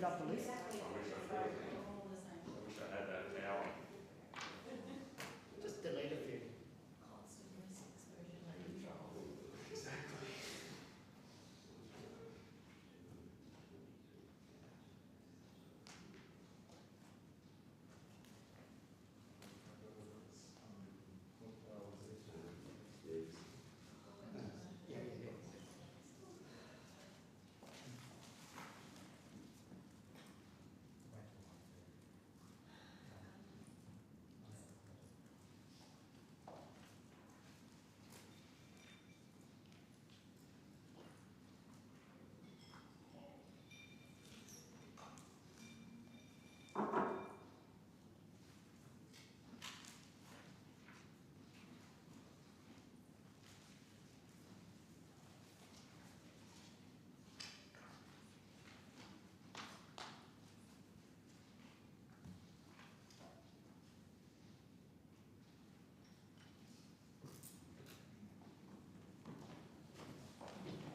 it up the list. I wish I had that power. Just delete a few. Exactly.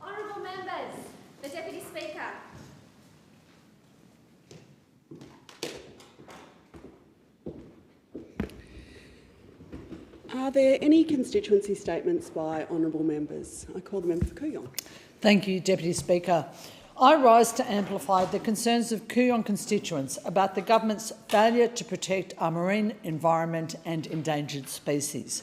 Honourable members, the Deputy Speaker. Are there any constituency statements by honourable members? I call the member for Kooyong. Thank you, Deputy Speaker. I rise to amplify the concerns of Kooyong constituents about the government's failure to protect our marine environment and endangered species.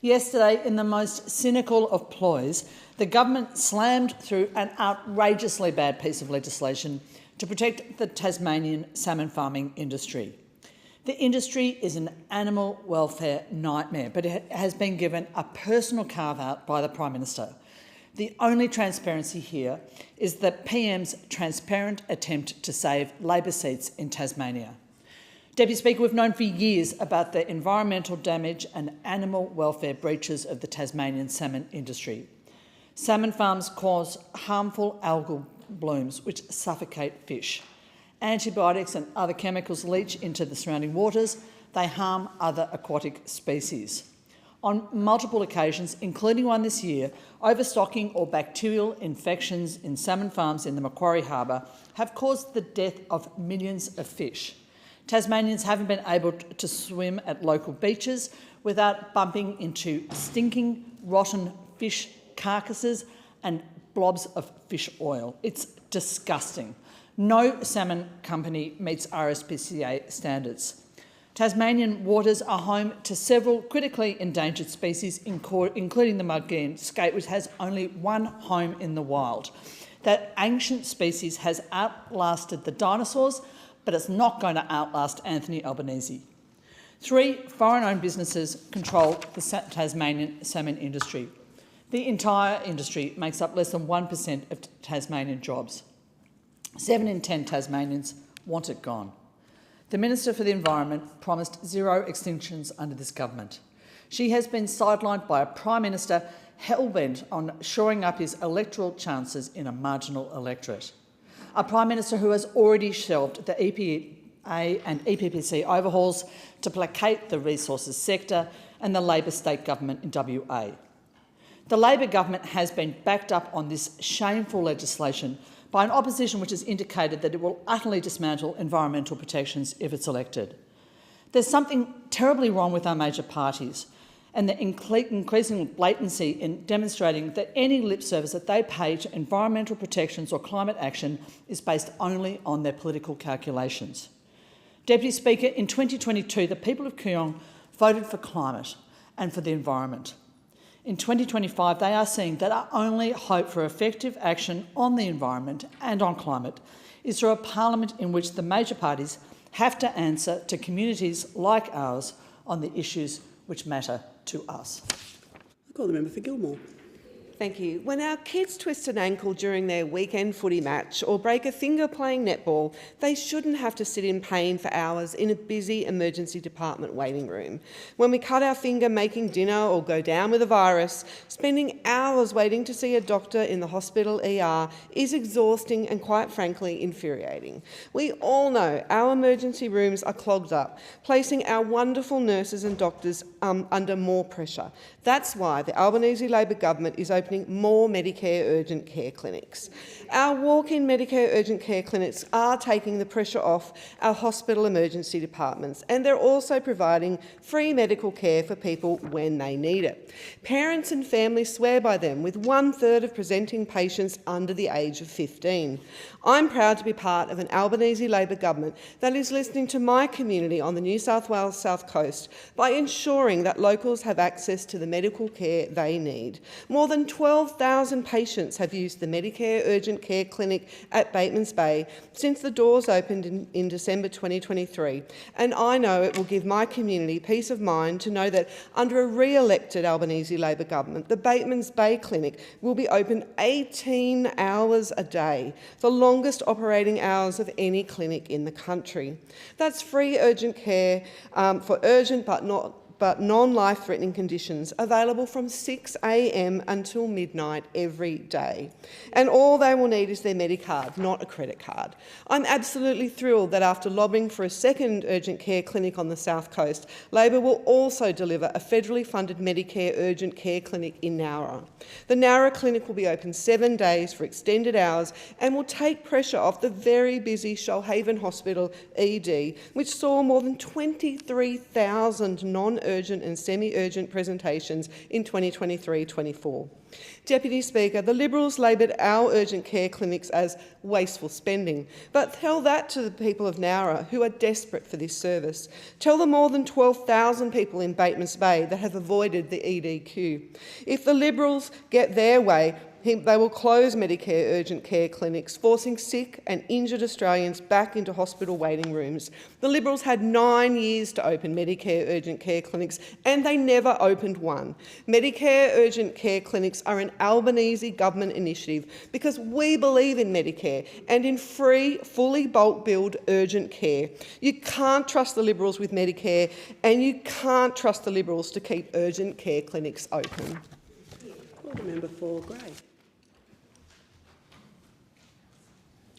Yesterday, in the most cynical of ploys, the government slammed through an outrageously bad piece of legislation to protect the Tasmanian salmon farming industry. The industry is an animal welfare nightmare, but it has been given a personal carve-out by the Prime Minister. The only transparency here is the PM's transparent attempt to save Labor seats in Tasmania. Deputy Speaker, we've known for years about the environmental damage and animal welfare breaches of the Tasmanian salmon industry. Salmon farms cause harmful algal blooms which suffocate fish. Antibiotics and other chemicals leach into the surrounding waters. They harm other aquatic species. On multiple occasions, including one this year, overstocking or bacterial infections in salmon farms in the Macquarie Harbour have caused the death of millions of fish. Tasmanians haven't been able to swim at local beaches without bumping into stinking, rotten fish carcasses and blobs of fish oil. It's disgusting. No salmon company meets RSPCA standards. Tasmanian waters are home to several critically endangered species, including the mudgeon skate, which has only one home in the wild. That ancient species has outlasted the dinosaurs, but it's not going to outlast Anthony Albanese. 3 foreign-owned businesses control the Tasmanian salmon industry. The entire industry makes up less than 1% of Tasmanian jobs. 7 in 10 Tasmanians want it gone. The Minister for the Environment promised zero extinctions under this government. She has been sidelined by a Prime Minister hell-bent on shoring up his electoral chances in a marginal electorate. A Prime Minister who has already shelved the EPA and EPPC overhauls to placate the resources sector and the Labor state government in WA. The Labor government has been backed up on this shameful legislation by an opposition which has indicated that it will utterly dismantle environmental protections if it's elected. There's something terribly wrong with our major parties and the increasing blatancy in demonstrating that any lip service that they pay to environmental protections or climate action is based only on their political calculations. Deputy Speaker, in 2022, the people of Kooyong voted for climate and for the environment. In 2025, they are seeing that our only hope for effective action on the environment and on climate is through a parliament in which the major parties have to answer to communities like ours on the issues which matter to us. I call the member for Gilmore. Thank you. When our kids twist an ankle during their weekend footy match or break a finger playing netball, they shouldn't have to sit in pain for hours in a busy emergency department waiting room. When we cut our finger making dinner or go down with a virus, spending hours waiting to see a doctor in the hospital ER is exhausting and, quite frankly, infuriating. We all know our emergency rooms are clogged up, placing our wonderful nurses and doctors under more pressure. That's why the Albanese Labor government is opening opening more Medicare urgent care clinics. Our walk-in Medicare urgent care clinics are taking the pressure off our hospital emergency departments, and they're also providing free medical care for people when they need it. Parents and families swear by them, with 1/3 of presenting patients under the age of 15. I'm proud to be part of an Albanese Labor government that is listening to my community on the New South Wales South Coast by ensuring that locals have access to the medical care they need. More than 12,000 patients have used the Medicare urgent care clinic at Batemans Bay since the doors opened in December 2023, and I know it will give my community peace of mind to know that under a re-elected Albanese Labor government, the Batemans Bay Clinic will be open 18 hours a day, the longest operating hours of any clinic in the country. That's free urgent care for urgent but non-life-threatening conditions, available from 6 a.m. until midnight every day. And all they will need is their Medicard, not a credit card. I'm absolutely thrilled that after lobbying for a second urgent care clinic on the South Coast, Labor will also deliver a federally funded Medicare urgent care clinic in Nowra. The Nowra clinic will be open 7 days for extended hours and will take pressure off the very busy Shoalhaven Hospital ED, which saw more than 23,000 non-urgent and semi-urgent presentations in 2023-24. Deputy Speaker, the Liberals labelled our urgent care clinics as wasteful spending, but tell that to the people of Nowra who are desperate for this service. Tell the more than 12,000 people in Batemans Bay that have avoided the ED queue. If the Liberals get their way, they will close Medicare urgent care clinics, forcing sick and injured Australians back into hospital waiting rooms. The Liberals had 9 years to open Medicare urgent care clinics, and they never opened one. Medicare urgent care clinics are an Albanese government initiative because we believe in Medicare and in free, fully bulk billed urgent care. You can't trust the Liberals with Medicare, and you can't trust the Liberals to keep urgent care clinics open. Call the member for Grey.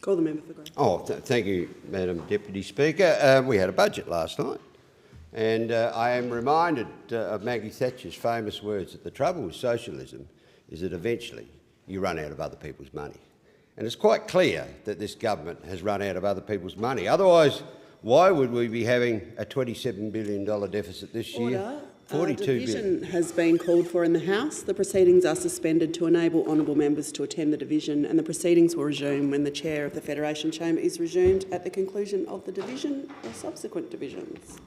Call the member for Grey. Thank you, Madam Deputy Speaker. We had a budget last night, and I am reminded of Maggie Thatcher's famous words that the trouble with socialism is that eventually you run out of other people's money. And it's quite clear that this government has run out of other people's money. Otherwise, why would we be having a $27 billion deficit this year? Order. 42 billion. Division has been called for in the House. The proceedings are suspended to enable honourable members to attend the division, and the proceedings will resume when the Chair of the Federation Chamber is resumed at the conclusion of the division or subsequent divisions.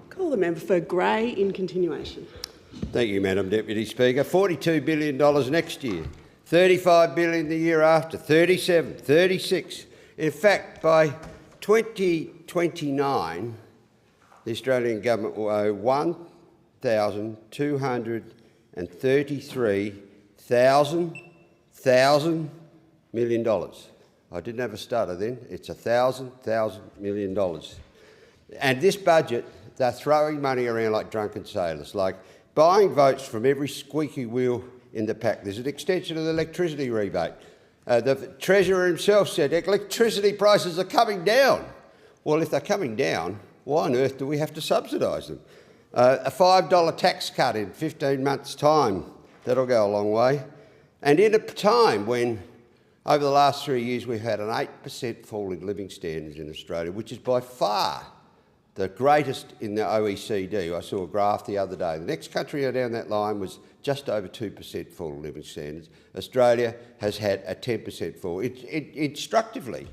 Call the member for Grey in continuation. Thank you, Madam Deputy Speaker. $42 billion next year, $35 billion the year after, 37, 36. In fact, by 2029, the Australian government will owe $1,233,000 million. I didn't have a stutter then. It's $1,000 million. And this budget, they're throwing money around like drunken sailors, like buying votes from every squeaky wheel in the pack. There's an extension of the electricity rebate. The Treasurer himself said electricity prices are coming down. Well, if they're coming down, why on earth do we have to subsidise them? A $5 tax cut in 15 months' time, that'll go a long way. And in a time when, over the last 3 years, we've had an 8% fall in living standards in Australia, which is by far the greatest in the OECD. I saw a graph the other day. The next country down that line was just over 2% fall in living standards. Australia has had a 10% fall. Instructively,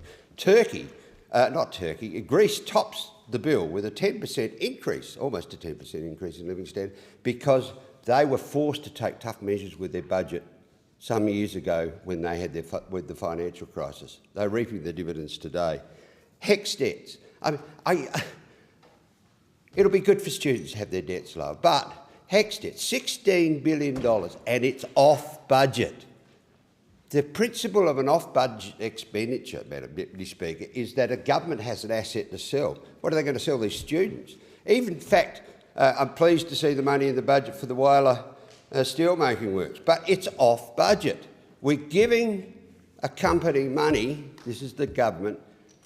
Greece tops the bill with a 10% increase, almost a 10% increase in living standard, because they were forced to take tough measures with their budget some years ago when they had with the financial crisis. They're reaping the dividends today. HECS debts. It'll be good for students to have their debts low, but HECS debt, $16 billion, and it's off budget. The principle of an off-budget expenditure, Madam Deputy Speaker, is that a government has an asset to sell. What are they going to sell these students? In fact, I'm pleased to see the money in the budget for the Whyalla steelmaking works, but it's off budget. We're giving a company money, this is the government,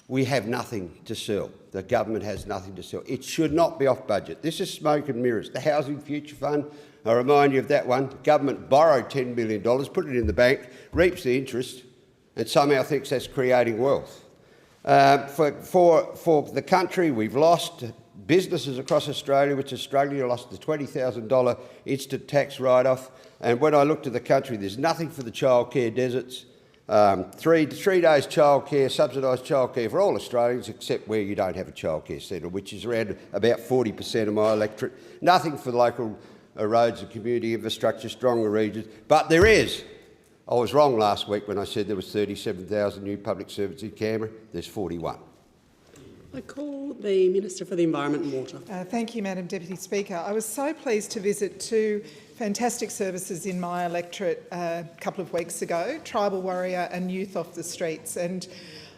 we have nothing to sell. The government has nothing to sell. It should not be off budget. This is smoke and mirrors. The Housing Future Fund, I remind you of that one. The government borrowed $10 billion, put it in the bank, reaps the interest, and somehow thinks that's creating wealth. For the country, we've lost businesses across Australia, which is struggling, lost the $20,000 instant tax write-off. And when I looked at the country, there's nothing for the childcare deserts. 3 days childcare, subsidised childcare for all Australians except where you don't have a childcare centre, which is around about 40% of my electorate. Nothing for the local roads and community infrastructure, stronger regions. But there is. I was wrong last week when I said there was 37,000 new public servants in Canberra. There's 41. I call the Minister for the Environment and Water. Thank you, Madam Deputy Speaker. I was so pleased to visit two fantastic services in my electorate a couple of weeks ago, Tribal Warrior and Youth Off the Streets. And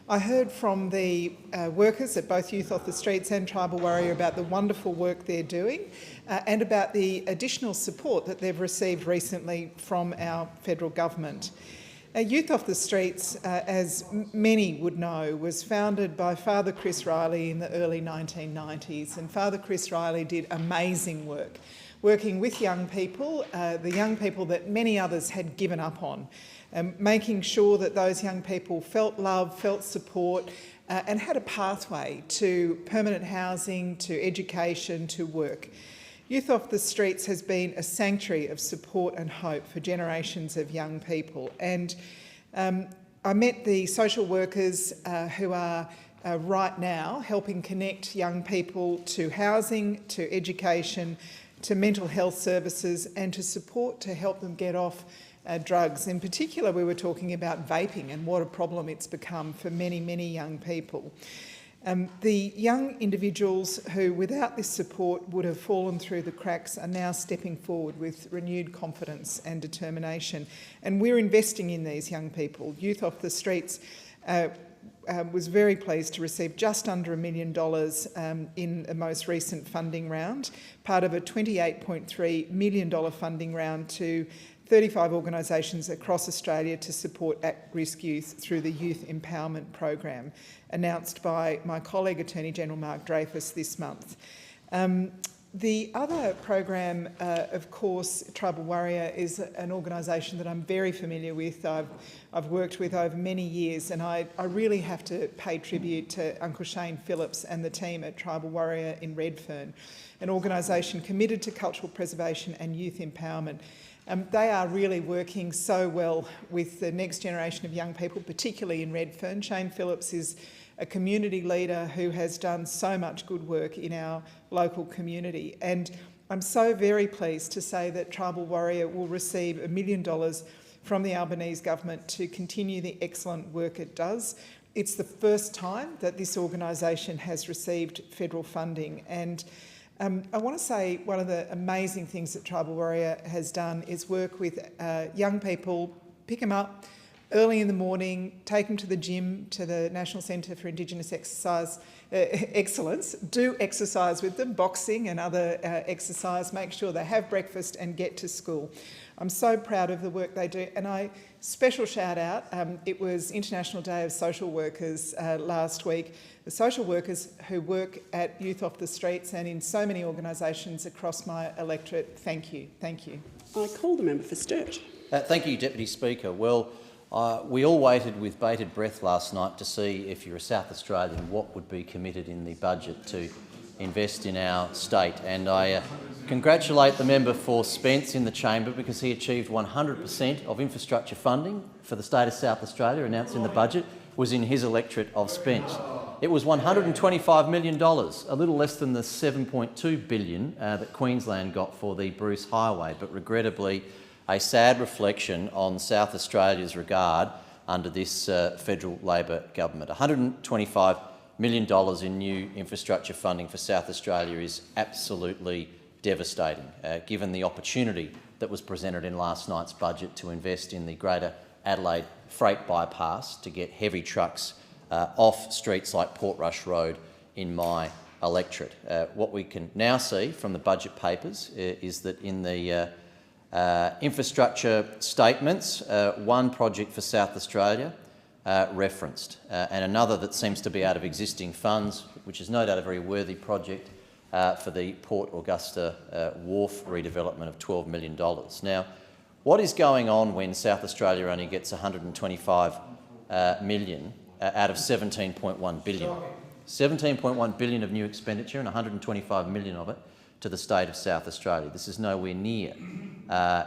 I heard from the workers at both Youth Off the Streets and Tribal Warrior about the wonderful work they're doing and about the additional support that they've received recently from our federal government. Youth Off the Streets, as many would know, was founded by Father Chris Riley in the early 1990s, and Father Chris Riley did amazing work, working with young people, the young people that many others had given up on, making sure that those young people felt love, felt support, and had a pathway to permanent housing, to education, to work. Youth Off the Streets has been a sanctuary of support and hope for generations of young people. And I met the social workers who are right now helping connect young people to housing, to education, to mental health services and to support to help them get off drugs. In particular, we were talking about vaping and what a problem it's become for many, many young people. The young individuals who, without this support, would have fallen through the cracks are now stepping forward with renewed confidence and determination. And we're investing in these young people. Youth Off the Streets was very pleased to receive just under $1 million in the most recent funding round, part of a $28.3 million funding round to 35 organisations across Australia to support at-risk youth through the Youth Empowerment Program, announced by my colleague Attorney General Mark Dreyfus this month. The other program, of course, Tribal Warrior, is an organisation that I'm very familiar with. I've worked with over many years, and I really have to pay tribute to Uncle Shane Phillips and the team at Tribal Warrior in Redfern, an organisation committed to cultural preservation and youth empowerment. They are really working so well with the next generation of young people, particularly in Redfern. Shane Phillips is a community leader who has done so much good work in our local community. And I'm so very pleased to say that Tribal Warrior will receive $1 million from the Albanese government to continue the excellent work it does. It's the first time that this organisation has received federal funding. And I want to say one of the amazing things that Tribal Warrior has done is work with young people, pick them up early in the morning, take them to the gym, to the National Centre for Indigenous Exercise Excellence, do exercise with them, boxing and other exercise, make sure they have breakfast and get to school. I'm so proud of the work they do, and I special shout out, it was International Day of Social Workers last week. The social workers who work at Youth Off the Streets and in so many organisations across my electorate, thank you, thank you. I call the member for Sturt. Thank you, Deputy Speaker. Well, we all waited with bated breath last night to see if you're a South Australian what would be committed in the budget to invest in our state, and I congratulate the member for Spence in the chamber because he achieved 100% of infrastructure funding for the state of South Australia announced in the budget was in his electorate of Spence. It was $125 million, a little less than the $7.2 billion that Queensland got for the Bruce Highway, but regrettably a sad reflection on South Australia's regard under this federal Labor government. $125 million in new infrastructure funding for South Australia is absolutely devastating, given the opportunity that was presented in last night's budget to invest in the Greater Adelaide Freight Bypass to get heavy trucks off streets like Portrush Road in my electorate. What we can now see from the budget papers is that in the infrastructure statements, one project for South Australia referenced and another that seems to be out of existing funds, which is no doubt a very worthy project for the Port Augusta Wharf redevelopment of $12 million. Now, what is going on when South Australia only gets $125 million out of $17.1 billion? $17.1 billion of new expenditure and $125 million of it to the state of South Australia. This is nowhere near,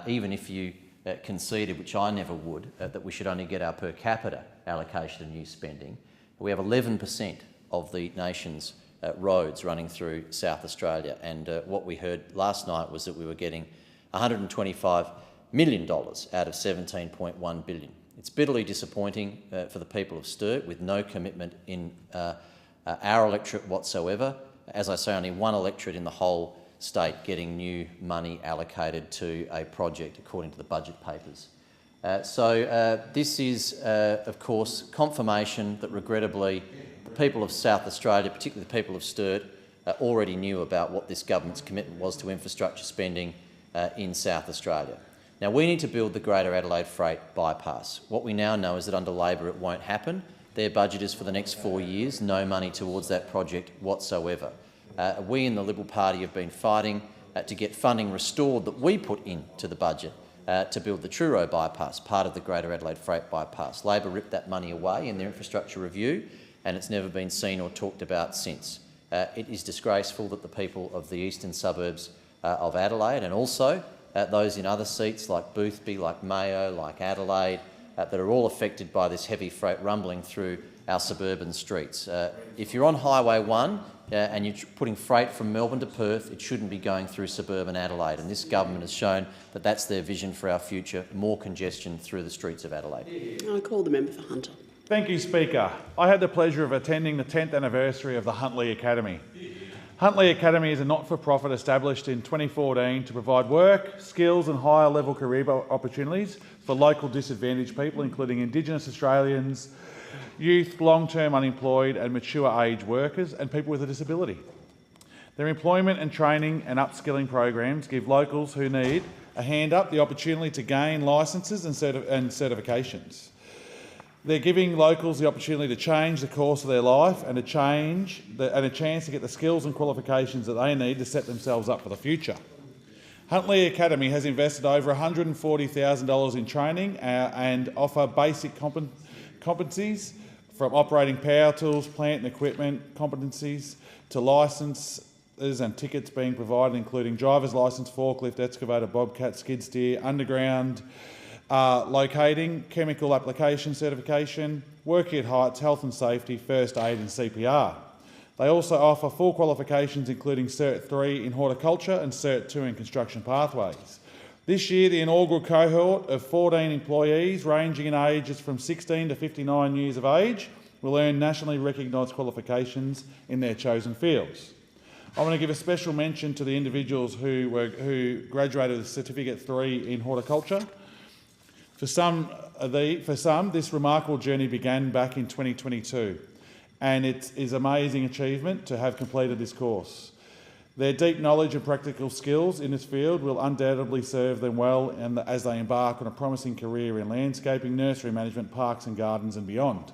even if you conceded, which I never would, that we should only get our per capita allocation of new spending. We have 11% of the nation's roads running through South Australia, and what we heard last night was that we were getting $125 million out of $17.1 billion. It's bitterly disappointing for the people of Sturt, with no commitment in our electorate whatsoever. As I say, only one electorate in the whole state getting new money allocated to a project according to the budget papers. This is, of course, confirmation that regrettably the people of South Australia, particularly the people of Sturt, already knew about what this government's commitment was to infrastructure spending in South Australia. Now, we need to build the Greater Adelaide Freight Bypass. What we now know is that under Labor it won't happen. Their budget is for the next 4 years, no money towards that project whatsoever. We in the Liberal Party have been fighting to get funding restored that we put into the budget to build the Truro Bypass, part of the Greater Adelaide Freight Bypass. Labor ripped that money away in their infrastructure review, and it's never been seen or talked about since. It is disgraceful that the people of the eastern suburbs of Adelaide, and also those in other seats like Boothby, like Mayo, like Adelaide, that are all affected by this heavy freight rumbling through our suburban streets. If you're on Highway 1 and you're putting freight from Melbourne to Perth, it shouldn't be going through suburban Adelaide, and this government has shown that that's their vision for our future, more congestion through the streets of Adelaide. I call the member for Hunter. Thank you, Speaker. I had the pleasure of attending the 10th anniversary of the Huntley Academy. Huntley Academy is a not-for-profit established in 2014 to provide work, skills and higher-level career opportunities for local disadvantaged people, including Indigenous Australians, youth, long-term unemployed and mature-age workers and people with a disability. Their employment and training and upskilling programs give locals who need a hand up the opportunity to gain licences and certifications. They're giving locals the opportunity to change the course of their life and a chance to get the skills and qualifications that they need to set themselves up for the future. Huntley Academy has invested over $140,000 in training and offer basic competencies from operating power tools, plant and equipment competencies to licences and tickets being provided, including driver's licence, forklift, excavator, bobcat, skid steer, underground locating, chemical application certification, working at heights, health and safety, first aid and CPR. They also offer full qualifications including Cert 3 in horticulture and Cert 2 in construction pathways. This year, the inaugural cohort of 14 employees ranging in ages from 16 to 59 years of age will earn nationally recognised qualifications in their chosen fields. I want to give a special mention to the individuals who graduated with Certificate 3 in horticulture. For some, this remarkable journey began back in 2022, and it is an amazing achievement to have completed this course. Their deep knowledge and practical skills in this field will undoubtedly serve them well as they embark on a promising career in landscaping, nursery management, parks and gardens and beyond.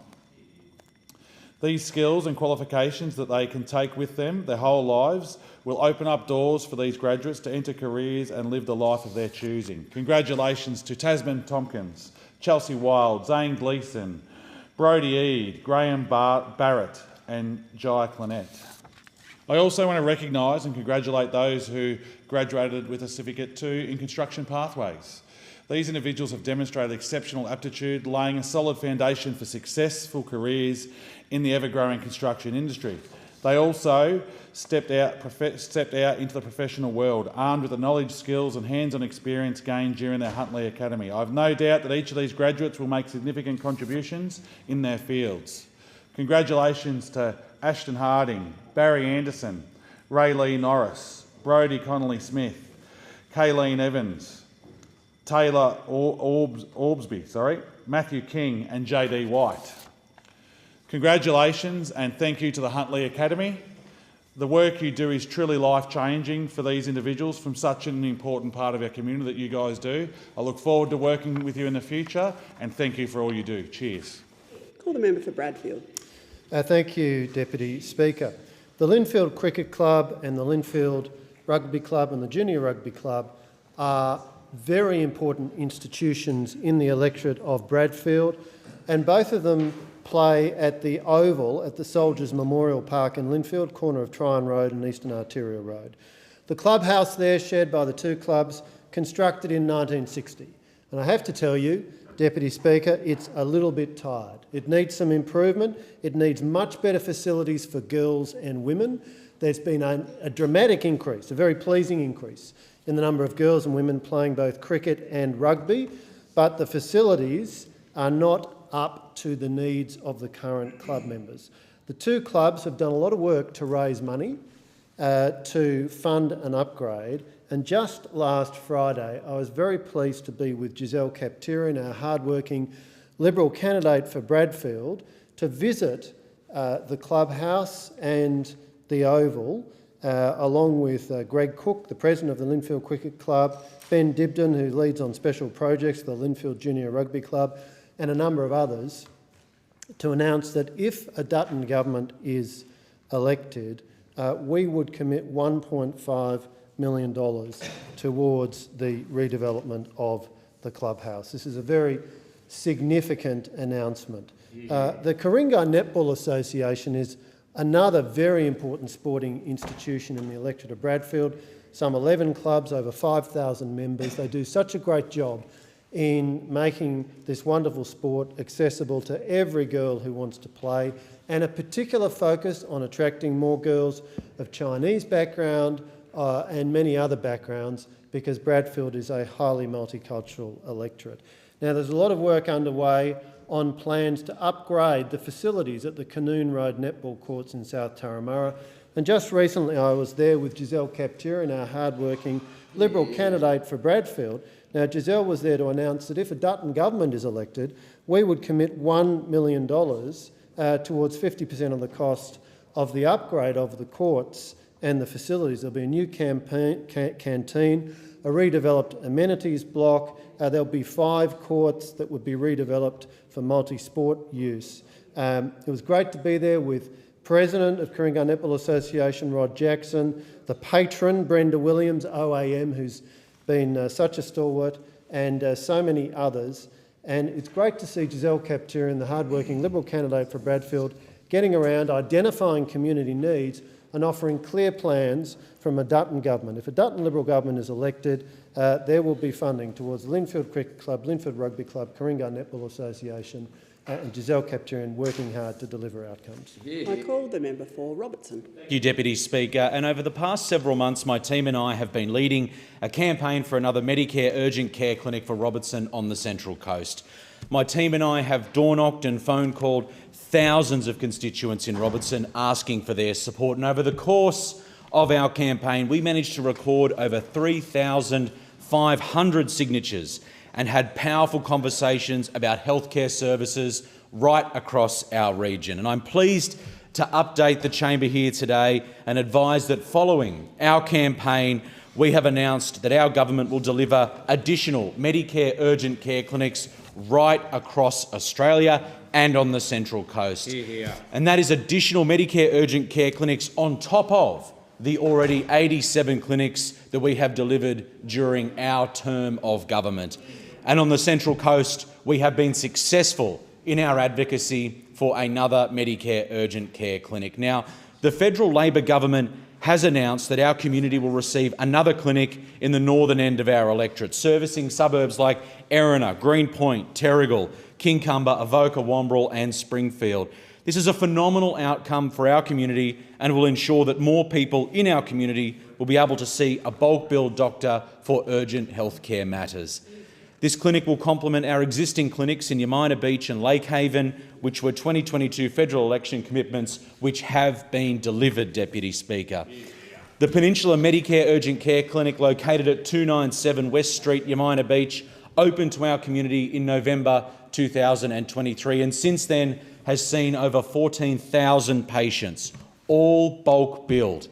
These skills and qualifications that they can take with them their whole lives will open up doors for these graduates to enter careers and live the life of their choosing. Congratulations to Tasman Tompkins, Chelsea Wild, Zane Gleeson, Brodie Eade, Graham Barrett and Jai Clinette. I also want to recognise and congratulate those who graduated with a Certificate 2 in construction pathways. These individuals have demonstrated exceptional aptitude, laying a solid foundation for successful careers in the ever-growing construction industry. They also stepped out into the professional world, armed with the knowledge, skills and hands-on experience gained during their Huntley Academy. I have no doubt that each of these graduates will make significant contributions in their fields. Congratulations to Ashton Harding, Barry Anderson, Ray Lee Norris, Brodie Connolly Smith, Kayleen Evans, Taylor Orbsby, Matthew King and JD White. Congratulations and thank you to the Huntley Academy. The work you do is truly life-changing for these individuals from such an important part of our community that you guys do. I look forward to working with you in the future and thank you for all you do. Cheers. Call the member for Bradfield. Thank you, Deputy Speaker. The Linfield Cricket Club and the Linfield Rugby Club and the Junior Rugby Club are very important institutions in the electorate of Bradfield, and both of them play at the Oval at the Soldiers Memorial Park in Linfield, corner of Tryon Road and Eastern Arterial Road. The clubhouse there, shared by the two clubs, constructed in 1960. And I have to tell you, Deputy Speaker, it's a little bit tired. It needs some improvement. It needs much better facilities for girls and women. There's been a dramatic increase, a very pleasing increase in the number of girls and women playing both cricket and rugby, but the facilities are not up to the needs of the current club members. The two clubs have done a lot of work to raise money to fund an upgrade, and just last Friday I was very pleased to be with Giselle Kaptirian, our hard-working Liberal candidate for Bradfield, to visit the clubhouse and the Oval, along with Greg Cook, the president of the Linfield Cricket Club, Ben Dibden, who leads on special projects for the Linfield Junior Rugby Club, and a number of others, to announce that if a Dutton government is elected, we would commit $1.5 million towards the redevelopment of the clubhouse. This is a very significant announcement. The Ku-ring-gai Netball Association is another very important sporting institution in the electorate of Bradfield. Some 11 clubs, over 5,000 members. They do such a great job in making this wonderful sport accessible to every girl who wants to play, and a particular focus on attracting more girls of Chinese background and many other backgrounds, because Bradfield is a highly multicultural electorate. Now, there's a lot of work underway on plans to upgrade the facilities at the Canoon Road netball courts in South Turramurra, and just recently I was there with Giselle Kaptirian, our hard-working Liberal candidate for Bradfield. Now, Giselle was there to announce that if a Dutton government is elected, we would commit $1 million towards 50% of the cost of the upgrade of the courts and the facilities. There'll be a new canteen, a redeveloped amenities block. There'll be 5 courts that would be redeveloped for multi-sport use. It was great to be there with President of Ku-ring-gai Netball Association, Rod Jackson, the patron, Brenda Williams, OAM, who's been such a stalwart, and so many others. And it's great to see Giselle Kapturian, the hard-working Liberal candidate for Bradfield, getting around, identifying community needs and offering clear plans from a Dutton government. If a Dutton Liberal government is elected, there will be funding towards the Linfield Cricket Club, Linfield Rugby Club, Ku-ring-gai Netball Association, and Giselle Kapturian working hard to deliver outcomes. I call the member for Robertson. Thank you, Deputy Speaker. And over the past several months, my team and I have been leading a campaign for another Medicare urgent care clinic for Robertson on the Central Coast. My team and I have door-knocked and phone-called thousands of constituents in Robertson asking for their support. And over the course of our campaign, we managed to record over 3,500 signatures and had powerful conversations about healthcare services right across our region. And I'm pleased to update the chamber here today and advise that following our campaign, we have announced that our government will deliver additional Medicare urgent care clinics right across Australia and on the Central Coast. And that is additional Medicare urgent care clinics on top of the already 87 clinics that we have delivered during our term of government. And on the Central Coast, we have been successful in our advocacy for another Medicare urgent care clinic. Now, the federal Labor government has announced that our community will receive another clinic in the northern end of our electorate, servicing suburbs like Erina, Greenpoint, Terrigal, Kincumber, Avoca, Wamberal and Springfield. This is a phenomenal outcome for our community and will ensure that more people in our community will be able to see a bulk bill doctor for urgent healthcare matters. This clinic will complement our existing clinics in Yamina Beach and Lake Haven, which were 2022 federal election commitments which have been delivered, Deputy Speaker. The Peninsula Medicare Urgent Care Clinic, located at 297 West Street, Yamina Beach, opened to our community in November 2023 and since then has seen over 14,000 patients, all bulk billed.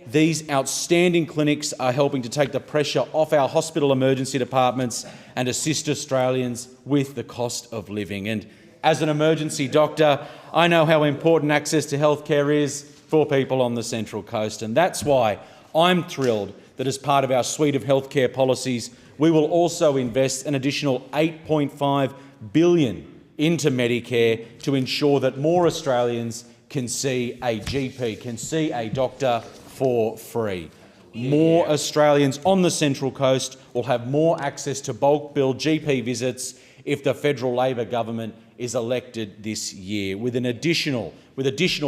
These outstanding clinics are helping to take the pressure off our hospital emergency departments and assist Australians with the cost of living. And as an emergency doctor, I know how important access to healthcare is for people on the Central Coast, and that's why I'm thrilled that as part of our suite of healthcare policies, we will also invest an additional $8.5 billion into Medicare to ensure that more Australians can see a GP, can see a doctor for free. More Australians on the Central Coast will have more access to bulk billed GP visits if the federal Labor government is elected this year, with additional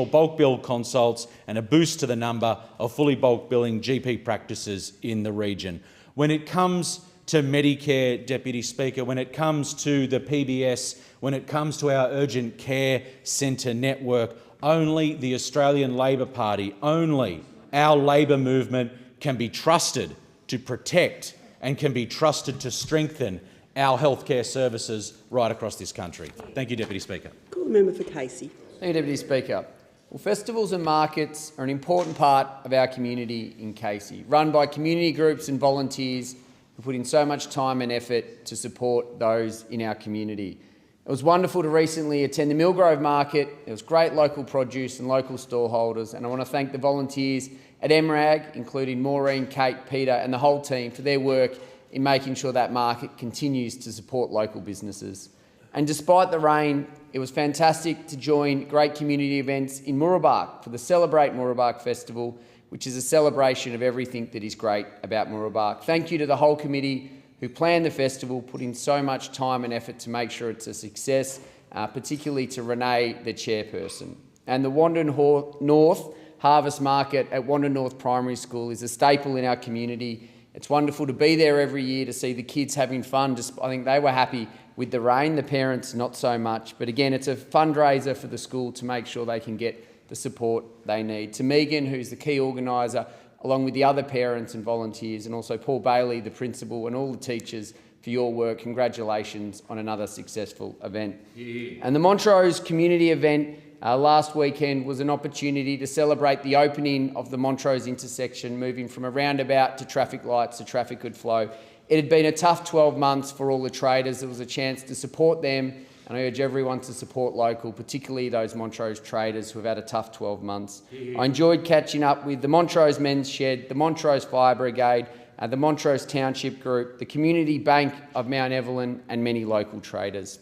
bulk bill consults and a boost to the number of fully bulk billing GP practices in the region. When it comes to Medicare, Deputy Speaker, when it comes to the PBS, when it comes to our urgent care centre network, only the Australian Labor Party, only our Labor movement can be trusted to protect and can be trusted to strengthen our healthcare services right across this country. Thank you, Deputy Speaker. Call the member for Casey. Thank you, Deputy Speaker. Well, festivals and markets are an important part of our community in Casey, run by community groups and volunteers who put in so much time and effort to support those in our community. It was wonderful to recently attend the Millgrove Market. There was great local produce and local stallholders, and I want to thank the volunteers at MRAG, including Maureen, Kate, Peter and the whole team for their work in making sure that market continues to support local businesses. And despite the rain, it was fantastic to join great community events in Mooroolbark for the Celebrate Mooroolbark Festival, which is a celebration of everything that is great about Mooroolbark. Thank you to the whole committee who planned the festival, put in so much time and effort to make sure it's a success, particularly to Renee, the chairperson. And the Wandon North Harvest Market at Wandon North Primary School is a staple in our community. It's wonderful to be there every year to see the kids having fun. I think they were happy with the rain, the parents not so much. But again, it's a fundraiser for the school to make sure they can get the support they need. To Megan, who's the key organiser along with the other parents and volunteers, and also Paul Bailey, the principal, and all the teachers for your work. Congratulations on another successful event. And the Montrose community event last weekend was an opportunity to celebrate the opening of the Montrose intersection, moving from a roundabout to traffic lights so traffic could flow. It had been a tough 12 months for all the traders. It was a chance to support them, and I urge everyone to support local, particularly those Montrose traders who have had a tough 12 months. I enjoyed catching up with the Montrose Men's Shed, the Montrose Fire Brigade, the Montrose Township Group, the Community Bank of Mount Evelyn, and many local traders.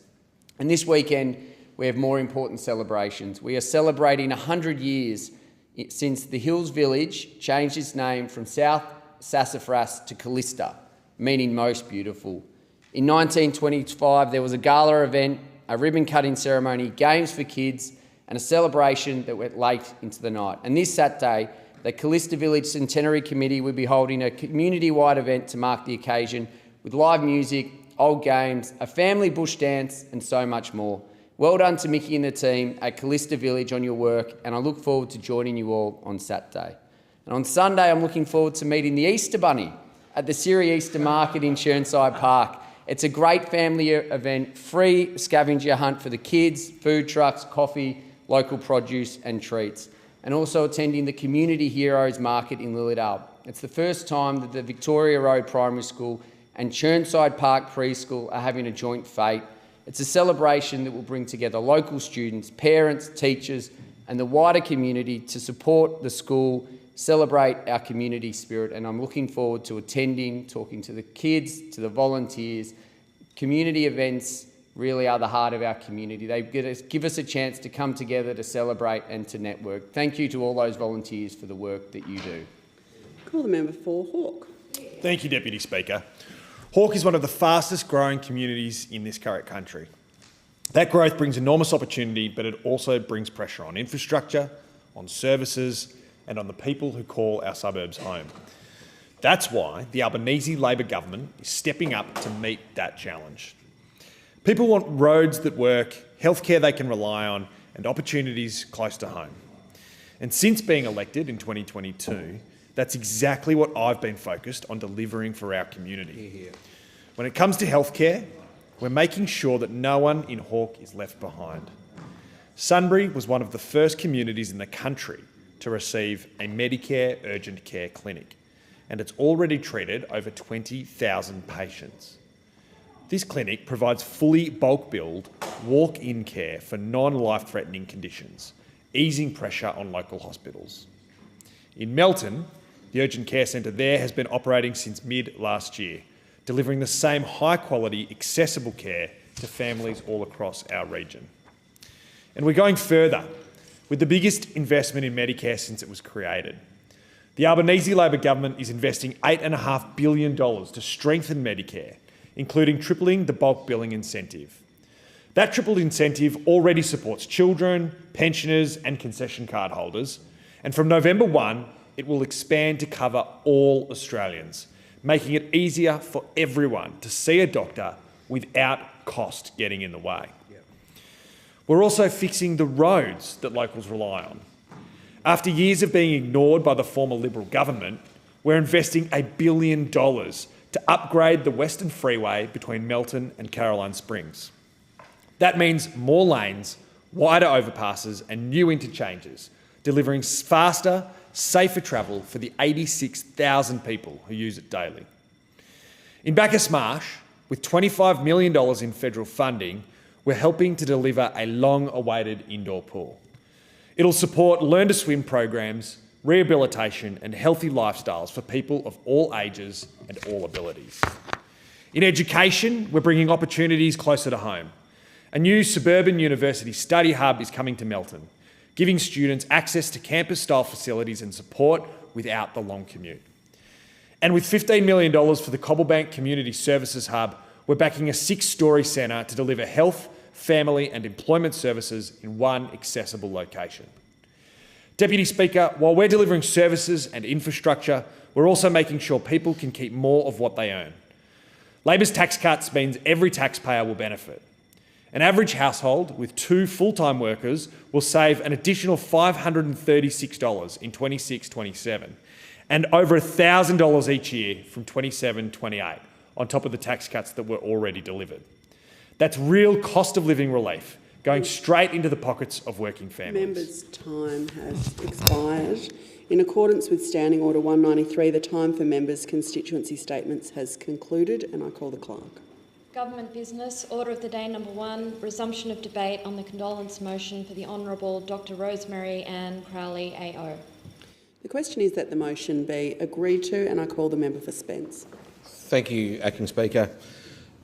And this weekend, we have more important celebrations. We are celebrating 100 years since the Hills Village changed its name from South Sassafras to Callista, meaning most beautiful. In 1925, there was a gala event, a ribbon-cutting ceremony, games for kids, and a celebration that went late into the night. And this Saturday, the Callista Village Centenary Committee will be holding a community-wide event to mark the occasion with live music, old games, a family bush dance, and so much more. Well done to Mickey and the team at Callista Village on your work, and I look forward to joining you all on Saturday. And on Sunday, I'm looking forward to meeting the Easter Bunny at the Siri Easter Market in Chirnside Park. It's a great family event, free scavenger hunt for the kids, food trucks, coffee, local produce and treats, and also attending the Community Heroes Market in Lilydale. It's the first time that the Victoria Road Primary School and Chirnside Park Preschool are having a joint fete. It's a celebration that will bring together local students, parents, teachers, and the wider community to support the school, celebrate our community spirit, and I'm looking forward to attending, talking to the kids, to the volunteers. Community events really are the heart of our community. They give us a chance to come together to celebrate and to network. Thank you to all those volunteers for the work that you do. Call the member for Hawke. Thank you, Deputy Speaker. Hawke is one of the fastest growing communities in this current country. That growth brings enormous opportunity, but it also brings pressure on infrastructure, on services, and on the people who call our suburbs home. That's why the Albanese Labor government is stepping up to meet that challenge. People want roads that work, healthcare they can rely on, and opportunities close to home. And since being elected in 2022, that's exactly what I've been focused on delivering for our community. When it comes to healthcare, we're making sure that no one in Hawke is left behind. Sunbury was one of the first communities in the country to receive a Medicare urgent care clinic, and it's already treated over 20,000 patients. This clinic provides fully bulk-billed, walk-in care for non-life-threatening conditions, easing pressure on local hospitals. In Melton, the urgent care centre there has been operating since mid-last year, delivering the same high-quality, accessible care to families all across our region. And we're going further, with the biggest investment in Medicare since it was created. The Albanese Labor government is investing $8.5 billion to strengthen Medicare, including tripling the bulk billing incentive. That tripled incentive already supports children, pensioners and concession card holders, and from November 1, it will expand to cover all Australians, making it easier for everyone to see a doctor without cost getting in the way. We're also fixing the roads that locals rely on. After years of being ignored by the former Liberal government, we're investing $1 billion to upgrade the Western Freeway between Melton and Caroline Springs. That means more lanes, wider overpasses and new interchanges, delivering faster, safer travel for the 86,000 people who use it daily. In Bacchus Marsh, with $25 million in federal funding, we're helping to deliver a long-awaited indoor pool. It'll support learn-to-swim programs, rehabilitation and healthy lifestyles for people of all ages and all abilities. In education, we're bringing opportunities closer to home. A new suburban university study hub is coming to Melton, giving students access to campus-style facilities and support without the long commute. And with $15 million for the Cobblebank Community Services Hub, we're backing a 6-storey centre to deliver health, family and employment services in one accessible location. Deputy Speaker, while we're delivering services and infrastructure, we're also making sure people can keep more of what they earn. Labor's tax cuts means every taxpayer will benefit. An average household with 2 full-time workers will save an additional $536 in 26-27, and over $1,000 each year from 27-28, on top of the tax cuts that were already delivered. That's real cost of living relief going straight into the pockets of working families. Members' time has expired. In accordance with Standing Order 193, the time for members' constituency statements has concluded, and I call the clerk. Government business. Order of the day number 1, resumption of debate on the condolence motion for the Honourable Dr Rosemary Ann Crowley AO. The question is that the motion be agreed to, and I call the member for Spence. Thank you, Acting Speaker.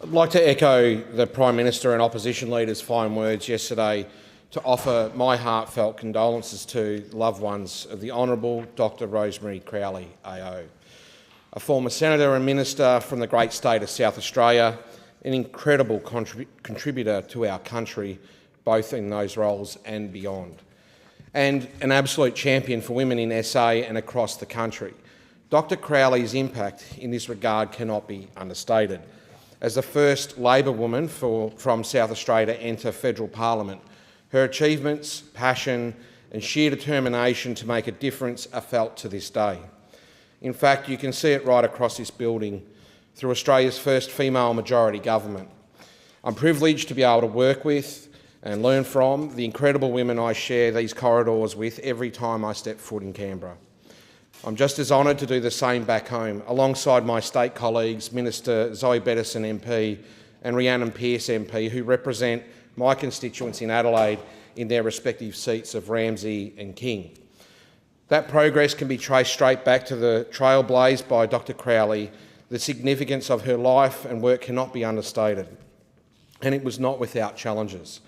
I'd like to echo the Prime Minister and opposition leaders' fine words yesterday to offer my heartfelt condolences to loved ones of the Honourable Dr Rosemary Crowley AO, a former Senator and Minister from the great state of South Australia, an incredible contributor to our country, both in those roles and beyond, and an absolute champion for women in SA and across the country. Dr Crowley's impact in this regard cannot be understated. As the first Labor woman from South Australia to enter federal Parliament, her achievements, passion and sheer determination to make a difference are felt to this day. In fact, you can see it right across this building through Australia's first female majority government. I'm privileged to be able to work with and learn from the incredible women I share these corridors with every time I step foot in Canberra. I'm just as honoured to do the same back home, alongside my state colleagues, Minister Zoe Bettison MP and Rhiannon Pearce MP, who represent my constituents in Adelaide in their respective seats of Ramsay and King. That progress can be traced straight back to the trail blazed by Dr Crowley. The significance of her life and work cannot be understated, and it was not without challenges.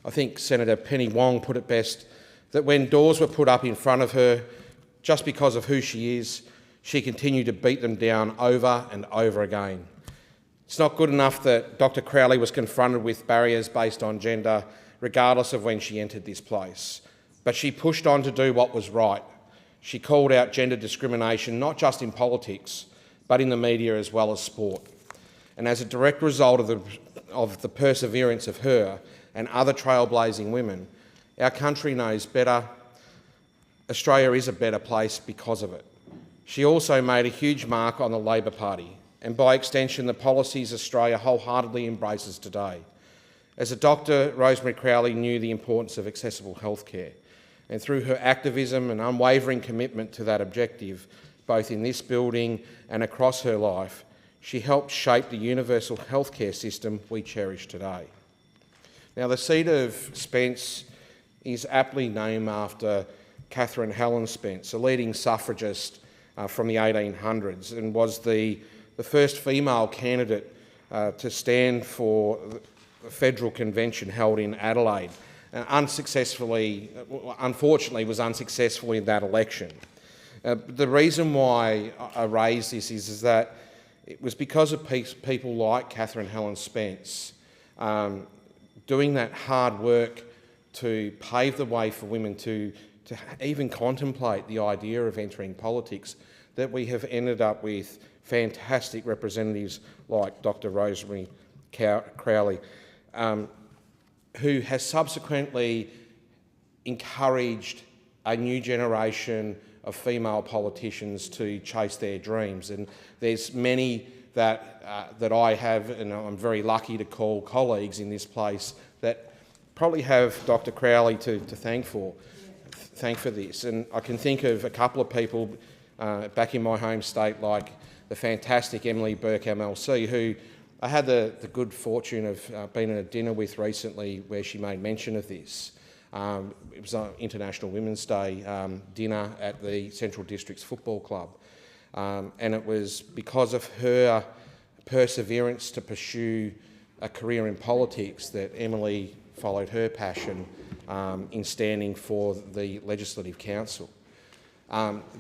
I think Senator Penny Wong put it best, that when doors were put up in front of her, just because of who she is, she continued to beat them down over and over again. It's not good enough that Dr Crowley was confronted with barriers based on gender, regardless of when she entered this place, but she pushed on to do what was right. She called out gender discrimination, not just in politics, but in the media as well as sport. And as a direct result of the perseverance of her and other trailblazing women, our country knows better. Australia is a better place because of it. She also made a huge mark on the Labor Party, and by extension the policies Australia wholeheartedly embraces today. As a doctor, Rosemary Crowley knew the importance of accessible healthcare, and through her activism and unwavering commitment to that objective, both in this building and across her life, she helped shape the universal healthcare system we cherish today. Now, the seat of Spence is aptly named after Catherine Helen Spence, a leading suffragist from the 1800s, and was the first female candidate to stand for the federal convention held in Adelaide, and unfortunately was unsuccessful in that election. The reason why I raise this is that it was because of people like Catherine Helen Spence doing that hard work to pave the way for women to even contemplate the idea of entering politics that we have ended up with fantastic representatives like Dr Rosemary Crowley, who has subsequently encouraged a new generation of female politicians to chase their dreams. And there's many that I have, and I'm very lucky to call colleagues in this place, that probably have Dr Crowley to thank for this. And I can think of a couple of people back in my home state, like the fantastic Emily Burke MLC, who I had the good fortune of being at a dinner with recently where she made mention of this. It was an International Women's Day dinner at the Central Districts Football Club. And it was because of her perseverance to pursue a career in politics that Emily followed her passion in standing for the Legislative Council.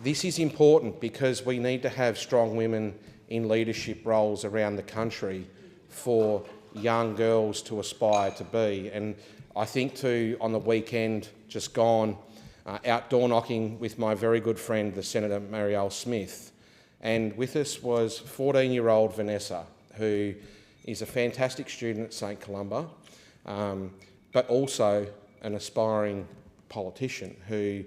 This is important because we need to have strong women in leadership roles around the country for young girls to aspire to be. And I think too, on the weekend just gone, out door knocking with my very good friend, the Senator Marielle Smith. And with us was 14-year-old Vanessa, who is a fantastic student at St Columba, but also an aspiring politician who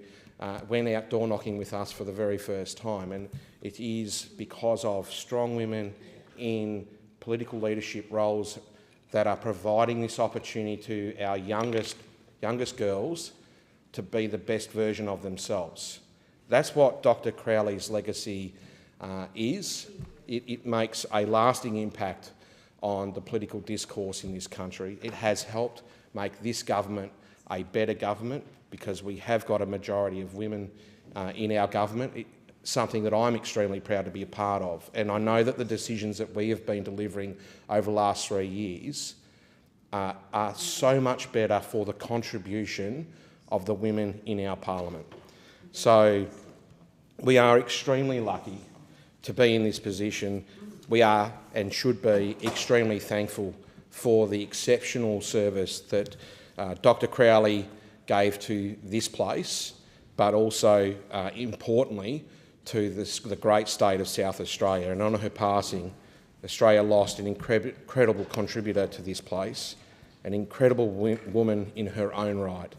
went out door knocking with us for the very first time, and it is because of strong women in political leadership roles that are providing this opportunity to our youngest girls to be the best version of themselves. That's what Dr. Crowley's legacy is. It makes a lasting impact on the political discourse in this country. It has helped make this government a better government because we have got a majority of women in our government, something that I'm extremely proud to be a part of. And I know that the decisions that we have been delivering over the last 3 years are so much better for the contribution of the women in our parliament. So we are extremely lucky to be in this position. We are and should be extremely thankful for the exceptional service that Dr. Crowley gave to this place, but also, importantly, to the great state of South Australia. And on her passing, Australia lost an incredible contributor to this place, an incredible woman in her own right.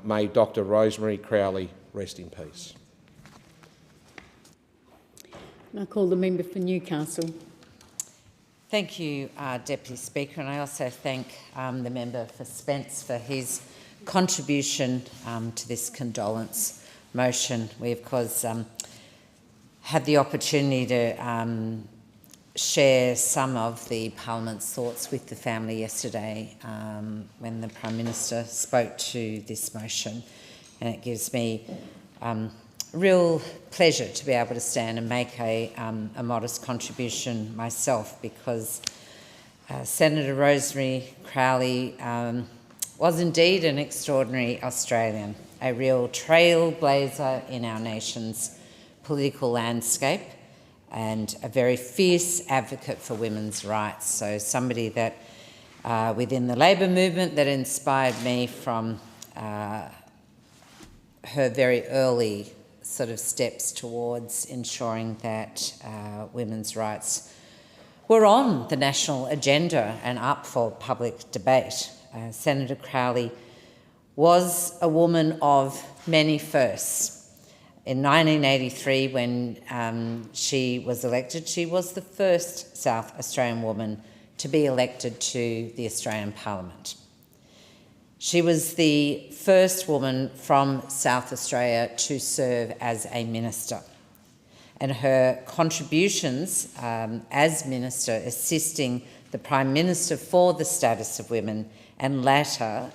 May Dr. Rosemary Crowley rest in peace. I call the member for Newcastle. Thank you, Deputy Speaker, and I also thank the member for Spence for his contribution to this condolence motion. We, of course, had the opportunity to share some of the Parliament's thoughts with the family yesterday when the Prime Minister spoke to this motion, and it gives me real pleasure to be able to stand and make a modest contribution myself, because Senator Rosemary Crowley was indeed an extraordinary Australian, a real trailblazer in our nation's political landscape and a very fierce advocate for women's rights. So somebody that within the Labor movement that inspired me from her very early sort of steps towards ensuring that women's rights were on the national agenda and up for public debate. Senator Crowley was a woman of many firsts. In 1983, when she was elected, she was the first South Australian woman to be elected to the Australian Parliament. She was the first woman from South Australia to serve as a minister, and her contributions as minister, assisting the Prime Minister for the status of women, and latter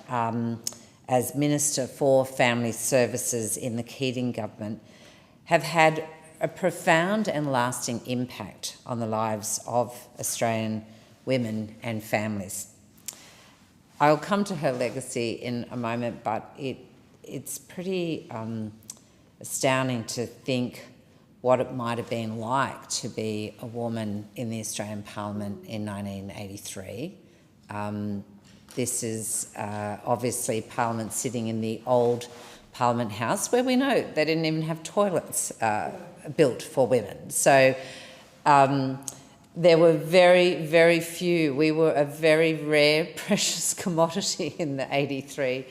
as Minister for Family Services in the Keating government, have had a profound and lasting impact on the lives of Australian women and families. I'll come to her legacy in a moment, but it's pretty astounding to think what it might have been like to be a woman in the Australian Parliament in 1983. This is obviously Parliament sitting in the old Parliament House, where we know they didn't even have toilets built for women. So there were very, very few. We were a very rare, precious commodity in the 83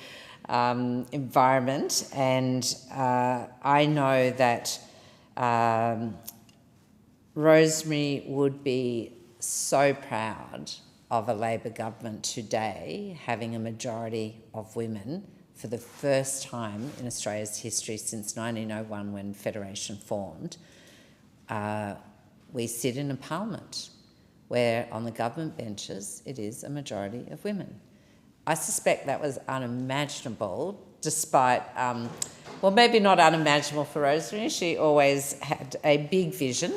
environment, and I know that Rosemary would be so proud of a Labor government today having a majority of women for the first time in Australia's history since 1901, when Federation formed. We sit in a parliament where on the government benches it is a majority of women. I suspect that was unimaginable, despite, well, maybe not unimaginable for Rosemary. She always had a big vision,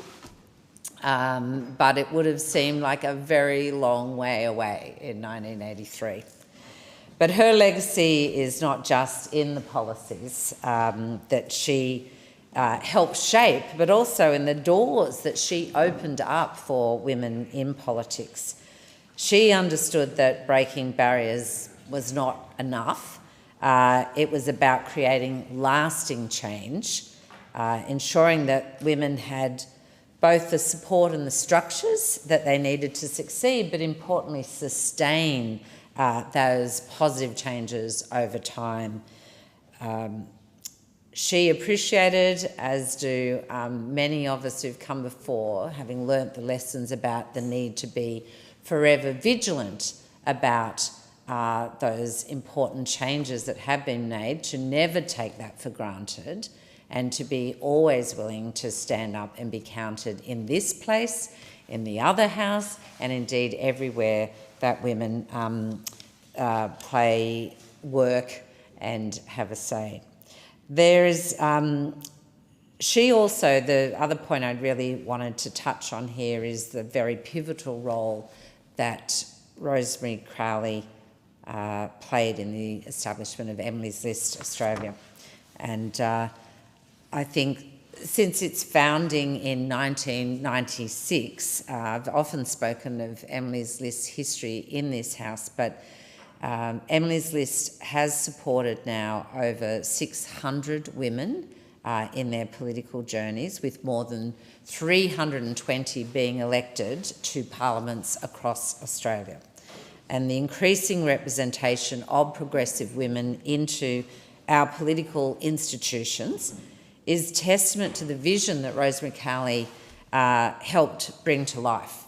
but it would have seemed like a very long way away in 1983. But her legacy is not just in the policies that she helped shape, but also in the doors that she opened up for women in politics. She understood that breaking barriers was not enough. It was about creating lasting change, ensuring that women had both the support and the structures that they needed to succeed, but importantly sustain those positive changes over time. She appreciated, as do many of us who've come before, having learnt the lessons about the need to be forever vigilant about those important changes that have been made, to never take that for granted, and to be always willing to stand up and be counted in this place, in the other house, and indeed everywhere that women play, work and have a say. There is, she also, the other point I really wanted to touch on here is the very pivotal role that Rosemary Crowley played in the establishment of Emily's List Australia. And I think since its founding in 1996, I've often spoken of Emily's List history in this house, but Emily's List has supported now over 600 women in their political journeys, with more than 320 being elected to parliaments across Australia. And the increasing representation of progressive women into our political institutions is testament to the vision that Rosemary Crowley helped bring to life.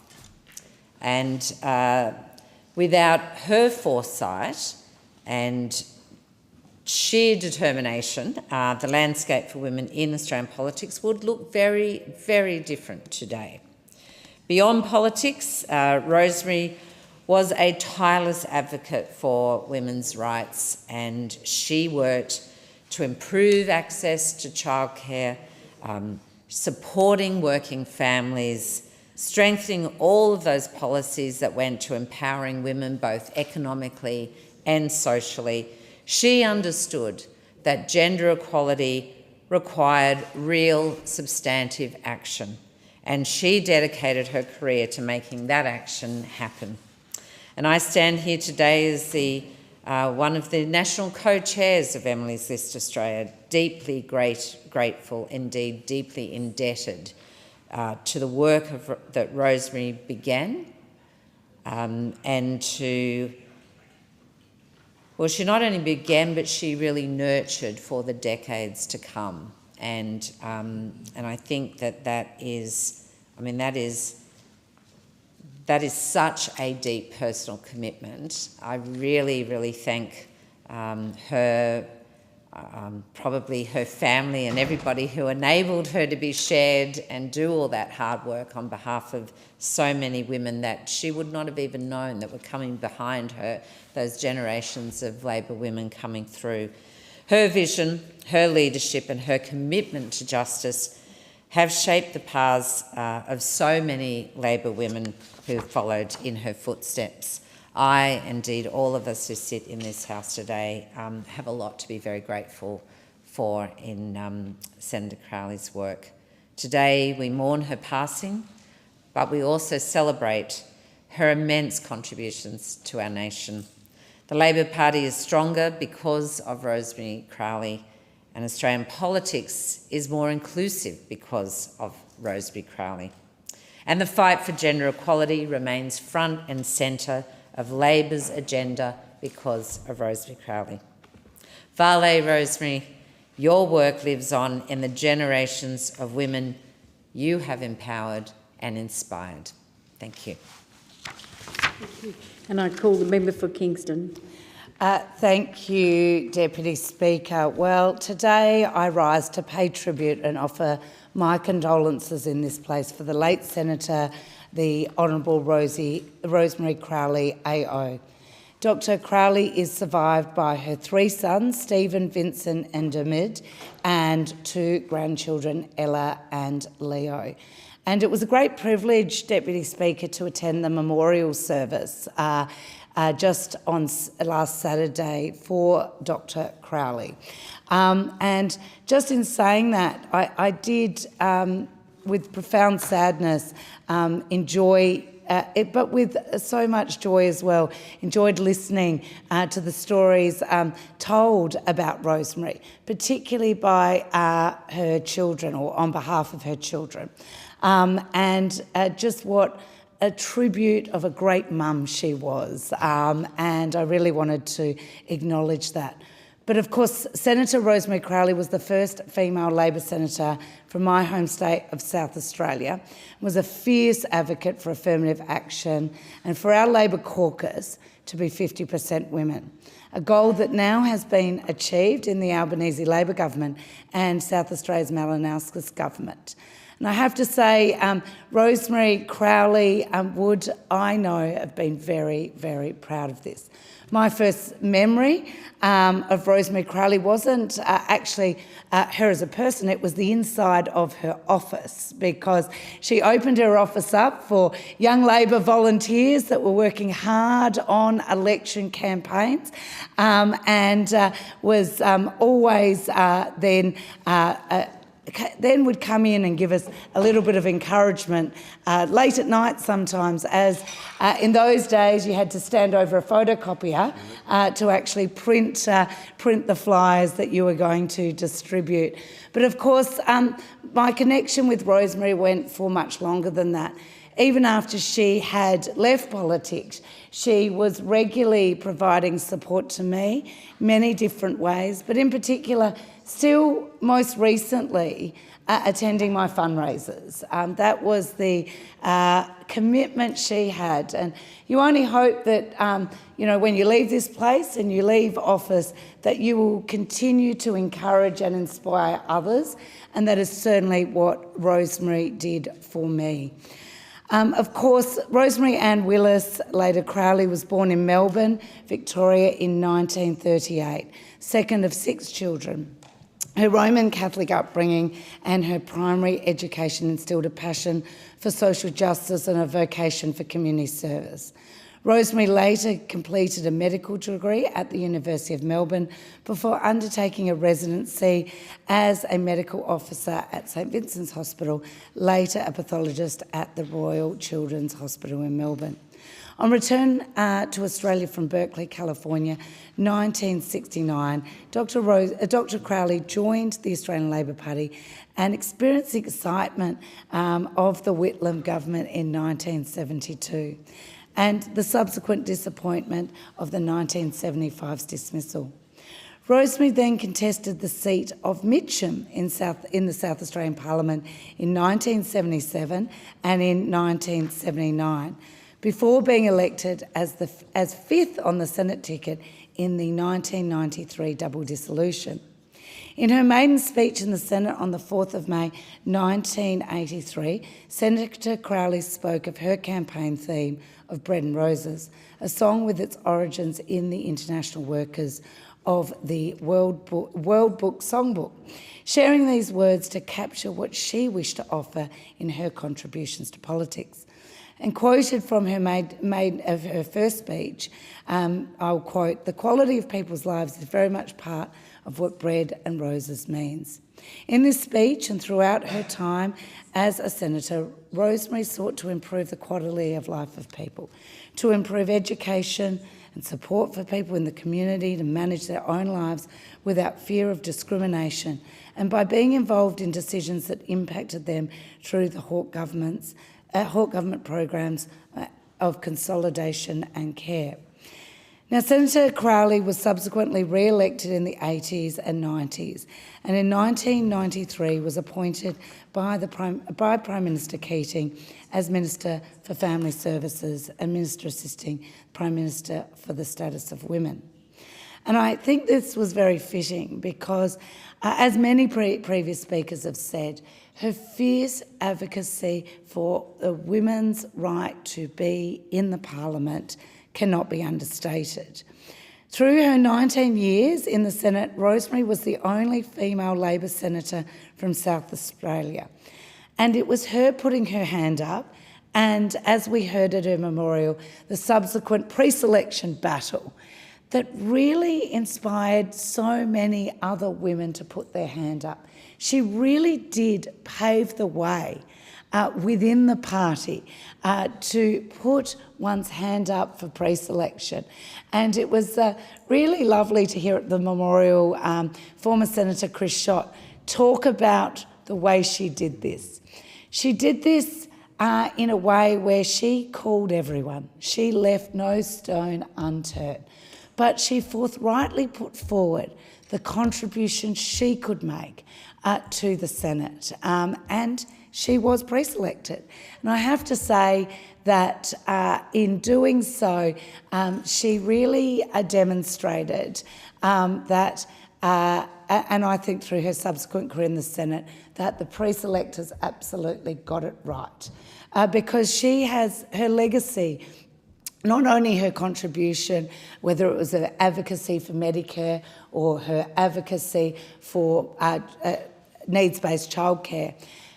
And without her foresight and sheer determination, the landscape for women in Australian politics would look very, very different today. Beyond politics, Rosemary was a tireless advocate for women's rights, and she worked to improve access to childcare, supporting working families, strengthening all of those policies that went to empowering women both economically and socially. She understood that gender equality required real substantive action, and she dedicated her career to making that action happen. And I stand here today as one of the national co-chairs of Emily's List Australia, deeply grateful, indeed deeply indebted to the work that Rosemary began, and to, well, she not only began, but she really nurtured for the decades to come. And I think that is such a deep personal commitment. I really, really thank her, probably her family and everybody who enabled her to be shared and do all that hard work on behalf of so many women that she would not have even known that were coming behind her, those generations of Labor women coming through. Her vision, her leadership and her commitment to justice have shaped the paths of so many Labor women who followed in her footsteps. I, indeed all of us who sit in this House today, have a lot to be very grateful for in Senator Crowley's work. Today we mourn her passing, but we also celebrate her immense contributions to our nation. The Labor Party is stronger because of Rosemary Crowley, and Australian politics is more inclusive because of Rosemary Crowley. And the fight for gender equality remains front and centre of Labor's agenda because of Rosemary Crowley. Vale Rosemary, your work lives on in the generations of women you have empowered and inspired. Thank you. And I call the member for Kingston. Thank you, Deputy Speaker. Well, today I rise to pay tribute and offer my condolences in this place for the late Senator, the Honourable Rosemary Crowley AO. Dr Crowley is survived by her 3 sons, Stephen, Vincent and Dermid, and 2 grandchildren, Ella and Leo. And it was a great privilege, Deputy Speaker, to attend the memorial service just on last Saturday for Dr Crowley. And just in saying that, I did, with profound sadness, enjoy it, but with so much joy as well, enjoyed listening to the stories told about Rosemary, particularly by her children, or on behalf of her children, and just what a tribute of a great mum she was, and I really wanted to acknowledge that. But of course, Senator Rosemary Crowley was the first female Labor senator from my home state of South Australia, was a fierce advocate for affirmative action and for our Labor caucus to be 50% women, a goal that now has been achieved in the Albanese Labor government and South Australia's Malinauskas government. And I have to say, Rosemary Crowley would, I know, have been very, very proud of this. My first memory of Rosemary Crowley wasn't actually her as a person, it was the inside of her office, because she opened her office up for young Labor volunteers that were working hard on election campaigns, and was always then would come in and give us a little bit of encouragement late at night sometimes, as in those days you had to stand over a photocopier to actually print the flyers that you were going to distribute. But of course, my connection with Rosemary went for much longer than that. Even after she had left politics, she was regularly providing support to me, many different ways, but in particular, still most recently, attending my fundraisers. That was the commitment she had. And you only hope that, when you leave this place and you leave office, that you will continue to encourage and inspire others. And that is certainly what Rosemary did for me. Of course, Rosemary Ann Willis, later Crowley, was born in Melbourne, Victoria in 1938, second of 6 children. Her Roman Catholic upbringing and her primary education instilled a passion for social justice and a vocation for community service. Rosemary later completed a medical degree at the University of Melbourne before undertaking a residency as a medical officer at St Vincent's Hospital, later a pathologist at the Royal Children's Hospital in Melbourne. On return to Australia from Berkeley, California, 1969, Dr Crowley joined the Australian Labor Party and experienced the excitement of the Whitlam government in 1972 and the subsequent disappointment of the 1975's dismissal. Rosemary then contested the seat of Mitcham in the South Australian Parliament in 1977 and in 1979, before being elected as 5th on the Senate ticket in the 1993 double dissolution. In her maiden speech in the Senate on the 4th of May 1983, Senator Crowley spoke of her campaign theme of Bread and Roses, a song with its origins in the international workers of the World Book Songbook, sharing these words to capture what she wished to offer in her contributions to politics. And quoted from her first speech, I'll quote, "The quality of people's lives is very much part of what bread and roses means." In this speech and throughout her time as a senator, Rosemary sought to improve the quality of life of people, to improve education and support for people in the community to manage their own lives without fear of discrimination, and by being involved in decisions that impacted them through the Hawke government programs of consolidation and care. Now, Senator Crowley was subsequently re-elected in the 80s and 90s, and in 1993 was appointed by Prime Minister Keating as Minister for Family Services and Minister assisting Prime Minister for the Status of Women. And I think this was very fitting because, as many previous speakers have said, her fierce advocacy for the women's right to be in the Parliament cannot be understated. Through her 19 years in the Senate, Rosemary was the only female Labor senator from South Australia. And it was her putting her hand up and, as we heard at her memorial, the subsequent pre-selection battle that really inspired so many other women to put their hand up. She really did pave the way within the party to put one's hand up for pre-selection. And it was really lovely to hear at the memorial former Senator Chris Schott talk about the way she did this. She did this in a way where she called everyone. She left no stone unturned. but she forthrightly put forward the contribution she could make to the Senate, and she was pre-selected. And I have to say that in doing so, she really demonstrated that, and I think through her subsequent career in the Senate, that the pre-selectors absolutely got it right, because she has her legacy. Not only her contribution, whether it was her advocacy for Medicare or her advocacy for needs-based childcare,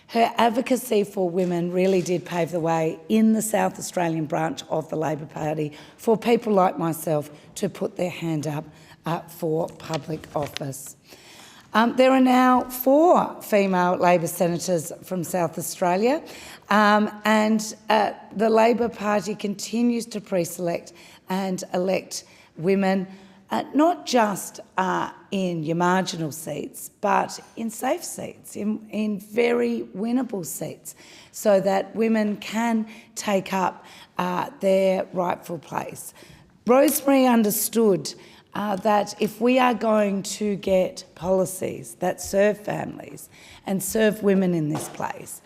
her advocacy for women really did pave the way in the South Australian branch of the Labor Party for people like myself to put their hand up for public office. There are now 4 female Labor senators from South Australia, and the Labor Party continues to pre-select and elect women, not just in your marginal seats, but in safe seats, in very winnable seats, so that women can take up their rightful place. Rosemary understood that if we are going to get policies that serve families and serve women in this place,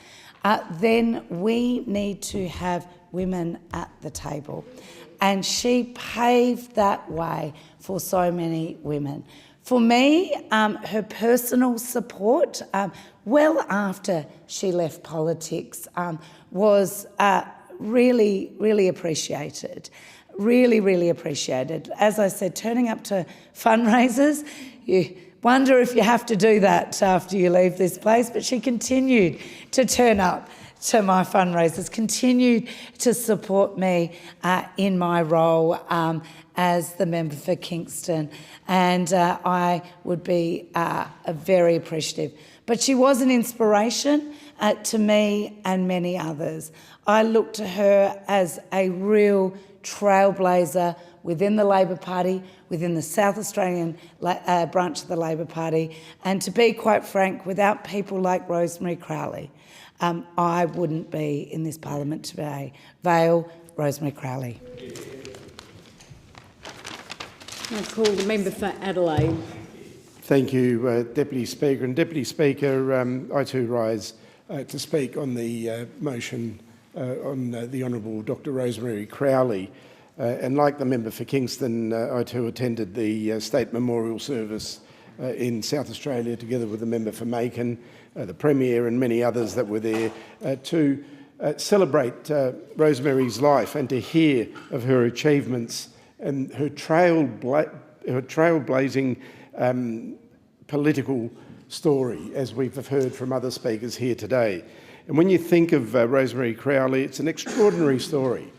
then we need to have women at the table. And she paved that way for so many women. For me, her personal support, well after she left politics, was really, really appreciated. Really, really appreciated. As I said, turning up to fundraisers, you wonder if you have to do that after you leave this place, but she continued to turn up to my fundraisers, continued to support me in my role as the member for Kingston, and I would be very appreciative. But she was an inspiration to me and many others. I look to her as a real trailblazer within the Labor Party, within the South Australian branch of the Labor Party, and to be quite frank, without people like Rosemary Crowley, I wouldn't be in this parliament today. Vale, Rosemary Crowley. I call the member for Adelaide. Thank you, Deputy Speaker. And Deputy Speaker, I too rise to speak on the motion on the Honourable Dr Rosemary Crowley. And like the member for Kingston, I too attended the state memorial service in South Australia together with the member for Macon, the Premier and many others that were there to celebrate Rosemary's life and to hear of her achievements and her trailblazing political story, as we've heard from other speakers here today. And when you think of Rosemary Crowley, it's an extraordinary story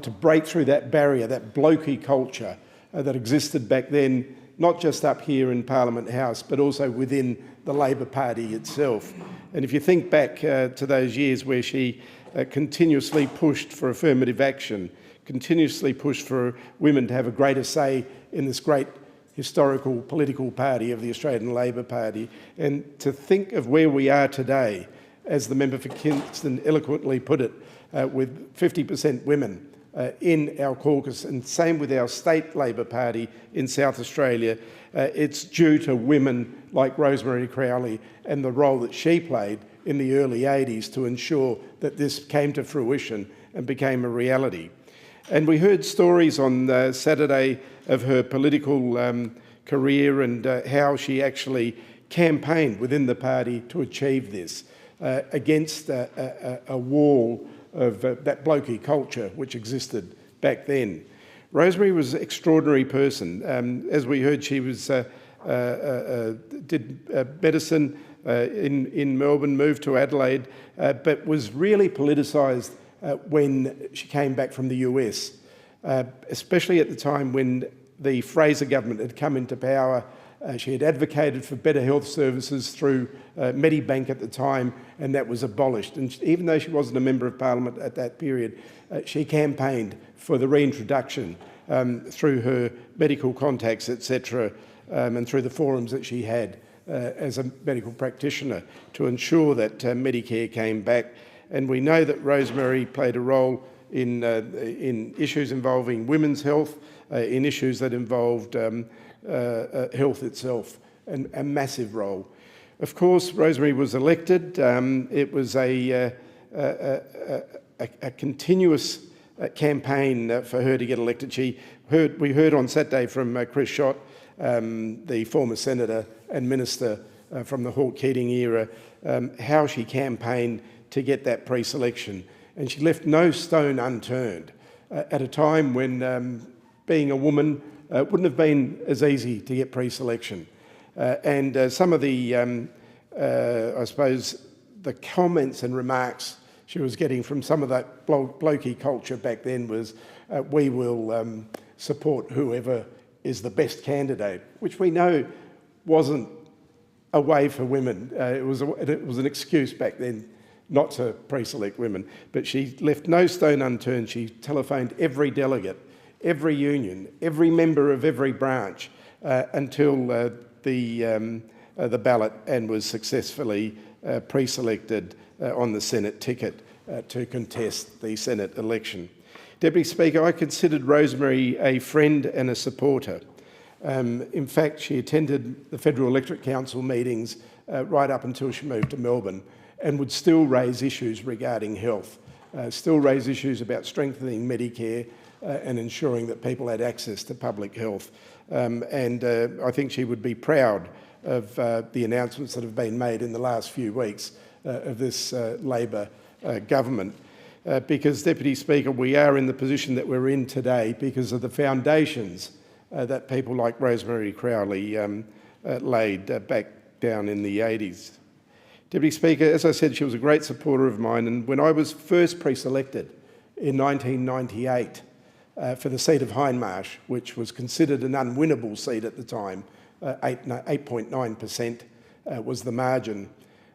to break through that barrier, that blokey culture that existed back then, not just up here in Parliament House, but also within the Labor Party itself. And if you think back to those years where she continuously pushed for affirmative action, continuously pushed for women to have a greater say in this great historical political party of the Australian Labor Party, and to think of where we are today, as the member for Kingston eloquently put it, with 50% women in our caucus, and same with our state Labor Party in South Australia, it's due to women like Rosemary Crowley and the role that she played in the early 80s to ensure that this came to fruition and became a reality. And we heard stories on Saturday of her political career and how she actually campaigned within the party to achieve this against a wall of that blokey culture which existed back then. Rosemary was an extraordinary person. As we heard, she was did medicine in Melbourne, moved to Adelaide, but was really politicised when she came back from the US, especially at the time when the Fraser government had come into power. She had advocated for better health services through Medibank at the time, and that was abolished. And even though she wasn't a member of Parliament at that period, she campaigned for the reintroduction through her medical contacts, etc., and through the forums that she had as a medical practitioner to ensure that Medicare came back. And we know that Rosemary played a role in issues involving women's health, in issues that involved health itself, and a massive role. Of course, Rosemary was elected. It was a continuous campaign for her to get elected. We heard on Saturday from Chris Schott, the former senator and minister from the Hawke-Keating era, how she campaigned to get that pre-selection. And she left no stone unturned at a time when being a woman wouldn't have been as easy to get pre-selection. And some of the, I suppose, the comments and remarks she was getting from some of that blokey culture back then was, we will support whoever is the best candidate, which we know wasn't a way for women. It was an excuse back then not to pre-select women. But she left no stone unturned. She telephoned every delegate, every union, every member of every branch until the ballot, and was successfully pre-selected on the Senate ticket to contest the Senate election. Deputy Speaker, I considered Rosemary a friend and a supporter. In fact, she attended the Federal Electorate Council meetings right up until she moved to Melbourne, and would still raise issues regarding health, still raise issues about strengthening Medicare and ensuring that people had access to public health. And I think she would be proud of the announcements that have been made in the last few weeks of this Labor government. Because, Deputy Speaker, we are in the position that we're in today because of the foundations that people like Rosemary Crowley laid back down in the 80s. Deputy Speaker, as I said, she was a great supporter of mine, and when I was first pre-selected in 1998 for the seat of Hindmarsh, which was considered an unwinnable seat at the time, 8.9% was the margin.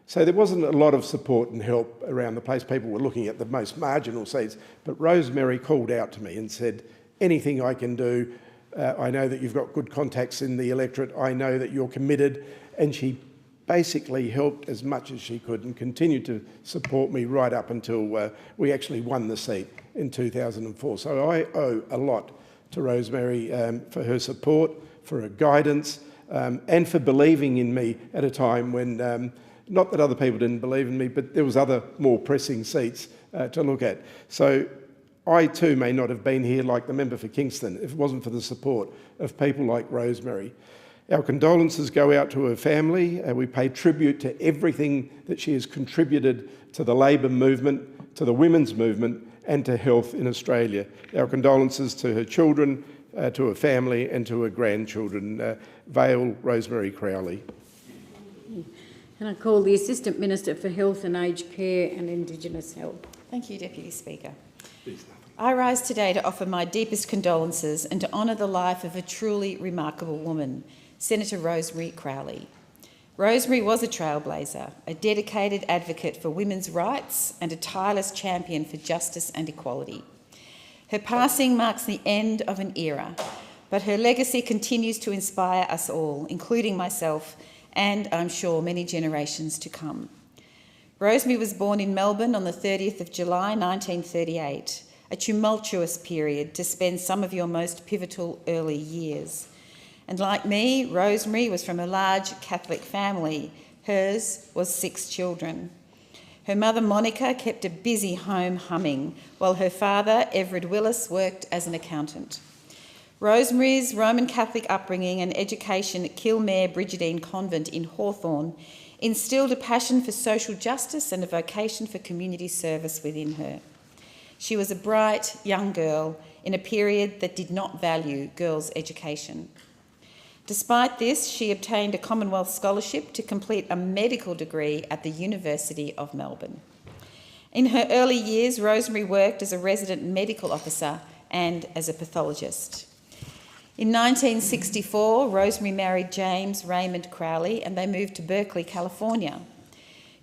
So there wasn't a lot of support and help around the place. People were looking at the most marginal seats, but Rosemary called out to me and said, anything I can do, I know that you've got good contacts in the electorate, I know that you're committed, and she basically helped as much as she could and continued to support me right up until we actually won the seat in 2004. So I owe a lot to Rosemary for her support, for her guidance, and for believing in me at a time when, not that other people didn't believe in me, but there was other more pressing seats to look at. So I too may not have been here like the member for Kingston if it wasn't for the support of people like Rosemary. Our condolences go out to her family. We pay tribute to everything that she has contributed to the Labor movement, to the women's movement, and to health in Australia. Our condolences to her children, to her family, and to her grandchildren. Vale Rosemary Crowley. And I call the Assistant Minister for Health and Aged Care and Indigenous Health. Thank you, Deputy Speaker. I rise today to offer my deepest condolences and to honour the life of a truly remarkable woman, Senator Rosemary Crowley. Rosemary was a trailblazer, a dedicated advocate for women's rights and a tireless champion for justice and equality. Her passing marks the end of an era, but her legacy continues to inspire us all, including myself and, I'm sure, many generations to come. Rosemary was born in Melbourne on the 30th of July 1938, a tumultuous period to spend some of your most pivotal early years. And like me, Rosemary was from a large Catholic family. Hers was 6 children. Her mother, Monica, kept a busy home humming, while her father, Everett Willis, worked as an accountant. Rosemary's Roman Catholic upbringing and education at Kilmare Brigidine Convent in Hawthorn instilled a passion for social justice and a vocation for community service within her. She was a bright young girl in a period that did not value girls' education. Despite this, she obtained a Commonwealth scholarship to complete a medical degree at the University of Melbourne. In her early years, Rosemary worked as a resident medical officer and as a pathologist. In 1964, Rosemary married James Raymond Crowley and they moved to Berkeley, California.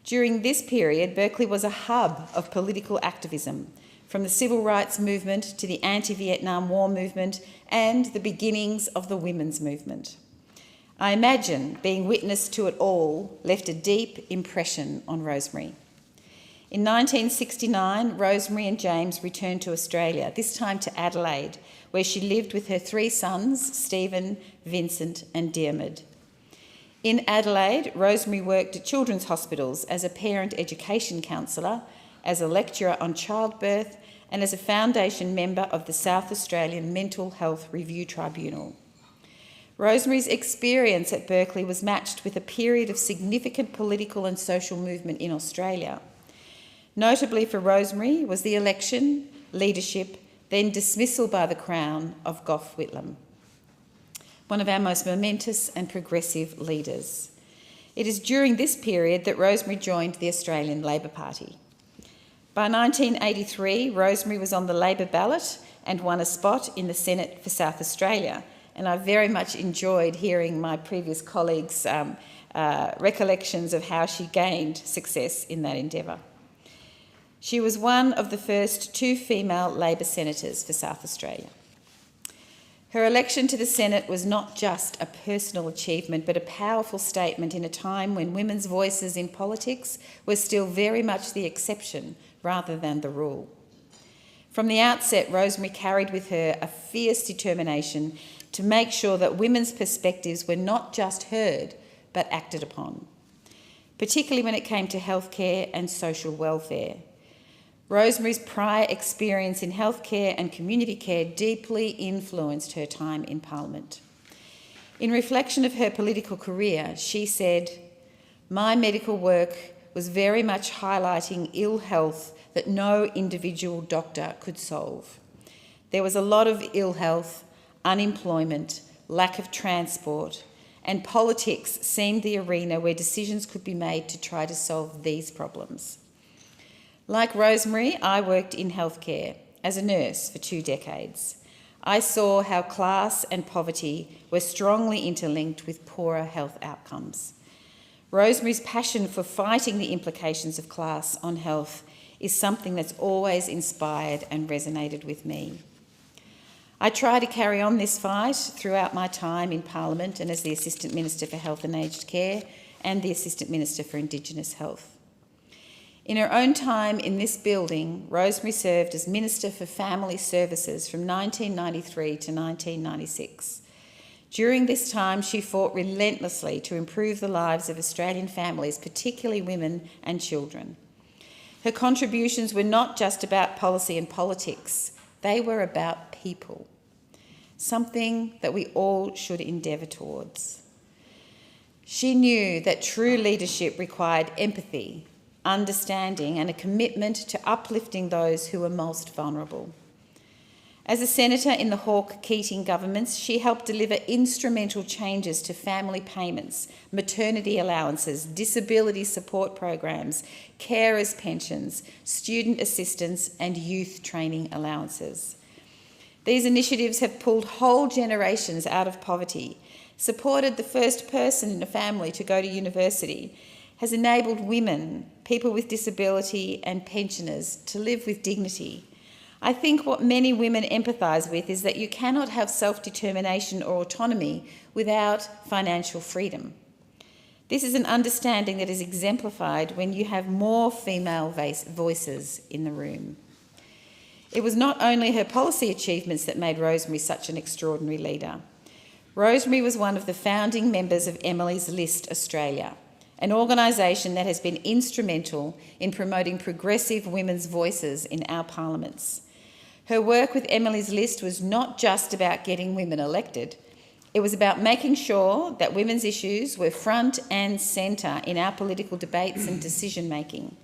During this period, Berkeley was a hub of political activism, from the civil rights movement to the anti-Vietnam War movement and the beginnings of the women's movement. I imagine being witness to it all left a deep impression on Rosemary. In 1969, Rosemary and James returned to Australia, this time to Adelaide, where she lived with her 3 sons, Stephen, Vincent and Diarmid. In Adelaide, Rosemary worked at children's hospitals as a parent education counsellor, as a lecturer on childbirth and as a foundation member of the South Australian Mental Health Review Tribunal. Rosemary's experience at Berkeley was matched with a period of significant political and social movement in Australia. Notably for Rosemary was the election, leadership, then dismissal by the Crown of Gough Whitlam, one of our most momentous and progressive leaders. It is during this period that Rosemary joined the Australian Labor Party. By 1983, Rosemary was on the Labor ballot and won a spot in the Senate for South Australia, and I very much enjoyed hearing my previous colleagues' recollections of how she gained success in that endeavour. She was one of the first 2 female Labor senators for South Australia. Her election to the Senate was not just a personal achievement, but a powerful statement in a time when women's voices in politics were still very much the exception rather than the rule. From the outset, Rosemary carried with her a fierce determination to make sure that women's perspectives were not just heard, but acted upon, particularly when it came to healthcare and social welfare. Rosemary's prior experience in healthcare and community care deeply influenced her time in Parliament. In reflection of her political career, she said, "My medical work was very much highlighting ill health that no individual doctor could solve. There was a lot of ill health, unemployment, lack of transport, and politics seemed the arena where decisions could be made to try to solve these problems." Like Rosemary, I worked in healthcare as a nurse for 2 decades. I saw how class and poverty were strongly interlinked with poorer health outcomes. Rosemary's passion for fighting the implications of class on health is something that's always inspired and resonated with me. I try to carry on this fight throughout my time in Parliament and as the Assistant Minister for Health and Aged Care and the Assistant Minister for Indigenous Health. In her own time in this building, Rosemary served as Minister for Family Services from 1993 to 1996. During this time, she fought relentlessly to improve the lives of Australian families, particularly women and children. Her contributions were not just about policy and politics, they were about people, something that we all should endeavour towards. She knew that true leadership required empathy, understanding and a commitment to uplifting those who were most vulnerable. As a senator in the Hawke-Keating governments, she helped deliver instrumental changes to family payments, maternity allowances, disability support programs, carers' pensions, student assistance and youth training allowances. These initiatives have pulled whole generations out of poverty, supported the first person in a family to go to university, has enabled women, people with disability and pensioners to live with dignity. I think what many women empathise with is that you cannot have self-determination or autonomy without financial freedom. This is an understanding that is exemplified when you have more female voices in the room. It was not only her policy achievements that made Rosemary such an extraordinary leader. Rosemary was one of the founding members of Emily's List Australia, an organisation that has been instrumental in promoting progressive women's voices in our parliaments. Her work with Emily's List was not just about getting women elected, it was about making sure that women's issues were front and centre in our political debates and decision-making.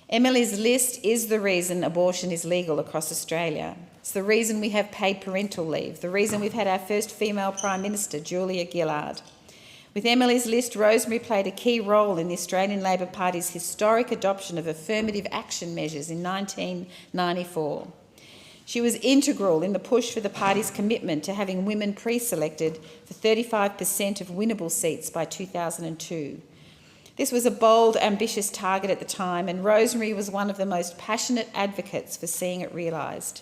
Emily's List is the reason abortion is legal across Australia. It's the reason we have paid parental leave, the reason we've had our first female Prime Minister, Julia Gillard. With Emily's List, Rosemary played a key role in the Australian Labor Party's historic adoption of affirmative action measures in 1994. She was integral in the push for the party's commitment to having women pre-selected for 35% of winnable seats by 2002. This was a bold, ambitious target at the time, and Rosemary was one of the most passionate advocates for seeing it realised.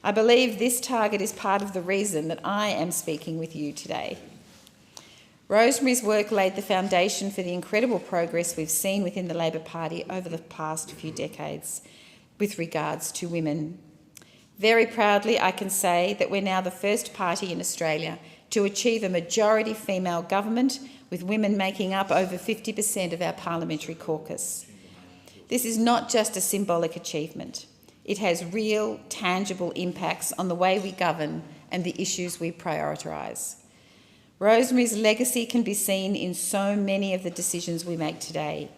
I believe this target is part of the reason that I am speaking with you today. Rosemary's work laid the foundation for the incredible progress we've seen within the Labor Party over the past few decades with regards to women. Very proudly, I can say that we're now the first party in Australia to achieve a majority female government, with women making up over 50% of our parliamentary caucus. This is not just a symbolic achievement. It has real, tangible impacts on the way we govern and the issues we prioritise. Rosemary's legacy can be seen in so many of the decisions we make today.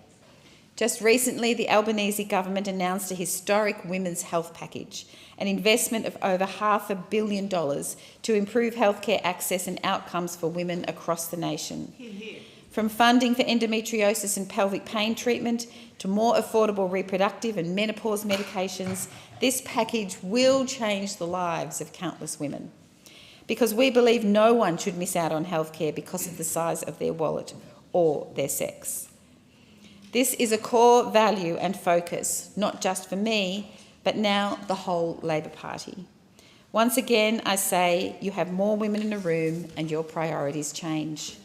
Just recently, the Albanese government announced a historic women's health package, an investment of over $500 million to improve healthcare access and outcomes for women across the nation. From funding for endometriosis and pelvic pain treatment to more affordable reproductive and menopause medications, this package will change the lives of countless women. Because we believe no one should miss out on healthcare because of the size of their wallet or their sex. This is a core value and focus, not just for me, but now the whole Labor Party. Once again, I say you have more women in a room and your priorities change.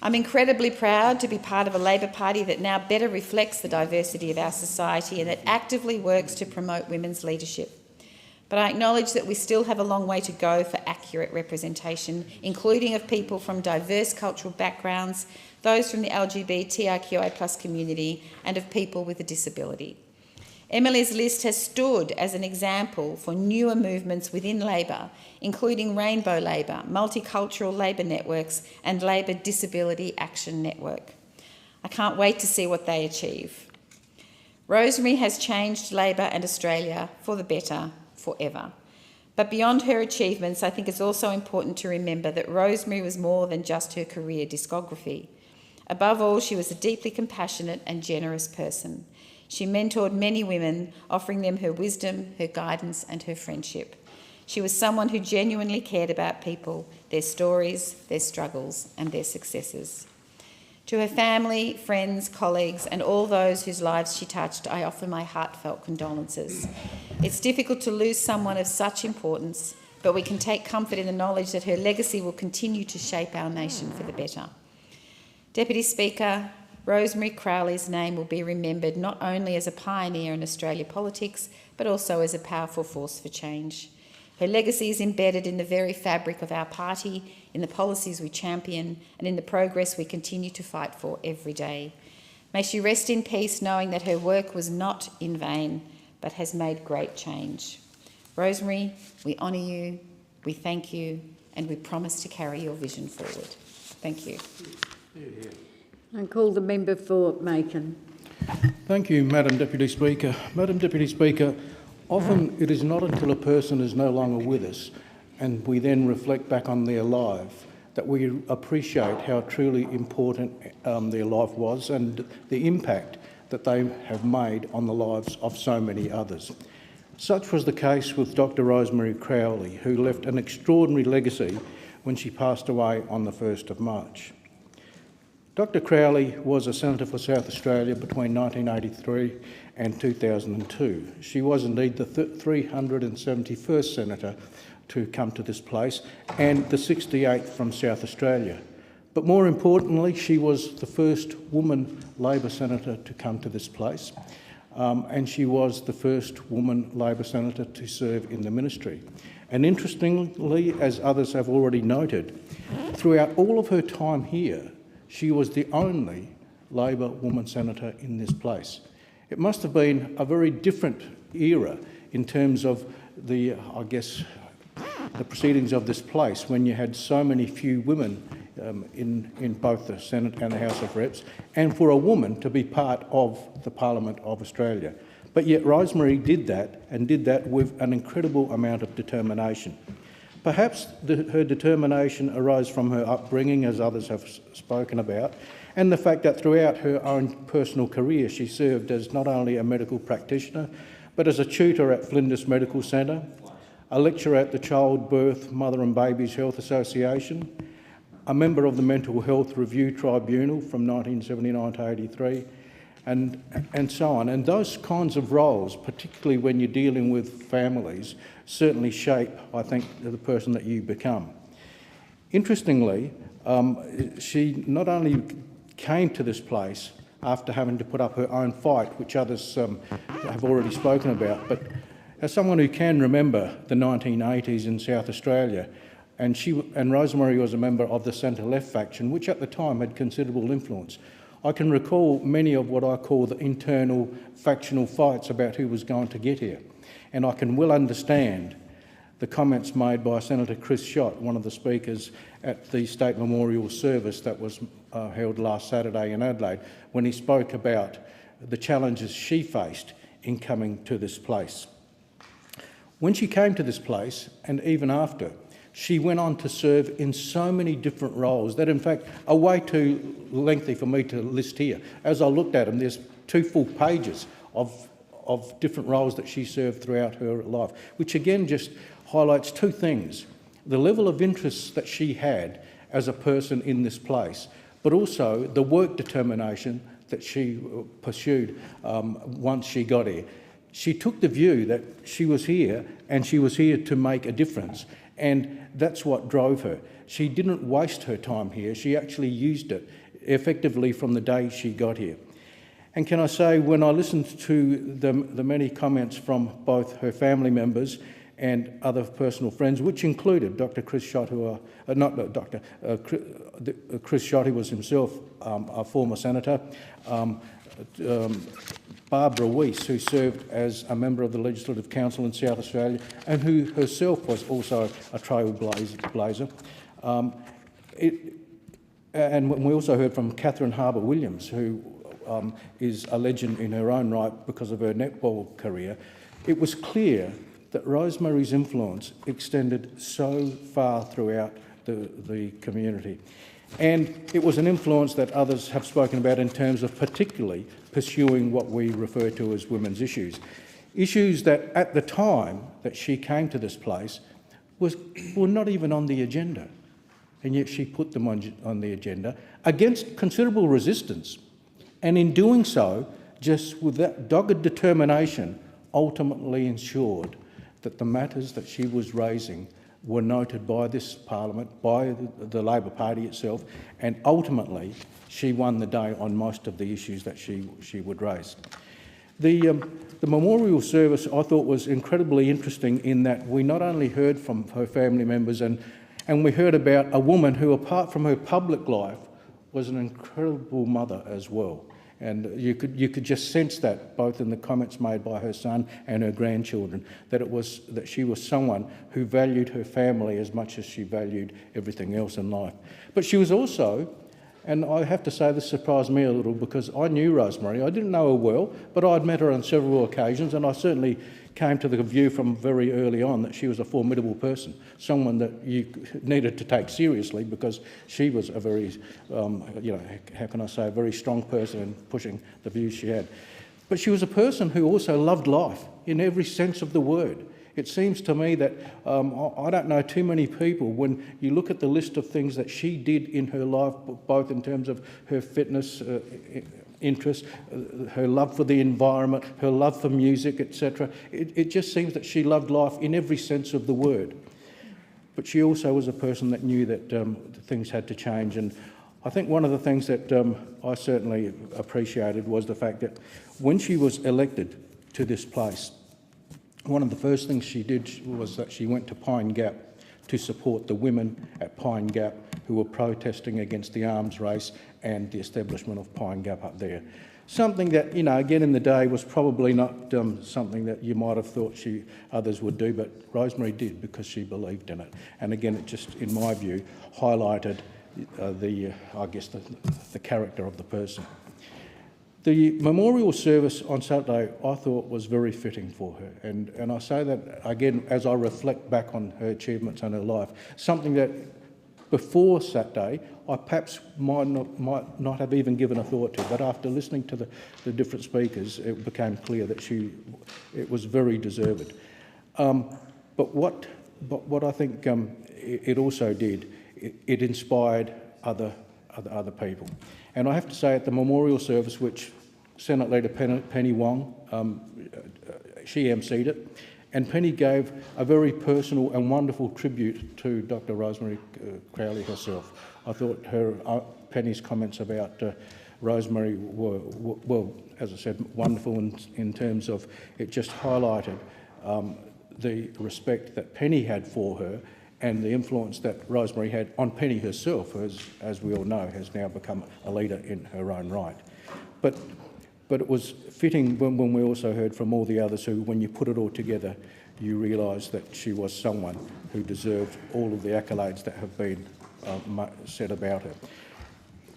I'm incredibly proud to be part of a Labor Party that now better reflects the diversity of our society and that actively works to promote women's leadership. But I acknowledge that we still have a long way to go for accurate representation, including of people from diverse cultural backgrounds, those from the LGBTIQA+ community, and of people with a disability. Emily's list has stood as an example for newer movements within Labor, including Rainbow Labor, Multicultural Labor Networks, and Labor Disability Action Network. I can't wait to see what they achieve. Rosemary has changed Labor and Australia for the better forever. But beyond her achievements, I think it's also important to remember that Rosemary was more than just her career discography. Above all, she was a deeply compassionate and generous person. She mentored many women, offering them her wisdom, her guidance, and her friendship. She was someone who genuinely cared about people, their stories, their struggles, and their successes. To her family, friends, colleagues, and all those whose lives she touched, I offer my heartfelt condolences. It's difficult to lose someone of such importance, but we can take comfort in the knowledge that her legacy will continue to shape our nation for the better. Deputy Speaker, Rosemary Crowley's name will be remembered not only as a pioneer in Australia politics, but also as a powerful force for change. Her legacy is embedded in the very fabric of our party, in the policies we champion, and in the progress we continue to fight for every day. May she rest in peace, knowing that her work was not in vain, but has made great change. Rosemary, we honour you, we thank you, and we promise to carry your vision forward. Thank you. I call the member for Macon. Thank you, Madam Deputy Speaker. Madam Deputy Speaker, often it is not until a person is no longer with us and we then reflect back on their life that we appreciate how truly important their life was and the impact that they have made on the lives of so many others. Such was the case with Dr. Rosemary Crowley, who left an extraordinary legacy when she passed away on the 1st of March. Dr. Crowley was a Senator for South Australia between 1983 and 2002. She was indeed the 371st Senator to come to this place and the 68th from South Australia. But more importantly, she was the first woman Labor Senator to come to this place, and she was the first woman Labor Senator to serve in the ministry. And interestingly, as others have already noted, throughout all of her time here, she was the only Labor woman senator in this place. It must have been a very different era in terms of the, I guess, the proceedings of this place when you had so many few women in both the Senate and the House of Reps, and for a woman to be part of the Parliament of Australia. But yet Rosemary did that, and did that with an incredible amount of determination. Perhaps her determination arose from her upbringing, as others have spoken about, and the fact that throughout her own personal career she served as not only a medical practitioner, but as a tutor at Flinders Medical Centre, a lecturer at the Childbirth, Mother and Babies Health Association, a member of the Mental Health Review Tribunal from 1979 to 83, and so on. And those kinds of roles, particularly when you're dealing with families, certainly shape, I think, the person that you become. Interestingly, she not only came to this place after having to put up her own fight, which others have already spoken about, but as someone who can remember the 1980s in South Australia, and Rosemary was a member of the centre-left faction, which at the time had considerable influence. I can recall many of what I call the internal factional fights about who was going to get here. And I can well understand the comments made by Senator Chris Schott, one of the speakers at the State Memorial Service that was held last Saturday in Adelaide, when he spoke about the challenges she faced in coming to this place. When she came to this place, and even after, she went on to serve in so many different roles that, in fact, are way too lengthy for me to list here. As I looked at them, there's 2 full pages of different roles that she served throughout her life, which again just highlights 2 things: the level of interest that she had as a person in this place, but also the work determination that she pursued once she got here. She took the view that she was here and she was here to make a difference, and that's what drove her. She didn't waste her time here. She actually used it effectively from the day she got here. And can I say, when I listened to the many comments from both her family members and other personal friends, which included Dr. Chris Schott, Chris Schott, who was himself a former senator, Barbara Weiss, who served as a member of the Legislative Council in South Australia and who herself was also a trailblazer. And we also heard from Catherine Harbour-Williams, who is a legend in her own right because of her netball career. It was clear that Rosemary's influence extended so far throughout the community. And it was an influence that others have spoken about in terms of particularly pursuing what we refer to as women's issues. Issues that at the time that she came to this place were not even on the agenda. And yet she put them on the agenda against considerable resistance. And in doing so, just with that dogged determination, ultimately ensured that the matters that she was raising were noted by this Parliament, by the Labor Party itself, and ultimately she won the day on most of the issues that she would raise. The memorial service, I thought, was incredibly interesting in that we not only heard from her family members and we heard about a woman who, apart from her public life, was an incredible mother as well. And you could just sense that both in the comments made by her son and her grandchildren, that she was someone who valued her family as much as she valued everything else in life. But she was also, and I have to say this surprised me a little because I knew Rosemary. I didn't know her well, but I'd met her on several occasions, and I certainly came to the view from very early on that she was a formidable person, someone that you needed to take seriously because she was a very, how can I say, a very strong person in pushing the views she had. But she was a person who also loved life in every sense of the word. It seems to me that I don't know too many people, when you look at the list of things that she did in her life, both in terms of her fitness, interest, her love for the environment, her love for music, etc. It just seems that she loved life in every sense of the word. But she also was a person that knew that things had to change. And I think one of the things that I certainly appreciated was the fact that when she was elected to this place, one of the first things she did was that she went to Pine Gap to support the women at Pine Gap who were protesting against the arms race and the establishment of Pine Gap up there. Something that, again in the day was probably not something that you might have thought others would do, but Rosemary did because she believed in it. And again, it just, in my view, highlighted the character of the person. The memorial service on Saturday, I thought, was very fitting for her. And I say that, again, as I reflect back on her achievements and her life, something that before Saturday I perhaps might not have even given a thought to, but after listening to the different speakers, it became clear that it was very deserved. But what I think it also did, it inspired other people. And I have to say, at the memorial service, which Senate Leader Penny Wong, she emceed it, And Penny gave a very personal and wonderful tribute to Dr. Rosemary Crowley herself. I thought Penny's comments about Rosemary were, well, as I said, wonderful in terms of it just highlighted the respect that Penny had for her and the influence that Rosemary had on Penny herself, who, as we all know, has now become a leader in her own right. But it was fitting when we also heard from all the others who, when you put it all together, you realise that she was someone who deserved all of the accolades that have been said about her.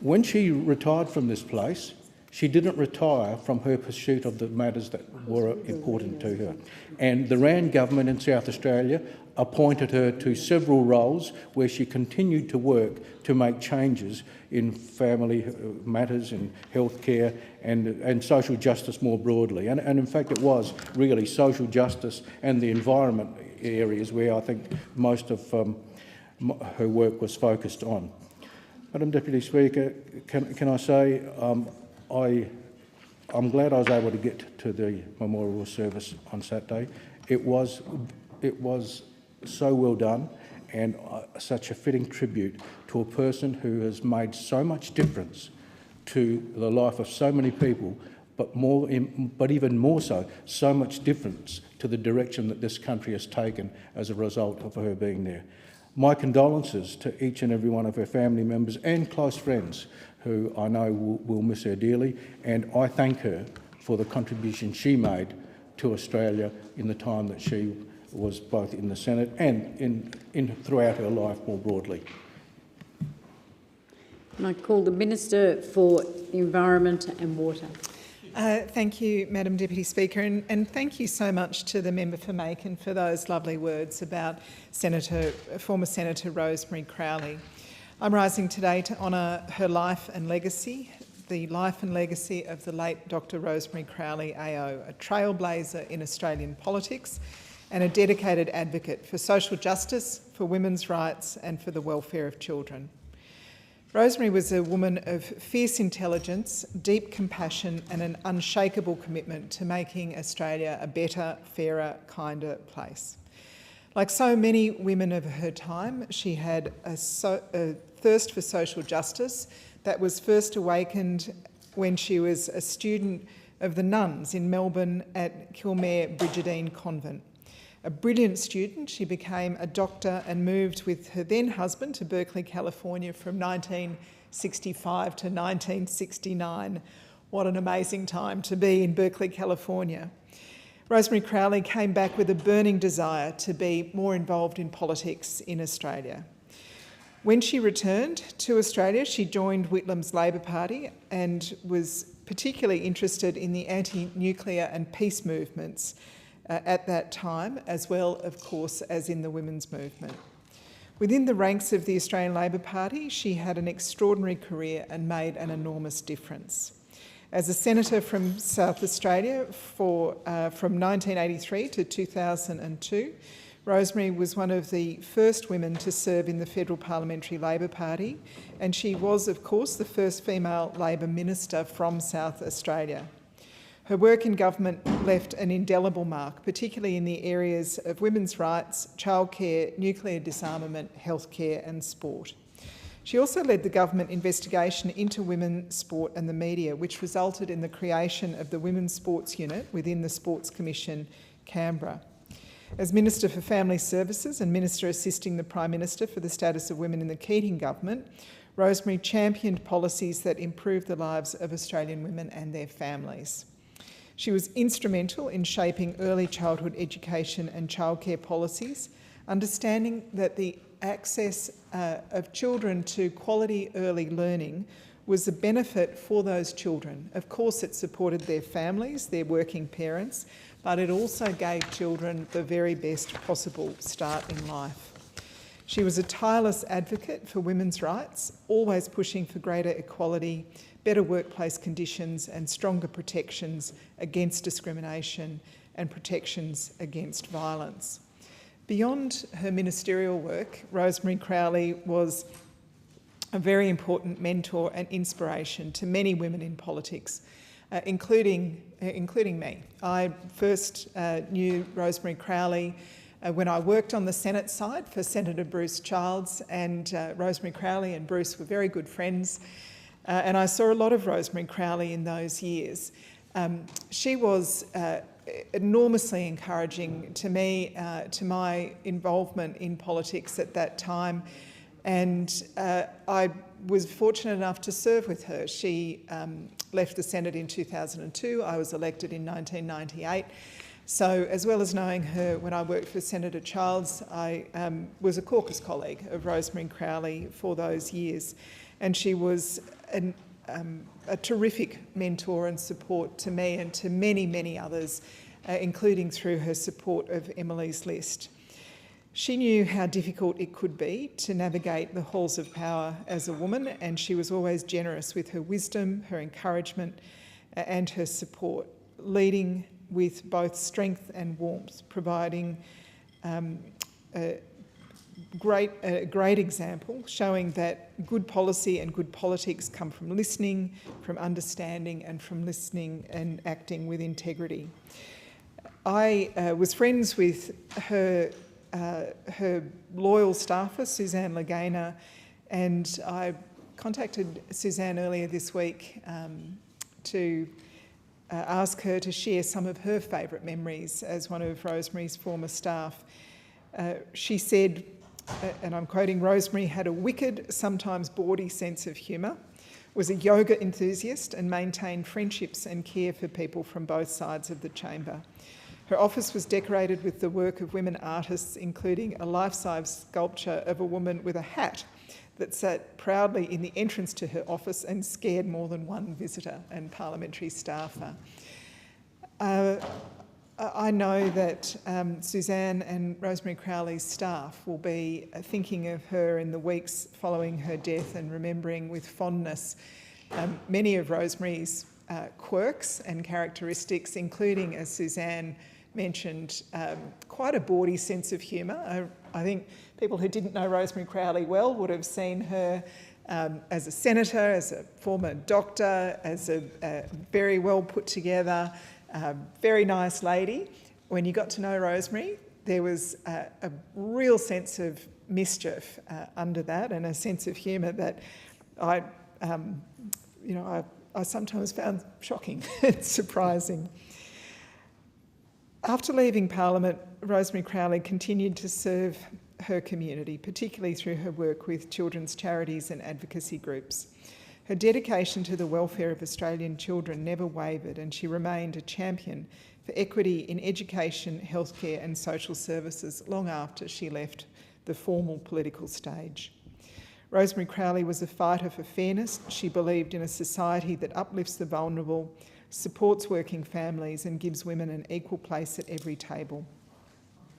When she retired from this place, she didn't retire from her pursuit of the matters that were important to her. And the Rand government in South Australia appointed her to several roles where she continued to work to make changes in family matters, in healthcare and social justice more broadly. And in fact, it was really social justice and the environment areas where I think most of her work was focused on. Madam Deputy Speaker, can I say I'm glad I was able to get to the memorial service on Saturday. It was so well done and such a fitting tribute to a person who has made so much difference to the life of so many people, but even more so much difference to the direction that this country has taken as a result of her being there. My condolences to each and every one of her family members and close friends who I know will miss her dearly, and I thank her for the contribution she made to Australia in the time that she was both in the Senate and throughout her life more broadly. And I call the Minister for Environment and Water. Thank you, Madam Deputy Speaker, and thank you so much to the member for Macon for those lovely words about former Senator Rosemary Crowley. I'm rising today to honour her life and legacy, the life and legacy of the late Dr. Rosemary Crowley AO, a trailblazer in Australian politics and a dedicated advocate for social justice, for women's rights and for the welfare of children. Rosemary was a woman of fierce intelligence, deep compassion and an unshakable commitment to making Australia a better, fairer, kinder place. Like so many women of her time, she had a thirst for social justice that was first awakened when she was a student of the nuns in Melbourne at Kilmare Brigidine Convent. A brilliant student, she became a doctor and moved with her then husband to Berkeley, California from 1965 to 1969. What an amazing time to be in Berkeley, California. Rosemary Crowley came back with a burning desire to be more involved in politics in Australia. When she returned to Australia, she joined Whitlam's Labor Party and was particularly interested in the anti-nuclear and peace movements at that time, as well, of course, as in the women's movement. Within the ranks of the Australian Labor Party, she had an extraordinary career and made an enormous difference. As a senator from South Australia from 1983 to 2002, Rosemary was one of the first women to serve in the Federal Parliamentary Labor Party, and she was, of course, the first female Labor minister from South Australia. Her work in government left an indelible mark, particularly in the areas of women's rights, childcare, nuclear disarmament, healthcare and sport. She also led the government investigation into women's sport and the media, which resulted in the creation of the Women's Sports Unit within the Sports Commission, Canberra. As Minister for Family Services and Minister assisting the Prime Minister for the status of women in the Keating government, Rosemary championed policies that improved the lives of Australian women and their families. She was instrumental in shaping early childhood education and childcare policies, understanding that the access of children to quality early learning was a benefit for those children. Of course, it supported their families, their working parents, but it also gave children the very best possible start in life. She was a tireless advocate for women's rights, always pushing for greater equality, better workplace conditions and stronger protections against discrimination and protections against violence. Beyond her ministerial work, Rosemary Crowley was a very important mentor and inspiration to many women in politics, including me. I first knew Rosemary Crowley when I worked on the Senate side for Senator Bruce Childs, and Rosemary Crowley and Bruce were very good friends, and I saw a lot of Rosemary Crowley in those years. She was enormously encouraging to me, to my involvement in politics at that time, and I was fortunate enough to serve with her. She left the Senate in 2002. I was elected in 1998. So as well as knowing her when I worked for Senator Childs, I was a caucus colleague of Rosemary Crowley for those years. And she was a terrific mentor and support to me and to many, many others, including through her support of Emily's List. She knew how difficult it could be to navigate the halls of power as a woman, and she was always generous with her wisdom, her encouragement, and her support, leading with both strength and warmth, providing a great example, showing that good policy and good politics come from listening, from understanding, and from listening and acting with integrity. I was friends with her loyal staffer, Suzanne Lagaina, and I contacted Suzanne earlier this week to ask her to share some of her favourite memories as one of Rosemary's former staff. She said, and I'm quoting, "Rosemary had a wicked, sometimes bawdy sense of humour, was a yoga enthusiast and maintained friendships and care for people from both sides of the chamber. Her office was decorated with the work of women artists, including a life-size sculpture of a woman with a hat that sat proudly in the entrance to her office and scared more than one visitor and parliamentary staffer." I know that Suzanne and Rosemary Crowley's staff will be thinking of her in the weeks following her death and remembering with fondness many of Rosemary's quirks and characteristics, including, as Suzanne mentioned, quite a bawdy sense of humour. I think people who didn't know Rosemary Crowley well would have seen her as a senator, as a former doctor, as a very well put together, very nice lady. When you got to know Rosemary, there was a real sense of mischief under that, and a sense of humour that I sometimes found shocking and surprising. After leaving Parliament, Rosemary Crowley continued to serve her community, particularly through her work with children's charities and advocacy groups. Her dedication to the welfare of Australian children never wavered, and she remained a champion for equity in education, healthcare and social services long after she left the formal political stage. Rosemary Crowley was a fighter for fairness. She believed in a society that uplifts the vulnerable, supports working families and gives women an equal place at every table.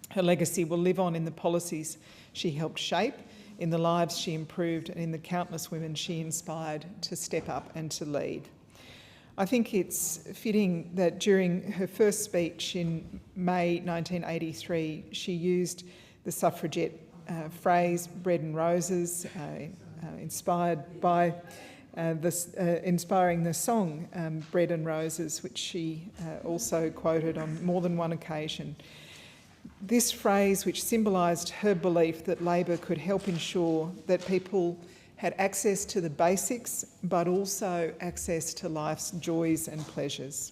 Her legacy will live on in the policies she helped shape, in the lives she improved, and in the countless women she inspired to step up and to lead. I think it's fitting that during her first speech in May 1983, she used the suffragette phrase "bread and roses," inspired by inspiring the song "Bread and Roses," which she also quoted on more than one occasion. This phrase, which symbolised her belief that Labor could help ensure that people had access to the basics, but also access to life's joys and pleasures.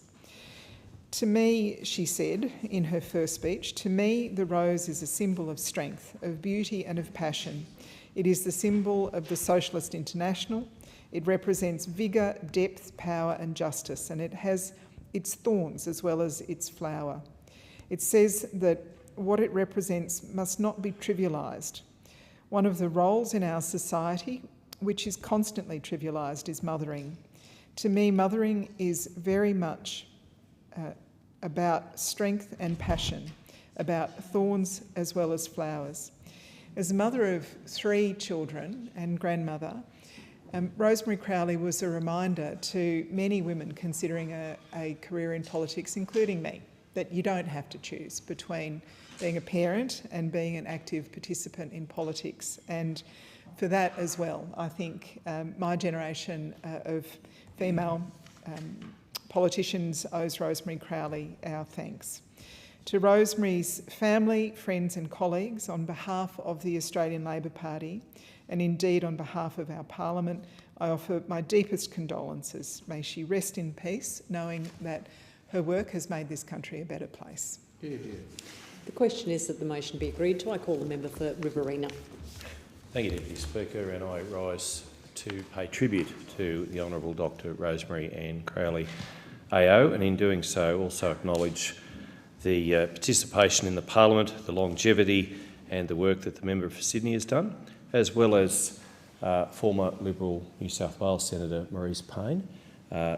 "To me," she said in her first speech, "to me the rose is a symbol of strength, of beauty and of passion. It is the symbol of the Socialist International. It represents vigour, depth, power and justice, and it has its thorns as well as its flower. It says that what it represents must not be trivialised. One of the roles in our society which is constantly trivialised is mothering. To me, mothering is very much about strength and passion, about thorns as well as flowers. As a mother of 3 children and grandmother, Rosemary Crowley was a reminder to many women considering a career in politics, including me, that you don't have to choose between being a parent and being an active participant in politics. And for that as well, I think my generation of female Politicians owes Rosemary Crowley our thanks. To Rosemary's family, friends and colleagues, on behalf of the Australian Labor Party and indeed on behalf of our Parliament, I offer my deepest condolences. May she rest in peace, knowing that her work has made this country a better place. The question is that the motion be agreed to. I call the member for Riverina. Thank you, Deputy Speaker, and I rise to pay tribute to the Honourable Dr Rosemary Ann Crowley AO, and in doing so also acknowledge the participation in the Parliament, the longevity and the work that the member for Sydney has done, as well as former Liberal New South Wales Senator Maurice Payne.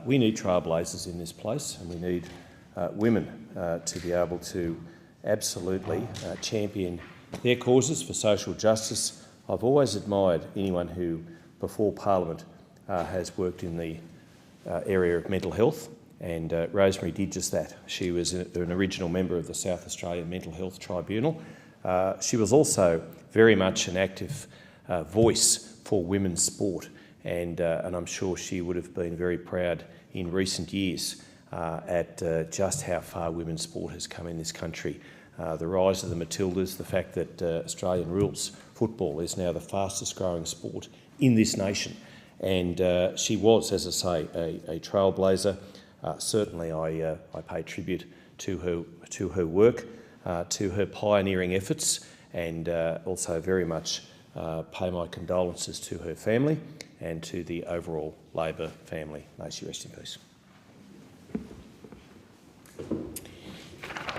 We need trailblazers in this place, and we need women to be able to absolutely champion their causes for social justice. I've always admired anyone who, before Parliament, has worked in the area of mental health, and Rosemary did just that. She was an original member of the South Australian Mental Health Tribunal. She was also very much an active voice for women's sport, and I'm sure she would have been very proud in recent years at just how far women's sport has come in this country. The rise of the Matildas, the fact that Australian rules football is now the fastest growing sport in this nation. And she was, as I say, a trailblazer. Certainly I pay tribute to her work, to her pioneering efforts, and also very much pay my condolences to her family and to the overall Labor family. May she rest in peace.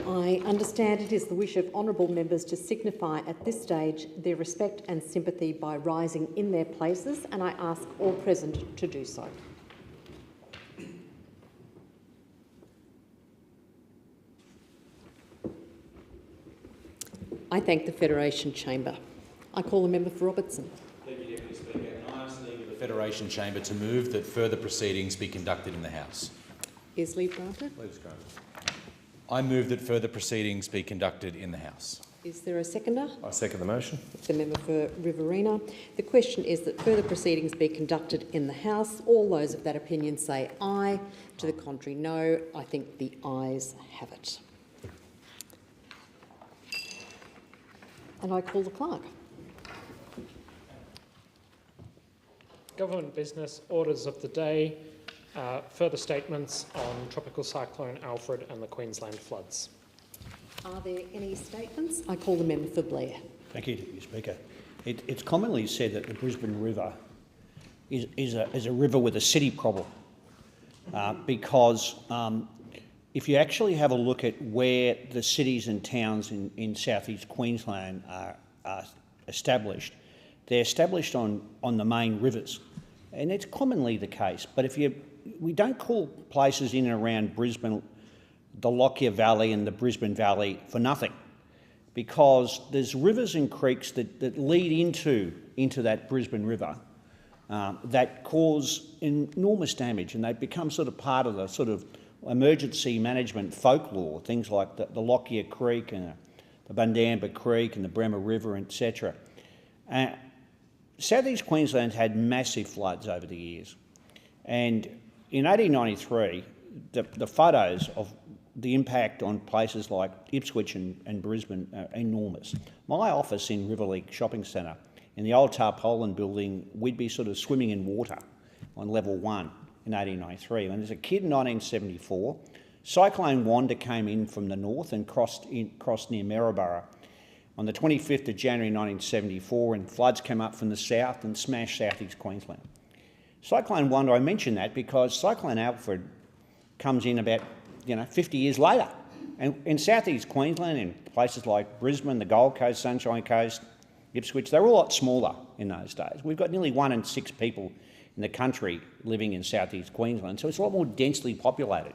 I understand it is the wish of honourable members to signify at this stage their respect and sympathy by rising in their places, and I ask all present to do so. I thank the Federation Chamber. I call the member for Robertson. Thank you, Deputy Speaker. And I ask the Leader of the Federation Chamber to move that further proceedings be conducted in the House. Is leave granted? Leave is granted. I move that further proceedings be conducted in the House. Is there a seconder? I second the motion. The member for Riverina. The question is that further proceedings be conducted in the House. All those of that opinion say aye. To the contrary, no. I think the ayes have it. And I call the clerk. Government business, orders of the day, further statements on Tropical Cyclone Alfred and the Queensland floods. Are there any statements? I call the member for Blair. Thank you, Deputy Speaker. It's commonly said that the Brisbane River is a river with a city problem because if you actually have a look at where the cities and towns in southeast Queensland are established, they're established on the main rivers, and it's commonly the case. But we don't call places in and around Brisbane the Lockyer Valley and the Brisbane Valley for nothing, because there's rivers and creeks that lead into that Brisbane River that cause enormous damage, and they become sort of part of the sort of emergency management folklore, things like the Lockyer Creek and the Bundamba Creek and the Bremer River, etc. South East Queensland's had massive floods over the years, and in 1893 the photos of the impact on places like Ipswich and Brisbane are enormous. My office in Riverlea Shopping Centre, in the old tarpaulin building, we'd be sort of swimming in water on level 1 in 1893. And as a kid in 1974, Cyclone Wanda came in from the north and crossed near Maryborough on the 25th of January 1974, and floods came up from the south and smashed southeast Queensland. Cyclone Wanda, I mention that because Cyclone Alfred comes in about 50 years later. And in southeast Queensland, in places like Brisbane, the Gold Coast, Sunshine Coast, Ipswich, they were a lot smaller in those days. We've got nearly 1 in 6 people in the country living in southeast Queensland, so it's a lot more densely populated.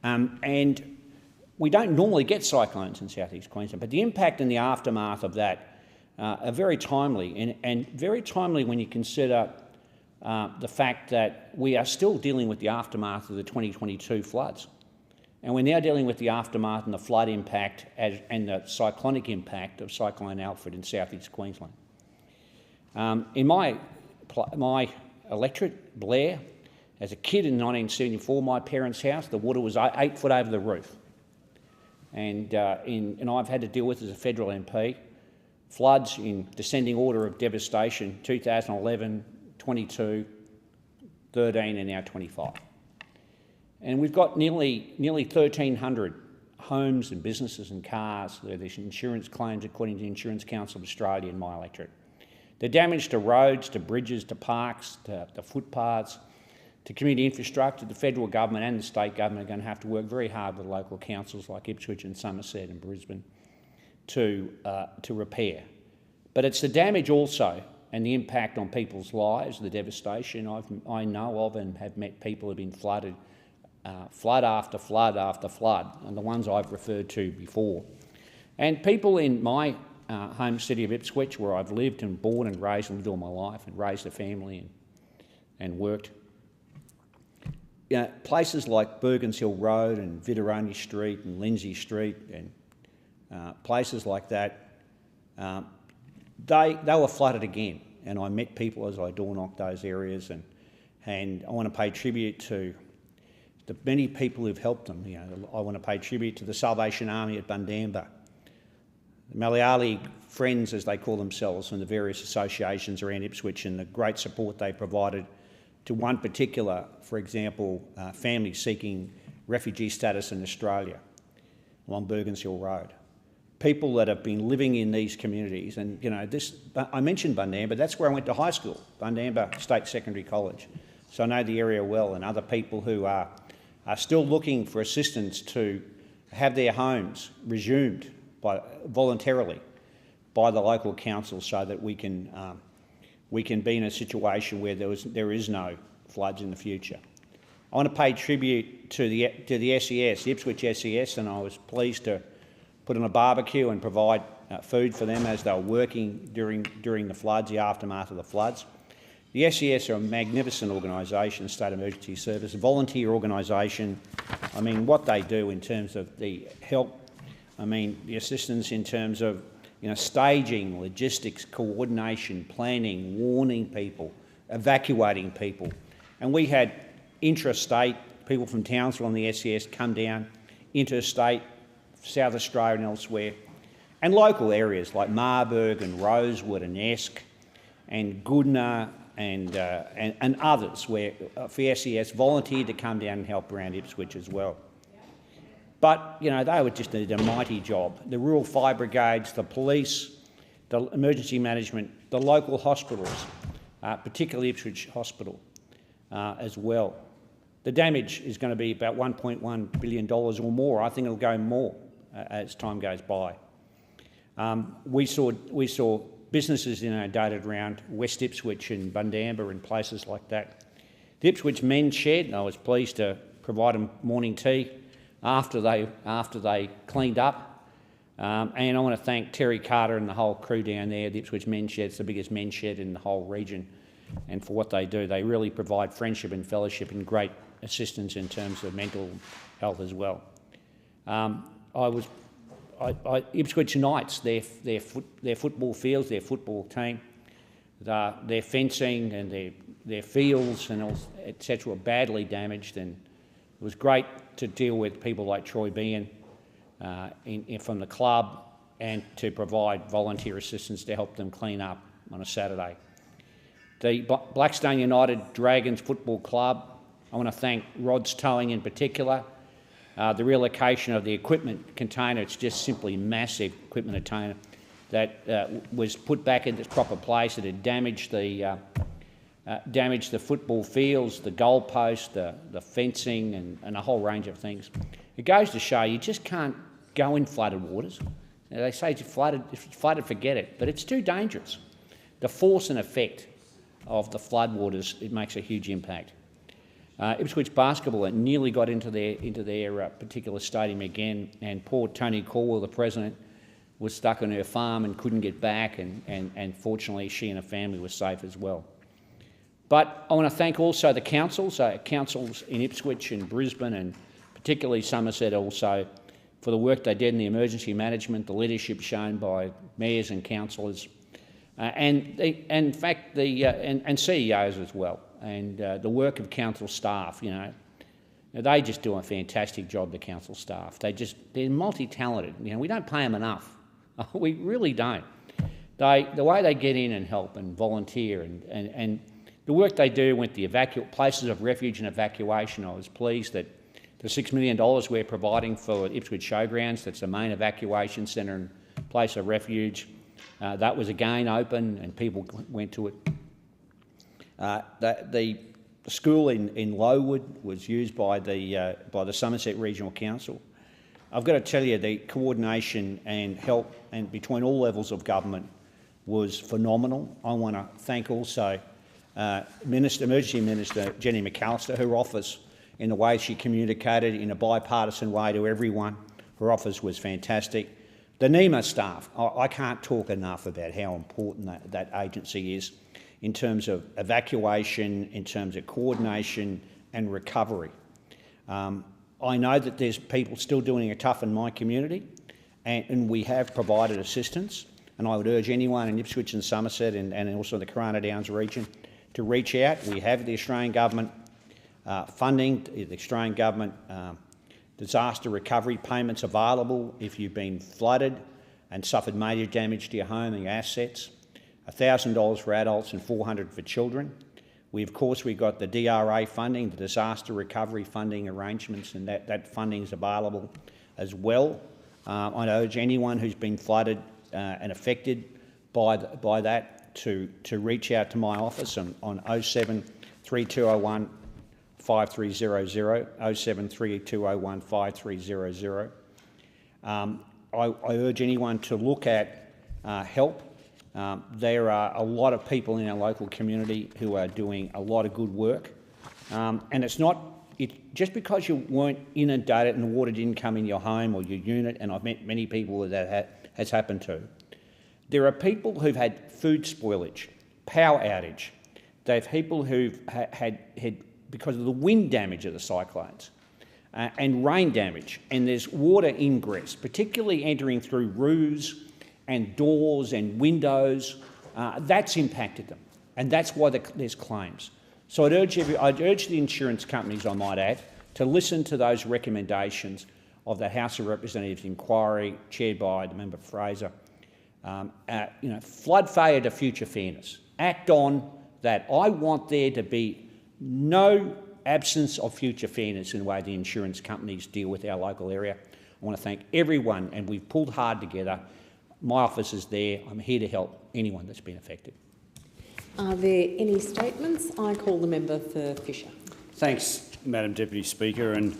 And we don't normally get cyclones in southeast Queensland, but the impact and the aftermath of that are very timely, and very timely when you consider the fact that we are still dealing with the aftermath of the 2022 floods. And we're now dealing with the aftermath and the flood impact and the cyclonic impact of Cyclone Alfred in southeast Queensland. In my electorate, Blair, As a kid in 1974, my parents' house, the water was 8 foot over the roof. And I've had to deal with, as a federal MP, floods in descending order of devastation, 2011, 22, 13 and now 25. And we've got nearly 1,300 homes and businesses and cars where there's insurance claims according to the Insurance Council of Australia in my electorate. The damage to roads, to bridges, to parks, to footpaths, to community infrastructure, the federal government and the state government are going to have to work very hard with local councils like Ipswich and Somerset and Brisbane to repair. But it's the damage also and the impact on people's lives, the devastation. I know of and have met people who have been flooded, flood after flood after flood, and the ones I've referred to before. And people in my home city of Ipswich, where I've lived and born and raised and lived all my life and raised a family and worked, places like Bergens Hill Road and Vitaroni Street and Lindsay Street and places like that, they were flooded again. And I met people as I door-knocked those areas, and I want to pay tribute to the many people who've helped them. I want to pay tribute to the Salvation Army at Bundamba, the Malayali Friends, as they call themselves, and the various associations around Ipswich, and the great support they provided to one particular, for example, family seeking refugee status in Australia along Bergens Hill Road. People that have been living in these communities, and I mentioned Bundamba, that's where I went to high school, Bundamba State Secondary College. So I know the area well, and other people who are still looking for assistance to have their homes resumed voluntarily by the local council, so that we can be in a situation where there is no floods in the future. I want to pay tribute to the SES, the Ipswich SES, and I was pleased to put on a barbecue and provide food for them as they were working during the floods, the aftermath of the floods. The SES are a magnificent organisation, State Emergency Service, a volunteer organisation. I mean, what they do in terms of the help, the assistance in terms of staging, logistics, coordination, planning, warning people, evacuating people. And we had intrastate people from Townsville and the SES come down, interstate, South Australia and elsewhere, and local areas like Marburg and Rosewood and Esk and Goodna and others, where for SES volunteered to come down and help around Ipswich as well. But, they were just did a mighty job. The rural fire brigades, the police, the emergency management, the local hospitals, particularly Ipswich Hospital as well. The damage is going to be about $1.1 billion or more. I think it'll go more as time goes by. We saw businesses inundated around West Ipswich and Bundamba and places like that. The Ipswich Men's Shed, and I was pleased to provide them morning tea after they cleaned up. And I want to thank Terry Carter and the whole crew down there. The Ipswich Men's Shed is the biggest men's shed in the whole region, and for what they do. They really provide friendship and fellowship and great assistance in terms of mental health as well. Ipswich Knights, their football fields, their football team, their fencing and their fields and etc. were badly damaged, and it was great to deal with people like Troy Bean from the club, and to provide volunteer assistance to help them clean up on a Saturday. The Blackstone United Dragons Football Club, I want to thank Rod's Towing in particular. The relocation of the equipment container, it's just simply massive equipment container that was put back in its proper place. It had damaged the football fields, the goalpost, the fencing and a whole range of things. It goes to show you just can't go in flooded waters. They say if it's flooded, forget it, but it's too dangerous. The force and effect of the floodwaters, it makes a huge impact. Ipswich Basketball nearly got into their particular stadium again, and poor Tony Caldwell, the president, was stuck on her farm and couldn't get back, and fortunately she and her family were safe as well. But I want to thank also the councils in Ipswich and Brisbane, and particularly Somerset also, for the work they did in the emergency management, the leadership shown by mayors and councillors, and CEOs as well. and the work of council staff, you know, they just do a fantastic job, the council staff. They're multi-talented. You know, we don't pay them enough. We really don't. The way they get in and help and volunteer and the work they do with the places of refuge and evacuation, I was pleased that the $6 million we're providing for Ipswich Showgrounds, that's the main evacuation centre and place of refuge, that was again open and people went to it. The school in Lowood was used by the Somerset Regional Council. I've got to tell you, the coordination and help and between all levels of government was phenomenal. I want to thank also Emergency Minister Jenny McAllister, her office, in the way she communicated in a bipartisan way to everyone. Her office was fantastic. The NEMA staff, I can't talk enough about how important that agency is in terms of evacuation, in terms of coordination and recovery. I know that there's people still doing it tough in my community, and we have provided assistance, and I would urge anyone in Ipswich and Somerset and also the Corona Downs region to reach out. We have the Australian Government funding, the Australian Government disaster recovery payments available if you've been flooded and suffered major damage to your home and your assets, $1,000 for adults and $400 for children. We've got the DRA funding, the disaster recovery funding arrangements, and that funding is available as well. I urge anyone who's been flooded and affected by that to reach out to my office on 07 3201 5300, 07 3201 5300. I urge anyone to look at help. There are a lot of people in our local community who are doing a lot of good work, and just because you weren't inundated and the water didn't come in your home or your unit, and I've met many people that has happened to. There are people who've had food spoilage, power outage. There are people who've had because of the wind damage of the cyclones and rain damage, and there's water ingress, particularly entering through roofs and doors and windows. That's impacted them, and that's why there's claims. So I'd urge the insurance companies, I might add, to listen to those recommendations of the House of Representatives inquiry chaired by the member Fraser. Flood failure to future fairness. Act on that. I want there to be no absence of future fairness in the way the insurance companies deal with our local area. I want to thank everyone, and we've pulled hard together. My office is there. I'm here to help anyone that's been affected. Are there any statements? I call the member for Fisher. Thanks, Madam Deputy Speaker. And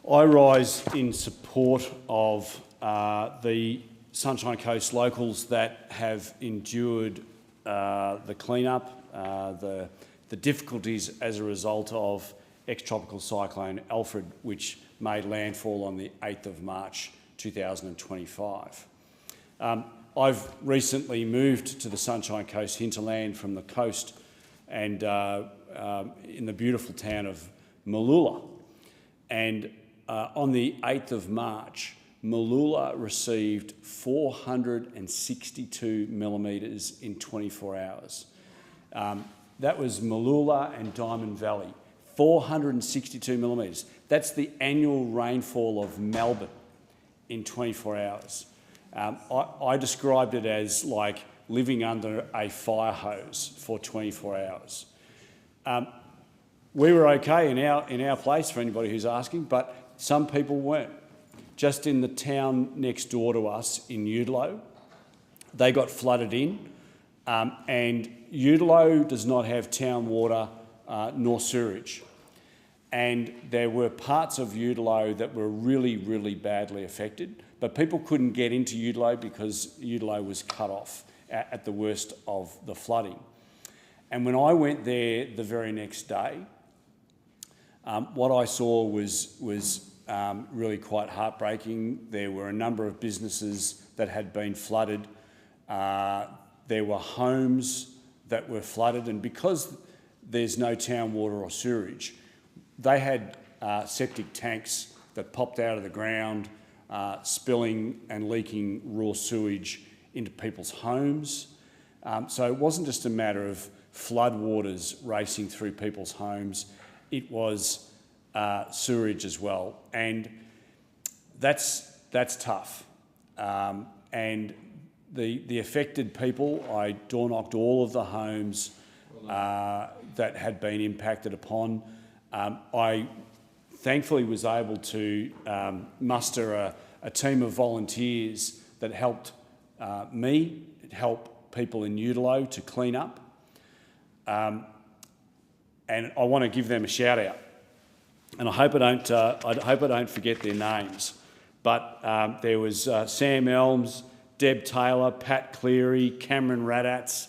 I rise in support of the Sunshine Coast locals that have endured the clean-up, the difficulties as a result of ex-tropical cyclone Alfred, which made landfall on the 8th of March 2025. I've recently moved to the Sunshine Coast hinterland from the coast and in the beautiful town of Mooloolah. And on the 8th of March, Mooloolah received 462 millimetres in 24 hours. That was Mooloolah and Diamond Valley, 462 millimetres. That's the annual rainfall of Melbourne in 24 hours. I described it as like living under a fire hose for 24 hours. We were okay in our place, for anybody who's asking, but some people weren't. Just in the town next door to us in Udalo, they got flooded in, and Udalo does not have town water nor sewerage. And there were parts of Udalo that were really, really badly affected, but people couldn't get into Udalo because Udalo was cut off at the worst of the flooding. And when I went there the very next day, what I saw was really quite heartbreaking. There were a number of businesses that had been flooded. There were homes that were flooded, and because there's no town water or sewerage, they had septic tanks that popped out of the ground, spilling and leaking raw sewage into people's homes. So it wasn't just a matter of floodwaters racing through people's homes, it was sewerage as well. And that's tough. And the affected people, I door-knocked all of the homes that had been impacted upon. I thankfully was able to muster a team of volunteers that helped me, help people in Udalo to clean up. And I want to give them a shout out. And I hope I don't forget their names. But there was Sam Elms, Deb Taylor, Pat Cleary, Cameron Radats,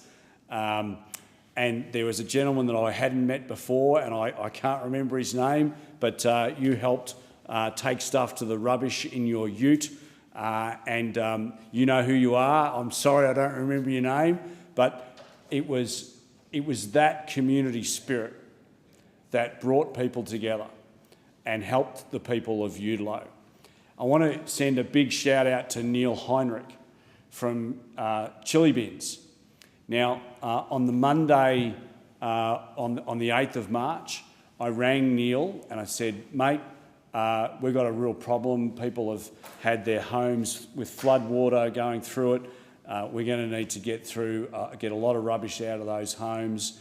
and there was a gentleman that I hadn't met before, and I can't remember his name, but you helped take stuff to the rubbish in your ute, and you know who you are. I'm sorry I don't remember your name, but it was that community spirit that brought people together and helped the people of Udalo. I want to send a big shout out to Neil Heinrich from Chili Bins. Now, on the Monday, on the 8th of March, I rang Neil and I said, mate, we've got a real problem. People have had their homes with flood water going through it. We're going to need to get a lot of rubbish out of those homes.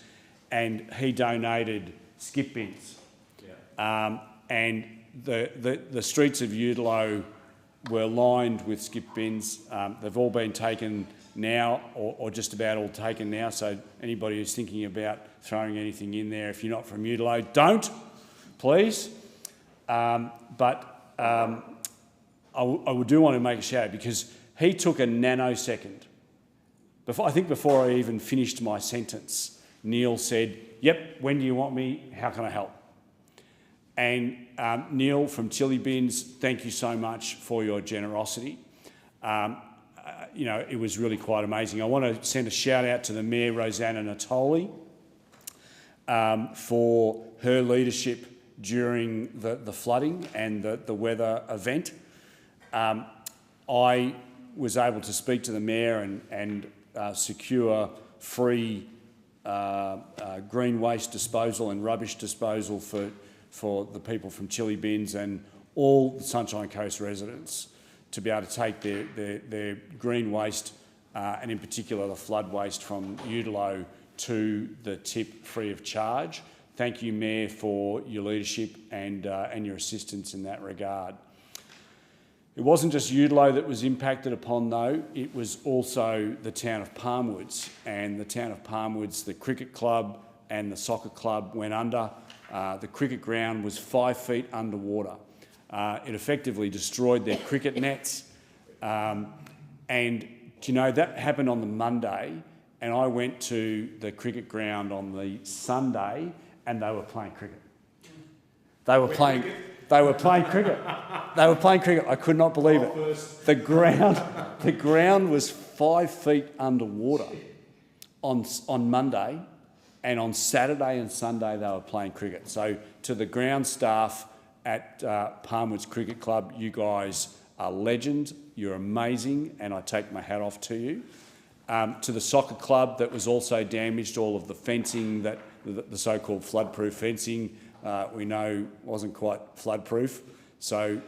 And he donated skip bins. Yeah. And the streets of Udalo were lined with skip bins. They've all been taken now, or just about all taken now, so anybody who's thinking about throwing anything in there, if you're not from Udalo, don't, please. But I do want to make a shout out because he took a nanosecond. Before I even finished my sentence, Neil said, yep, when do you want me? How can I help? And Neil from Chili Bins, thank you so much for your generosity. You know, it was really quite amazing. I want to send a shout out to the Mayor, Rosanna Natoli, for her leadership during the flooding and the weather event. I was able to speak to the Mayor and secure free green waste disposal and rubbish disposal for the people from Chili Bins and all the Sunshine Coast residents to be able to take their green waste and in particular the flood waste from Udalo to the tip free of charge. Thank you, Mayor, for your leadership and your assistance in that regard. It wasn't just Udalo that was impacted upon though, it was also the town of Palmwoods, and the town of Palmwoods, the cricket club and the soccer club went under. The cricket ground was 5 feet underwater. It effectively destroyed their cricket nets. And, you know, that happened on the Monday, and I went to the cricket ground on the Sunday and they were playing cricket. They were playing cricket. They were playing cricket. I could not believe it. The ground was 5 feet underwater on Monday, and on Saturday and Sunday they were playing cricket. So to the ground staff at Palmwoods Cricket Club, you guys are legends. You're amazing, and I take my hat off to you. To the soccer club that was also damaged, all of the fencing, the so-called flood-proof fencing, we know wasn't quite flood-proof. So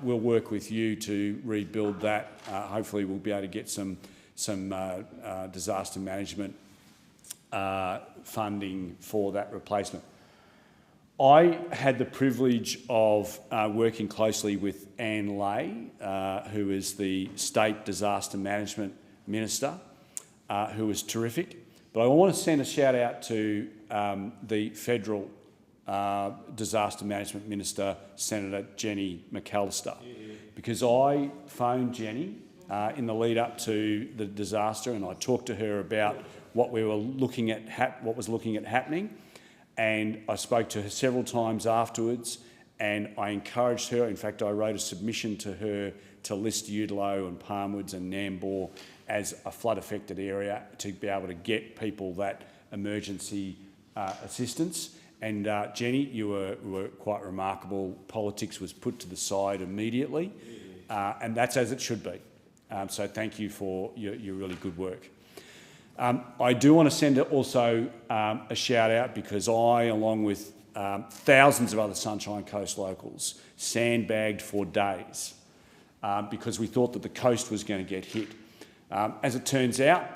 we'll work with you to rebuild that. Hopefully we'll be able to get some disaster management funding for that replacement. I had the privilege of working closely with Anne Lay, who is the State Disaster Management Minister, who was terrific. But I want to send a shout out to the Federal Disaster Management Minister, Senator Jenny McAllister, because I phoned Jenny in the lead up to the disaster, and I talked to her about what we were looking at, what was looking at happening. And I spoke to her several times afterwards, and I encouraged her. In fact, I wrote a submission to her to list Udalo and Palmwoods and Nambour as a flood-affected area to be able to get people that emergency assistance. And Jenny, you were quite remarkable. Politics was put to the side immediately, and that's as it should be. So thank you for your really good work. I do want to send also a shout out because I, along with thousands of other Sunshine Coast locals, sandbagged for days because we thought that the coast was going to get hit. As it turns out,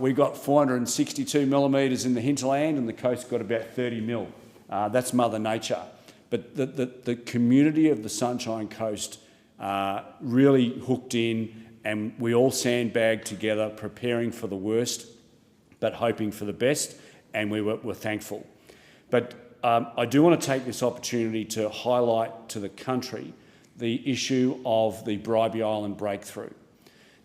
we got 462 millimetres in the hinterland and the coast got about 30 mil. That's Mother Nature. But the community of the Sunshine Coast really hooked in, and we all sandbagged together, preparing for the worst, but hoping for the best, and we were thankful. But I do want to take this opportunity to highlight to the country the issue of the Bribie Island breakthrough.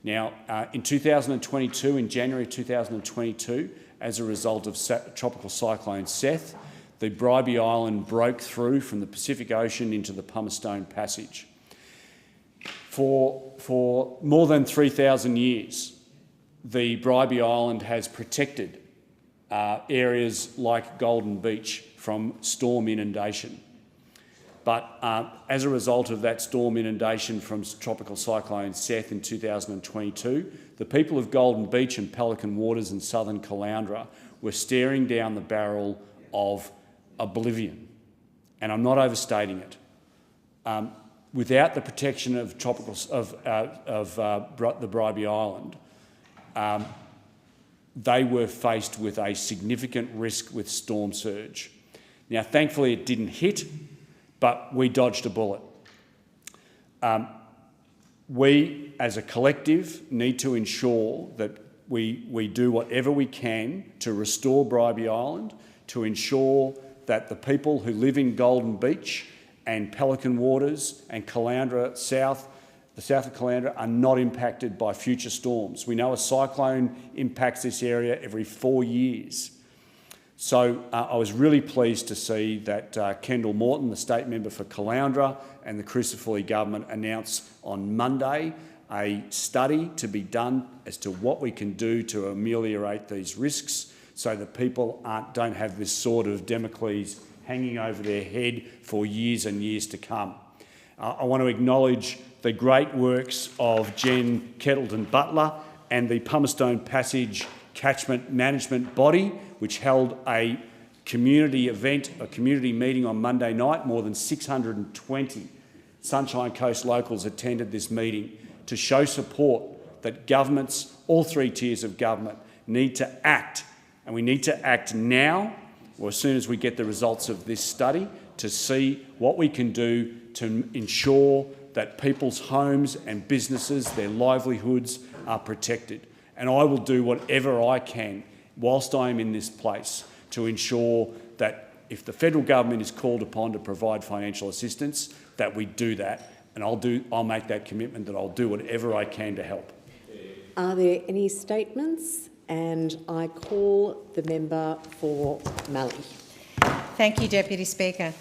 Now, in 2022, in January 2022, as a result of Tropical Cyclone Seth, the Bribie Island broke through from the Pacific Ocean into the Pumicestone Passage. For more than 3,000 years, the Bribie Island has protected areas like Golden Beach from storm inundation. But as a result of that storm inundation from Tropical Cyclone Seth in 2022, the people of Golden Beach and Pelican Waters in southern Caloundra were staring down the barrel of oblivion. And I'm not overstating it. Without the protection of the Bribie Island, they were faced with a significant risk with storm surge. Now, thankfully, it didn't hit, but we dodged a bullet. We, as a collective, need to ensure that we do whatever we can to restore Bribie Island, to ensure that the people who live in Golden Beach and Pelican Waters and Caloundra South, the south of Caloundra, are not impacted by future storms. We know a cyclone impacts this area every 4 years. So I was really pleased to see that Kendall Morton, the state member for Caloundra, and the Crucifoli government announced on Monday a study to be done as to what we can do to ameliorate these risks so that people don't have this sort of Damocles hanging over their head for years and years to come. I want to acknowledge the great works of Jen Kettleton-Butler and the Pumicestone Passage Catchment Management Body, which held a community event, a community meeting on Monday night. More than 620 Sunshine Coast locals attended this meeting to show support that governments, all three tiers of government, need to act. And we need to act now, or as soon as we get the results of this study, to see what we can do to ensure that people's homes and businesses, their livelihoods, are protected. And I will do whatever I can whilst I am in this place to ensure that if the federal government is called upon to provide financial assistance, that we do that. And I'll make that commitment that I'll do whatever I can to help. Are there any statements? And I call the member for Mallee. Thank you, Deputy Speaker.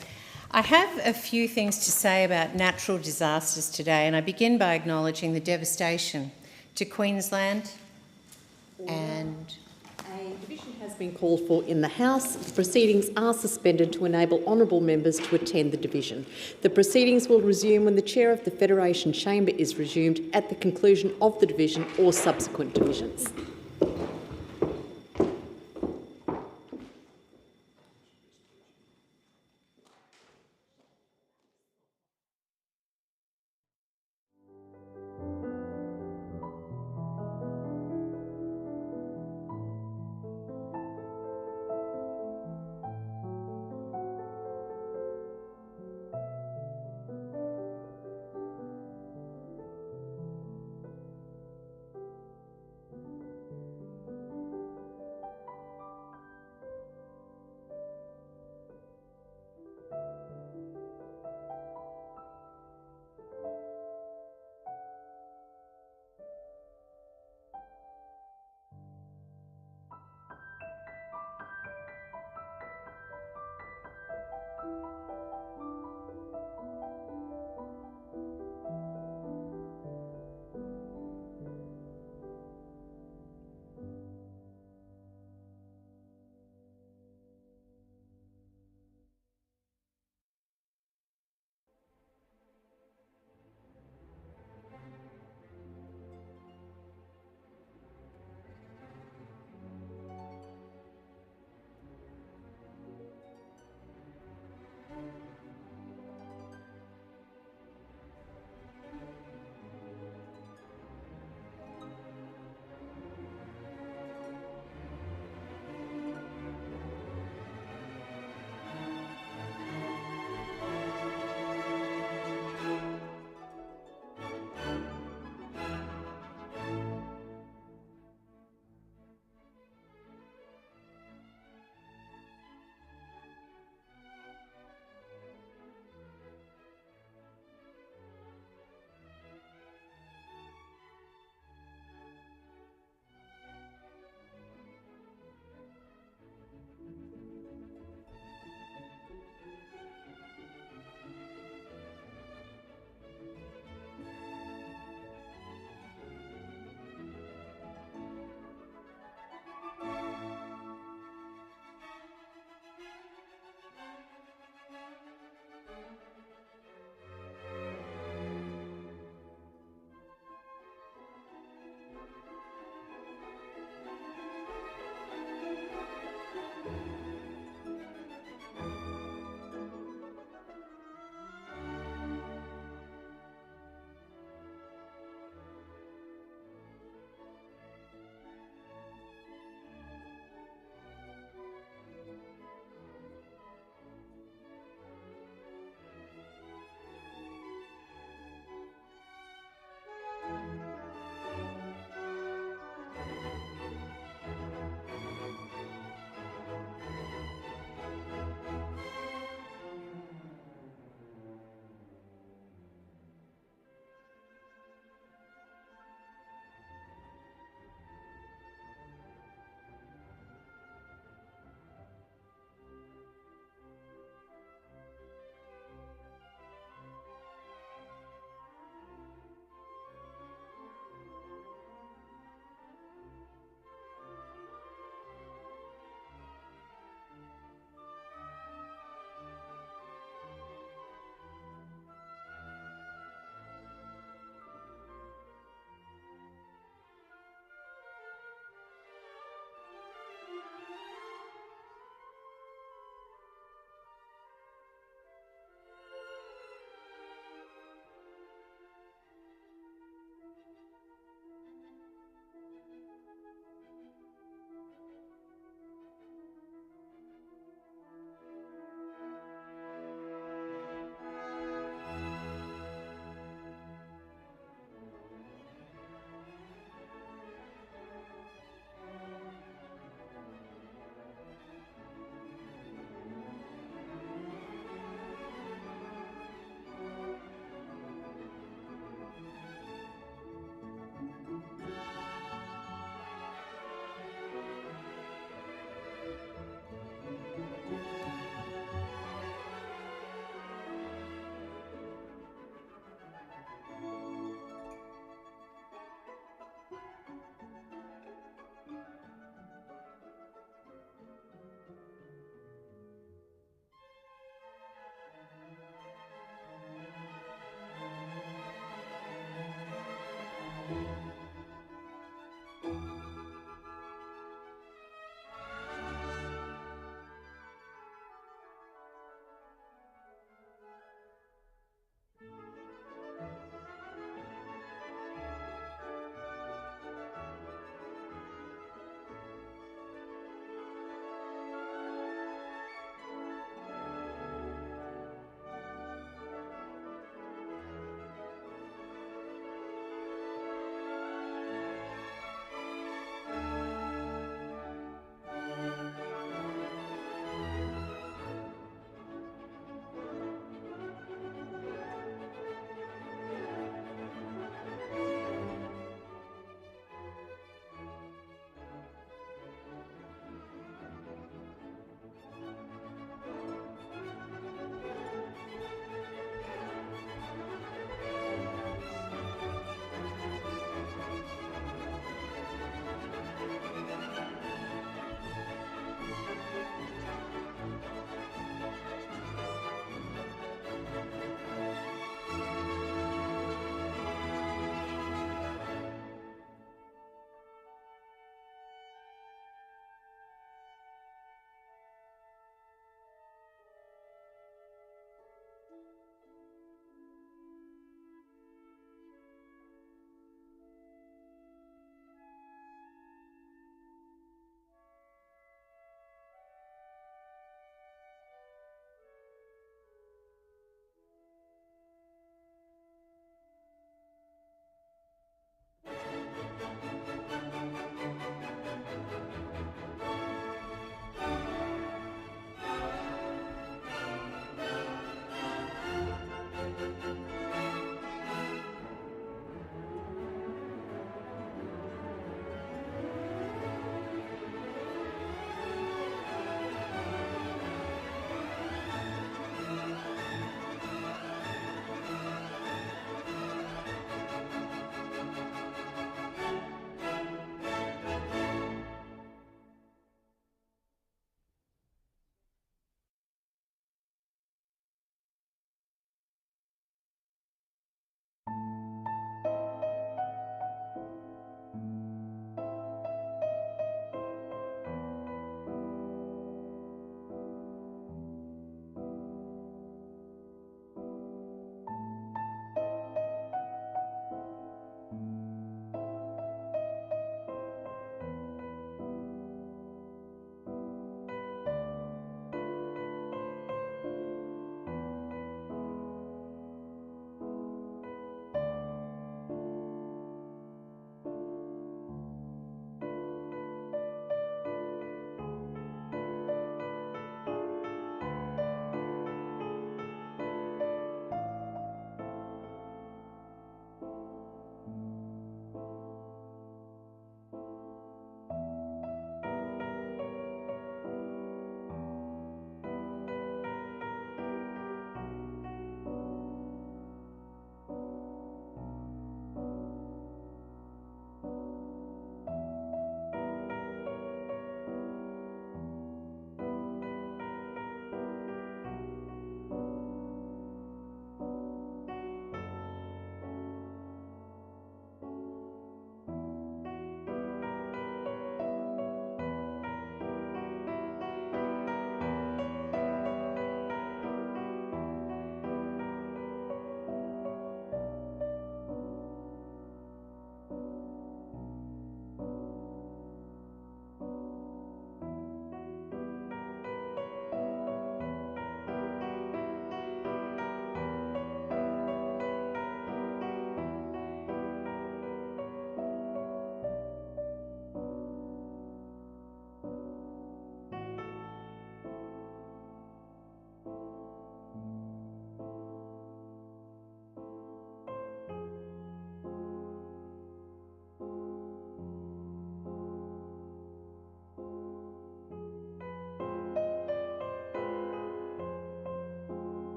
I have a few things to say about natural disasters today, and I begin by acknowledging the devastation to Queensland and... A division has been called for in the House. The proceedings are suspended to enable honourable members to attend the division. The proceedings will resume when the Chair of the Federation Chamber is resumed at the conclusion of the division or subsequent divisions.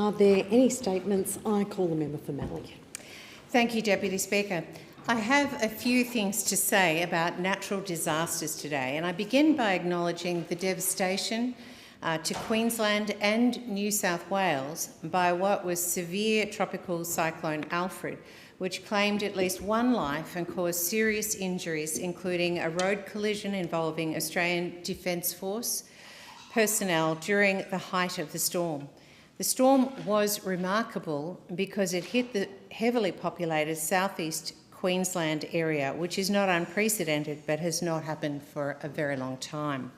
Are there any statements? I call the member for Mallee. Thank you, Deputy Speaker. I have a few things to say about natural disasters today, and I begin by acknowledging the devastation to Queensland and New South Wales by what was severe tropical Cyclone Alfred, which claimed at least one life and caused serious injuries, including a road collision involving Australian Defence Force personnel during the height of the storm. The storm was remarkable because it hit the heavily populated southeast Queensland area, which is not unprecedented but has not happened for a very long time.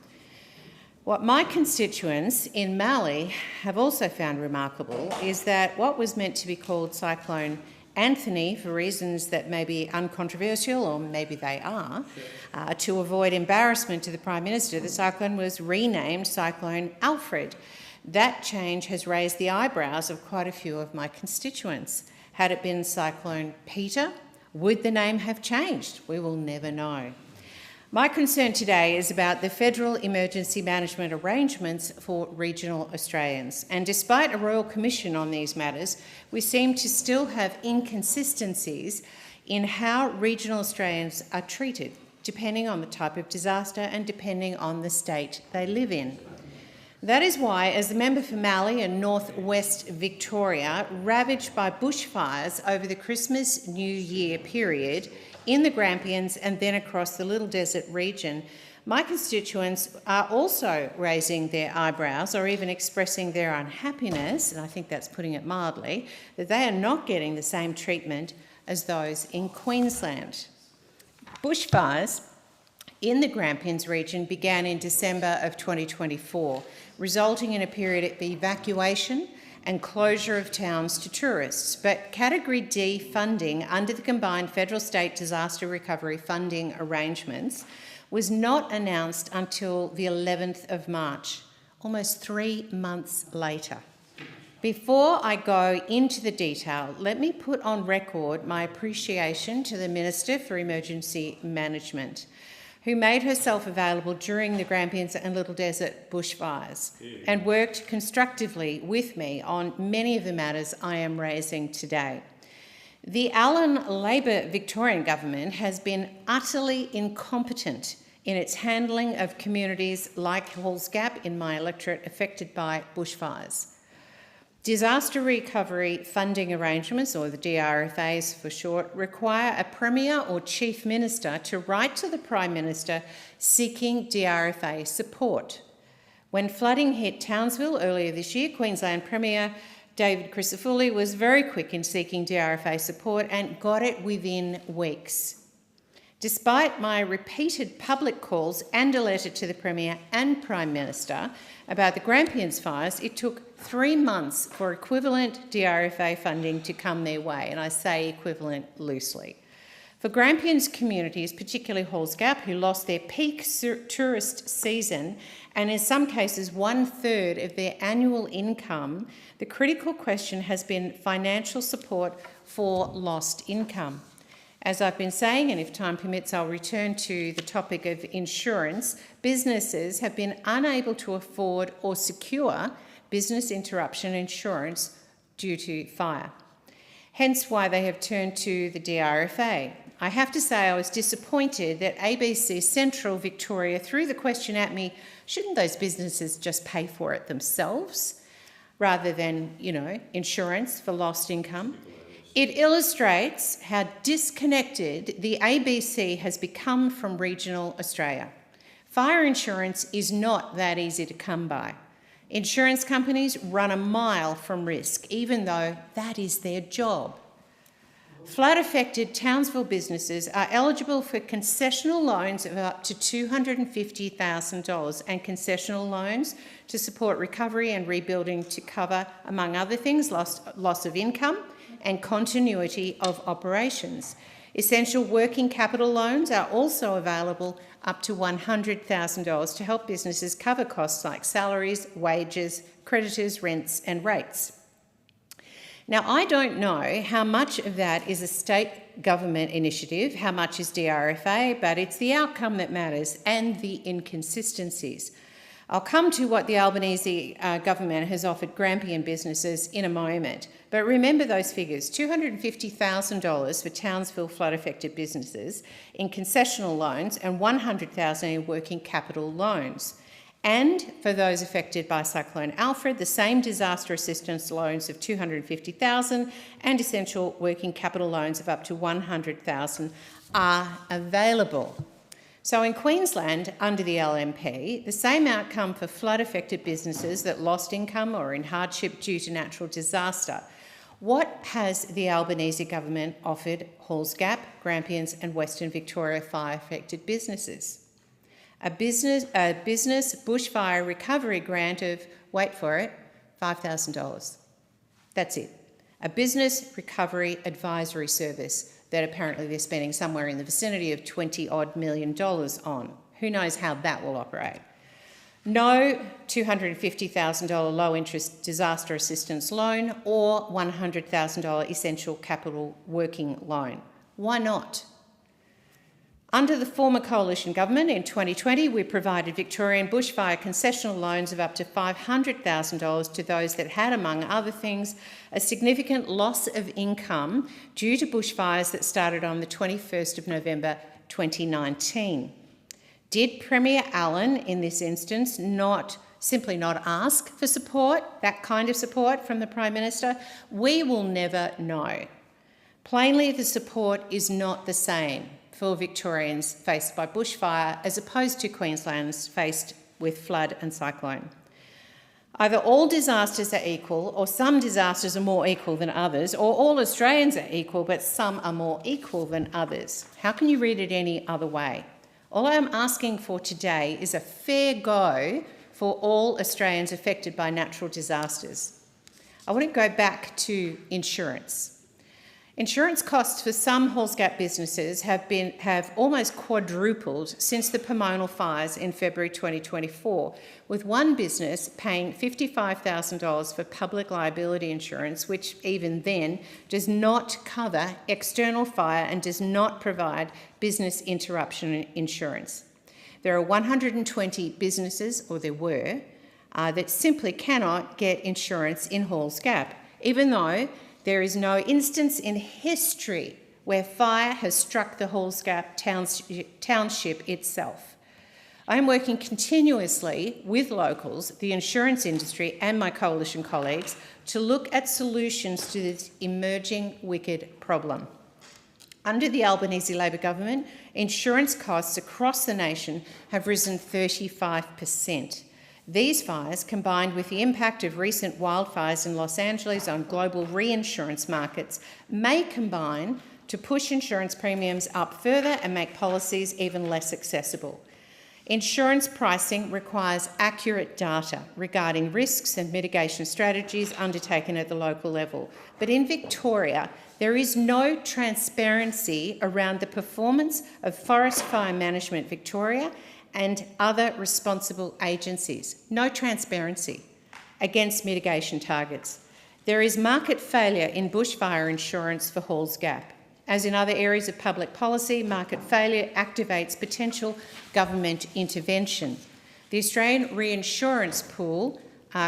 What my constituents in Mallee have also found remarkable is that what was meant to be called Cyclone Anthony, for reasons that may be uncontroversial, or maybe they are, to avoid embarrassment to the Prime Minister, the cyclone was renamed Cyclone Alfred. That change has raised the eyebrows of quite a few of my constituents. Had it been Cyclone Peter, would the name have changed? We will never know. My concern today is about the federal emergency management arrangements for regional Australians. And despite a Royal Commission on these matters, we seem to still have inconsistencies in how regional Australians are treated, depending on the type of disaster and depending on the state they live in. That is why, as the member for Mallee and North West Victoria, ravaged by bushfires over the Christmas New Year period in the Grampians and then across the Little Desert region, my constituents are also raising their eyebrows or even expressing their unhappiness, and I think that's putting it mildly, that they are not getting the same treatment as those in Queensland. Bushfires in the Grampians region began in December of 2024, resulting in a period of evacuation and closure of towns to tourists. But Category D funding under the combined federal-state disaster recovery funding arrangements was not announced until the 11th of March, almost 3 months later. Before I go into the detail, let me put on record my appreciation to the Minister for Emergency Management, who made herself available during the Grampians and Little Desert bushfires and worked constructively with me on many of the matters I am raising today. The Allan Labor Victorian government has been utterly incompetent in its handling of communities like Halls Gap in my electorate affected by bushfires. Disaster recovery funding arrangements, or the DRFAs for short, require a Premier or Chief Minister to write to the Prime Minister seeking DRFA support. When flooding hit Townsville earlier this year, Queensland Premier David Crisafulli was very quick in seeking DRFA support and got it within weeks. Despite my repeated public calls and a letter to the Premier and Prime Minister about the Grampians fires, it took 3 months for equivalent DRFA funding to come their way, and I say equivalent loosely. For Grampians communities, particularly Halls Gap, who lost their peak tourist season and in some cases 1/3 of their annual income, the critical question has been financial support for lost income. As I've been saying, and if time permits, I'll return to the topic of insurance, businesses have been unable to afford or secure business interruption insurance due to fire, hence why they have turned to the DRFA. I have to say I was disappointed that ABC Central Victoria threw the question at me, shouldn't those businesses just pay for it themselves rather than, insurance for lost income? It illustrates how disconnected the ABC has become from regional Australia. Fire insurance is not that easy to come by. Insurance companies run a mile from risk, even though that is their job. Flood-affected Townsville businesses are eligible for concessional loans of up to $250,000 and concessional loans to support recovery and rebuilding to cover, among other things, loss of income and continuity of operations. Essential working capital loans are also available up to $100,000 to help businesses cover costs like salaries, wages, creditors, rents and rates. Now, I don't know how much of that is a state government initiative, how much is DRFA, but it's the outcome that matters and the inconsistencies. I'll come to what the Albanese government has offered Grampian businesses in a moment, but remember those figures: $250,000 for Townsville flood-affected businesses in concessional loans and $100,000 in working capital loans. And for those affected by Cyclone Alfred, the same disaster assistance loans of $250,000 and essential working capital loans of up to $100,000 are available. So in Queensland, under the LNP, the same outcome for flood-affected businesses that lost income or in hardship due to natural disaster. What has the Albanese government offered Halls Gap, Grampians and Western Victoria fire-affected businesses? A business bushfire recovery grant of, wait for it, $5,000. That's it. A business recovery advisory service that apparently they're spending somewhere in the vicinity of $20-odd million on. Who knows how that will operate? No $250,000 low-interest disaster assistance loan or $100,000 essential capital working loan. Why not? Under the former coalition government in 2020, we provided Victorian bushfire concessional loans of up to $500,000 to those that had, among other things, a significant loss of income due to bushfires that started on the 21st of November 2019. Did Premier Allen, in this instance, simply not ask for support, that kind of support from the Prime Minister? We will never know. Plainly, the support is not the same for Victorians faced by bushfire as opposed to Queenslanders faced with flood and cyclone. Either all disasters are equal, or some disasters are more equal than others, or all Australians are equal but some are more equal than others. How can you read it any other way? All I'm asking for today is a fair go for all Australians affected by natural disasters. I want to go back to insurance. Insurance costs for some Halls Gap businesses have almost quadrupled since the Pomona fires in February 2024, with one business paying $55,000 for public liability insurance, which even then does not cover external fire and does not provide business interruption insurance. There are 120 businesses, or there were, that simply cannot get insurance in Halls Gap, even though there is no instance in history where fire has struck the Halls Gap township itself. I am working continuously with locals, the insurance industry and my coalition colleagues to look at solutions to this emerging wicked problem. Under the Albanese Labor government, insurance costs across the nation have risen 35%. These fires, combined with the impact of recent wildfires in Los Angeles on global reinsurance markets, may combine to push insurance premiums up further and make policies even less accessible. Insurance pricing requires accurate data regarding risks and mitigation strategies undertaken at the local level. But in Victoria, there is no transparency around the performance of Forest Fire Management Victoria and other responsible agencies. No transparency against mitigation targets. There is market failure in bushfire insurance for Halls Gap. As in other areas of public policy, market failure activates potential government intervention. The Australian Reinsurance Pool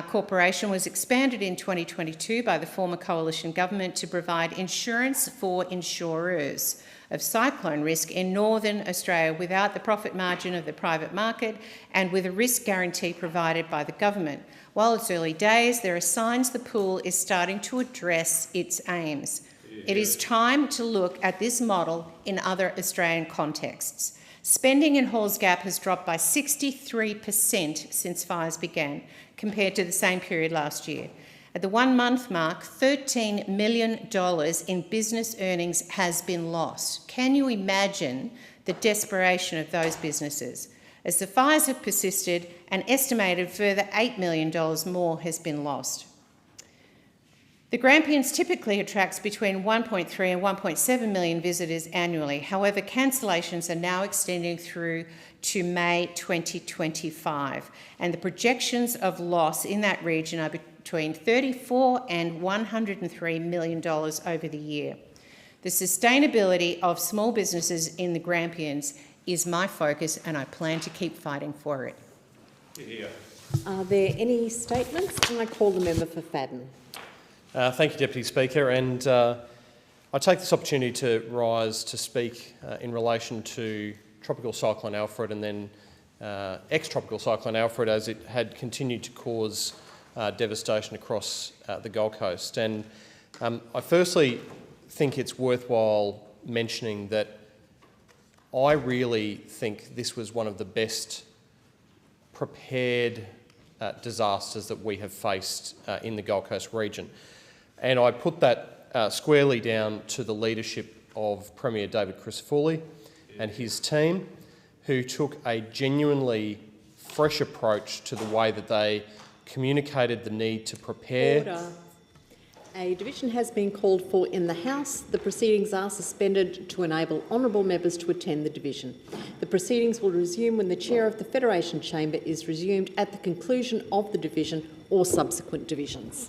Corporation was expanded in 2022 by the former coalition government to provide insurance for insurers of cyclone risk in northern Australia without the profit margin of the private market and with a risk guarantee provided by the government. While it's early days, there are signs the pool is starting to address its aims. It is time to look at this model in other Australian contexts. Spending in Halls Gap has dropped by 63% since fires began, compared to the same period last year. At the 1 month mark, $13 million in business earnings has been lost. Can you imagine the desperation of those businesses? As the fires have persisted, an estimated further $8 million more has been lost. The Grampians typically attracts between 1.3 and 1.7 million visitors annually. However, cancellations are now extending through to May 2025, and the projections of loss in that region are between $34 and $103 million over the year. The sustainability of small businesses in the Grampians is my focus, and I plan to keep fighting for it. Are there any statements? And I call the member for Fadden. Thank you, Deputy Speaker. And I take this opportunity to rise to speak in relation to Tropical Cyclone Alfred and then ex-Tropical Cyclone Alfred, as it had continued to cause devastation across the Gold Coast. And I firstly think it's worthwhile mentioning that I really think this was one of the best prepared disasters that we have faced in the Gold Coast region. And I put that squarely down to the leadership of Premier David Crisafulli and his team, who took a genuinely fresh approach to the way that they communicated the need to prepare. Order. A division has been called for in the House. The proceedings are suspended to enable honourable members to attend the division. The proceedings will resume when the chair of the Federation Chamber is resumed at the conclusion of the division or subsequent divisions.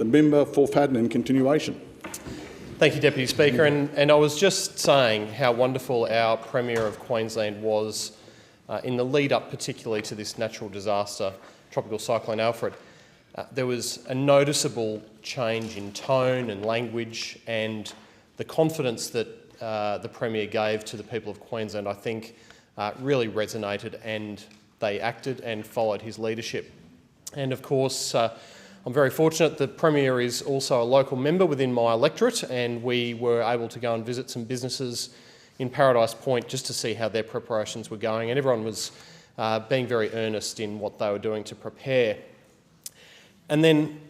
The member for Fadden in continuation. Thank you, Deputy Speaker. And I was just saying how wonderful our Premier of Queensland was in the lead up particularly to this natural disaster, Tropical Cyclone Alfred. There was a noticeable change in tone and language, and the confidence that the Premier gave to the people of Queensland, I think, really resonated, and they acted and followed his leadership. And of course, I'm very fortunate the Premier is also a local member within my electorate, and we were able to go and visit some businesses in Paradise Point just to see how their preparations were going, and everyone was being very earnest in what they were doing to prepare. And then,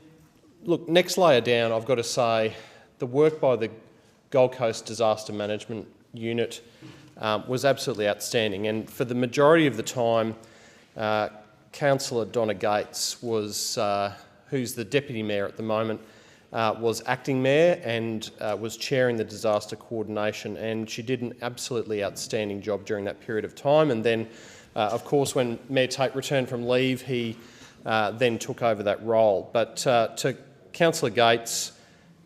look, next layer down, I've got to say, the work by the Gold Coast Disaster Management Unit was absolutely outstanding. And for the majority of the time, Councillor Donna Gates was, who's the Deputy Mayor at the moment, was acting Mayor and was chairing the disaster coordination, and she did an absolutely outstanding job during that period of time. And then, of course, when Mayor Tate returned from leave, he then took over that role. But to Councillor Gates,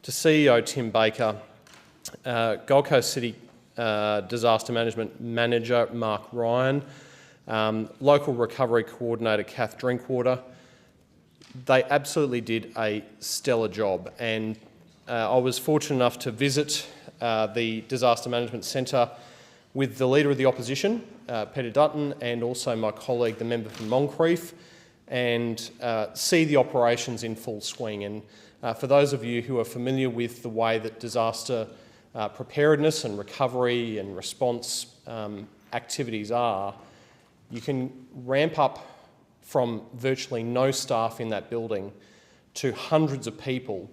to CEO Tim Baker, Gold Coast City Disaster Management Manager Mark Ryan, Local Recovery Coordinator Kath Drinkwater, they absolutely did a stellar job. And I was fortunate enough to visit the Disaster Management Centre with the Leader of the Opposition, Peter Dutton, and also my colleague, the member from Moncrief, and see the operations in full swing. And for those of you who are familiar with the way that disaster preparedness and recovery and response activities are, you can ramp up from virtually no staff in that building to hundreds of people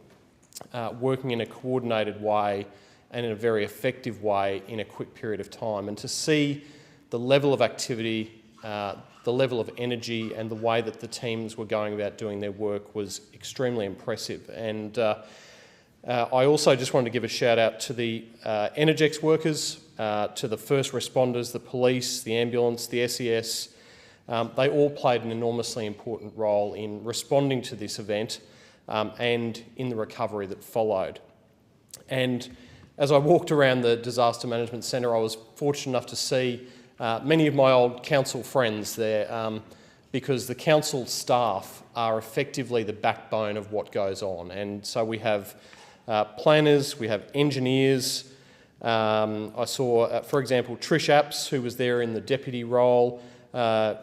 working in a coordinated way and in a very effective way in a quick period of time. And to see the level of activity, the level of energy and the way that the teams were going about doing their work was extremely impressive. And I also just wanted to give a shout out to the Energex workers, to the first responders, the police, the ambulance, the SES. They all played an enormously important role in responding to this event and in the recovery that followed. And as I walked around the Disaster Management Centre, I was fortunate enough to see many of my old council friends there, because the council staff are effectively the backbone of what goes on. And so we have planners, we have engineers. I saw, for example, Trish Apps, who was there in the deputy role,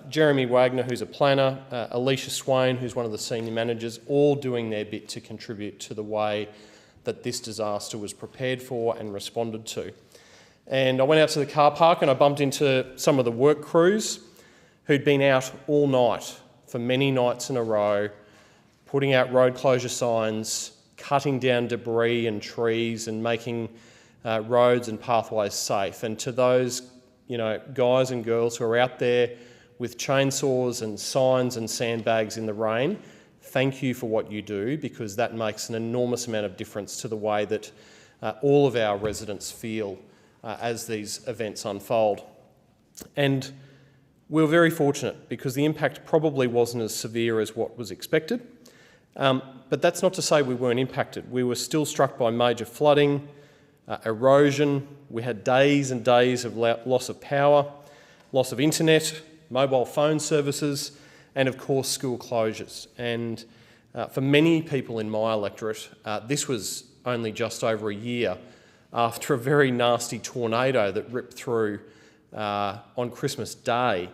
Jeremy Wagner, who's a planner, Alicia Swain, who's one of the senior managers, all doing their bit to contribute to the way that this disaster was prepared for and responded to. And I went out to the car park and I bumped into some of the work crews who'd been out all night for many nights in a row, putting out road closure signs, cutting down debris and trees and making roads and pathways safe. And to those guys and girls who are out there with chainsaws and signs and sandbags in the rain, thank you for what you do, because that makes an enormous amount of difference to the way that all of our residents feel as these events unfold. And we were very fortunate because the impact probably wasn't as severe as what was expected. But that's not to say we weren't impacted. We were still struck by major flooding, erosion. We had days and days of loss of power, loss of internet, mobile phone services, and of course school closures. And for many people in my electorate, this was only just over a year after a very nasty tornado that ripped through on Christmas Day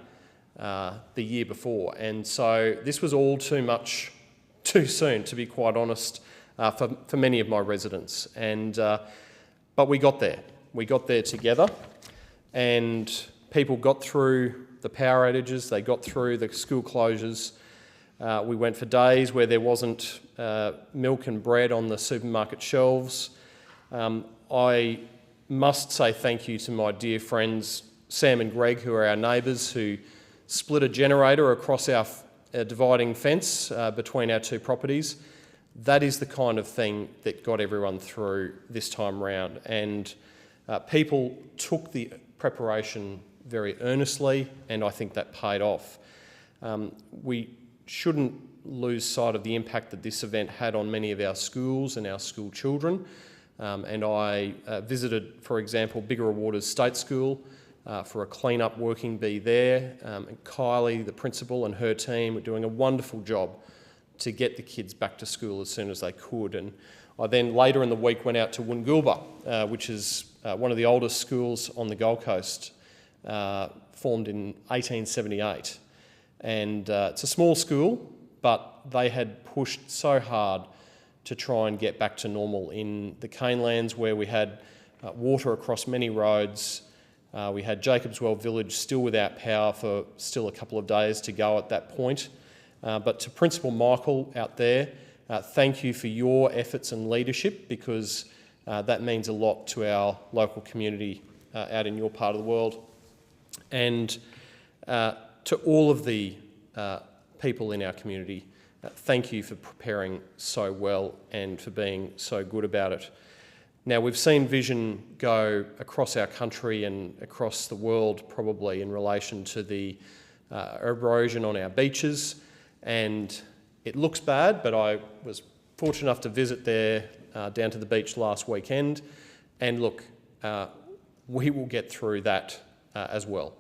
the year before. And so this was all too much too soon, to be quite honest, for many of my residents. And but we got there. We got there together, and people got through the power outages, they got through the school closures. We went for days where there wasn't milk and bread on the supermarket shelves. I must say thank you to my dear friends Sam and Greg, who are our neighbours, who split a generator across our dividing fence between our two properties. That is the kind of thing that got everyone through this time round, and people took the preparation very earnestly, and I think that paid off. We shouldn't lose sight of the impact that this event had on many of our schools and our school children. And I visited, for example, Bigger Waters State School for a clean-up working bee there. And Kylie, the principal, and her team were doing a wonderful job to get the kids back to school as soon as they could. And I then later in the week went out to Woongoolba, which is one of the oldest schools on the Gold Coast, formed in 1878. And it's a small school, but they had pushed so hard to try and get back to normal in the Canelands, where we had water across many roads. We had Jacobswell Village still without power for still a couple of days to go at that point. But to Principal Michael out there, thank you for your efforts and leadership, because that means a lot to our local community out in your part of the world. And to all of the people in our community, thank you for preparing so well and for being so good about it. Now, we've seen vision go across our country and across the world probably in relation to the erosion on our beaches, and it looks bad, but I was fortunate enough to visit there down to the beach last weekend, and look, we will get through that as well.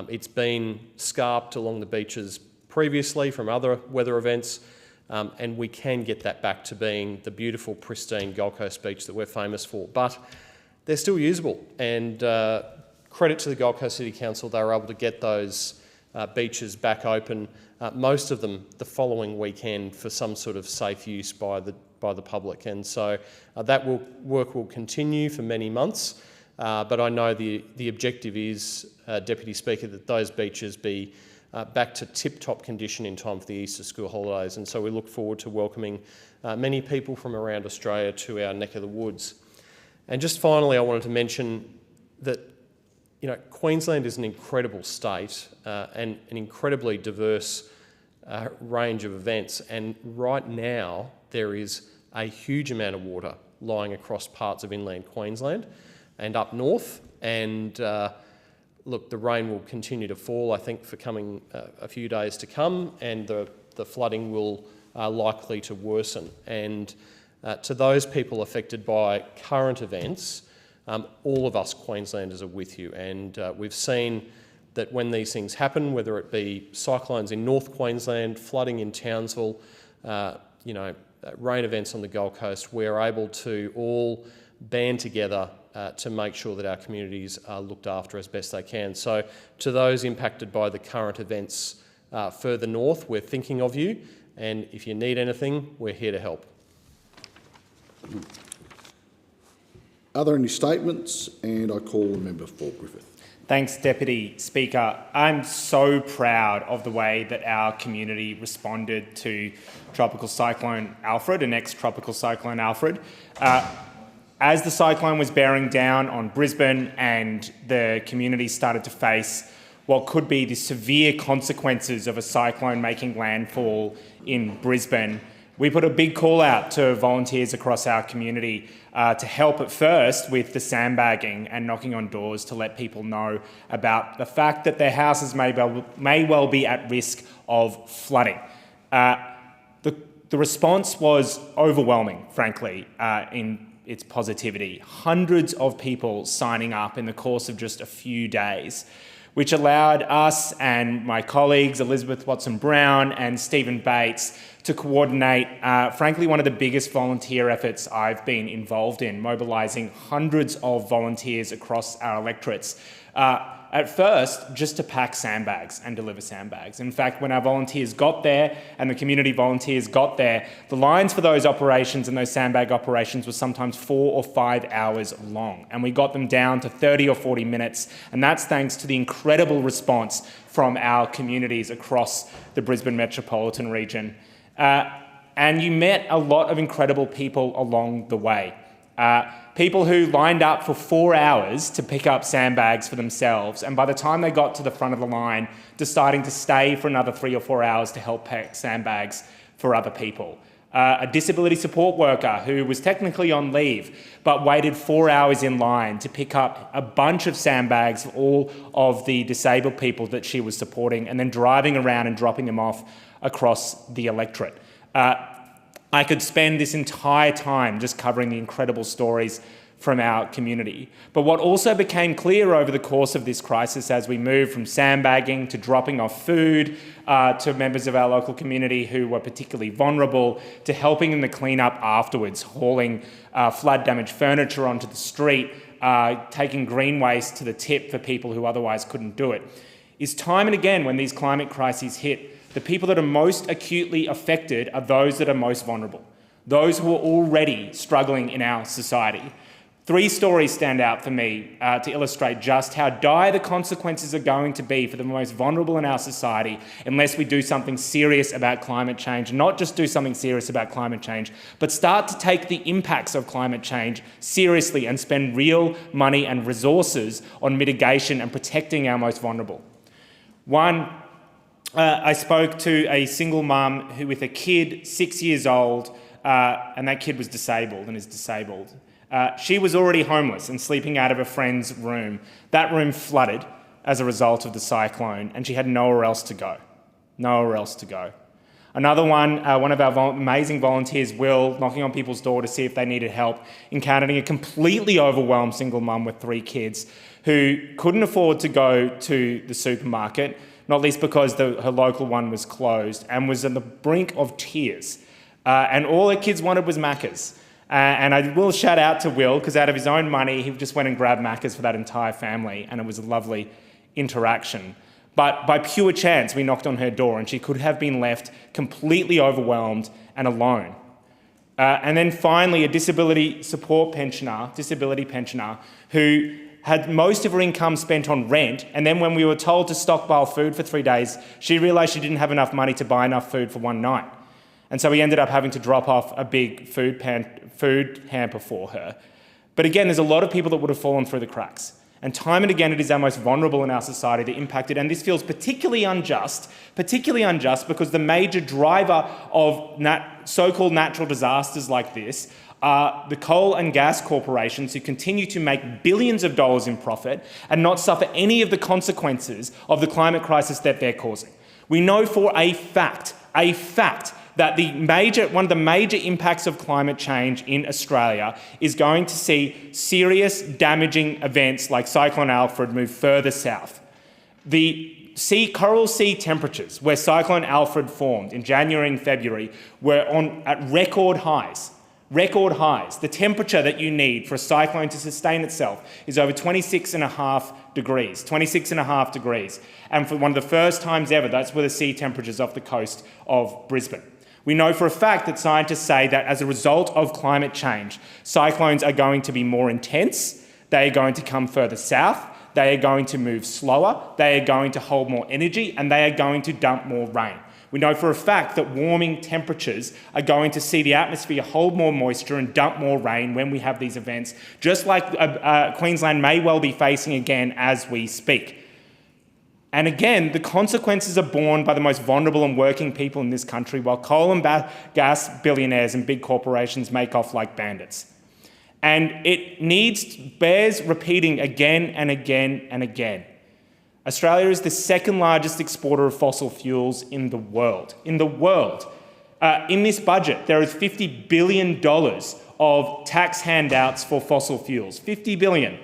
It's been scarped along the beaches previously from other weather events, and we can get that back to being the beautiful, pristine Gold Coast beach that we're famous for. But they're still usable, and credit to the Gold Coast City Council, they were able to get those beaches back open, most of them the following weekend, for some sort of safe use by the public. And so that work will continue for many months, but I know the objective is, Deputy Speaker, that those beaches be back to tip-top condition in time for the Easter school holidays. And so we look forward to welcoming many people from around Australia to our neck of the woods. And just finally, I wanted to mention that, you know, Queensland is an incredible state and an incredibly diverse range of events. And right now, there is a huge amount of water lying across parts of inland Queensland and up north. And look, the rain will continue to fall, I think, for coming a few days to come, and the flooding will likely to worsen. And to those people affected by current events, all of us Queenslanders are with you. And we've seen that when these things happen, whether it be cyclones in North Queensland, flooding in Townsville, rain events on the Gold Coast, we're able to all band together to make sure that our communities are looked after as best they can. So to those impacted by the current events further north, we're thinking of you, and if you need anything, we're here to help. Are there any statements? And I call the member for Griffith. Thanks, Deputy Speaker. I'm so proud of the way that our community responded to Tropical Cyclone Alfred and ex-Tropical Cyclone Alfred. As the cyclone was bearing down on Brisbane and the community started to face what could be the severe consequences of a cyclone making landfall in Brisbane, we put a big call out to volunteers across our community to help at first with the sandbagging and knocking on doors to let people know about the fact that their houses may well be at risk of flooding. The response was overwhelming, frankly, in its positivity. Hundreds of people signing up in the course of just a few days, which allowed us and my colleagues, Elizabeth Watson-Brown and Stephen Bates, to coordinate, frankly, one of the biggest volunteer efforts I've been involved in, mobilising hundreds of volunteers across our electorates. At first, just to pack sandbags and deliver sandbags. In fact, when our volunteers got there and the community volunteers got there, the lines for those operations and those sandbag operations were sometimes 4 or 5 hours long. And we got them down to 30 or 40 minutes. And that's thanks to the incredible response from our communities across the Brisbane metropolitan region. And you met a lot of incredible people along the way. People who lined up for 4 hours to pick up sandbags for themselves, and by the time they got to the front of the line, deciding to stay for another 3 or 4 hours to help pack sandbags for other people. A disability support worker who was technically on leave, but waited 4 hours in line to pick up a bunch of sandbags for all of the disabled people that she was supporting, and then driving around and dropping them off across the electorate. I could spend this entire time just covering the incredible stories from our community. But what also became clear over the course of this crisis, as we moved from sandbagging to dropping off food to members of our local community who were particularly vulnerable, to helping them to clean up afterwards, hauling flood-damaged furniture onto the street, taking green waste to the tip for people who otherwise couldn't do it, is time and again when these climate crises hit, the people that are most acutely affected are those that are most vulnerable, those who are already struggling in our society. 3 stories stand out for me to illustrate just how dire the consequences are going to be for the most vulnerable in our society unless we do something serious about climate change. Not just do something serious about climate change, but start to take the impacts of climate change seriously and spend real money and resources on mitigation and protecting our most vulnerable. One, I spoke to a single mum who, with a kid 6 years old, and that kid was disabled and is disabled. She was already homeless and sleeping out of a friend's room. That room flooded as a result of the cyclone, and she had nowhere else to go. Nowhere else to go. Another one of our amazing volunteers, Will, knocking on people's door to see if they needed help, encountering a completely overwhelmed single mum with 3 kids who couldn't afford to go to the supermarket, not least because her local one was closed, and was on the brink of tears. And all her kids wanted was Macca's. And I will shout out to Will, because out of his own money, he just went and grabbed Macca's for that entire family, and it was a lovely interaction. But by pure chance, we knocked on her door, and she could have been left completely overwhelmed and alone. And then finally, a disability pensioner, who had most of her income spent on rent, and then when we were told to stockpile food for 3 days, she realised she didn't have enough money to buy enough food for one night. And so we ended up having to drop off a big food hamper for her. But again, there's a lot of people that would have fallen through the cracks. And time and again, it is our most vulnerable in our society that are impacted. And this feels particularly unjust because the major driver of so-called natural disasters like this are the coal and gas corporations who continue to make billions of dollars in profit and not suffer any of the consequences of the climate crisis that they're causing. We know for a fact, that one of the major impacts of climate change in Australia is going to see serious damaging events like Cyclone Alfred move further south. The coral sea temperatures where Cyclone Alfred formed in January and February were at record highs. Record highs. The temperature that you need for a cyclone to sustain itself is over 26.5 degrees. 26.5 degrees. And for one of the first times ever, that's where the sea temperatures off the coast of Brisbane. We know for a fact that scientists say that as a result of climate change, cyclones are going to be more intense, they are going to come further south, they are going to move slower, they are going to hold more energy, and they are going to dump more rain. We know for a fact that warming temperatures are going to see the atmosphere hold more moisture and dump more rain when we have these events, just like Queensland may well be facing again as we speak. And again, the consequences are borne by the most vulnerable and working people in this country, while coal and gas billionaires and big corporations make off like bandits. And it bears repeating again and again and again. Australia is the second largest exporter of fossil fuels in the world. In this budget, there is $50 billion of tax handouts for fossil fuels. $50 billion.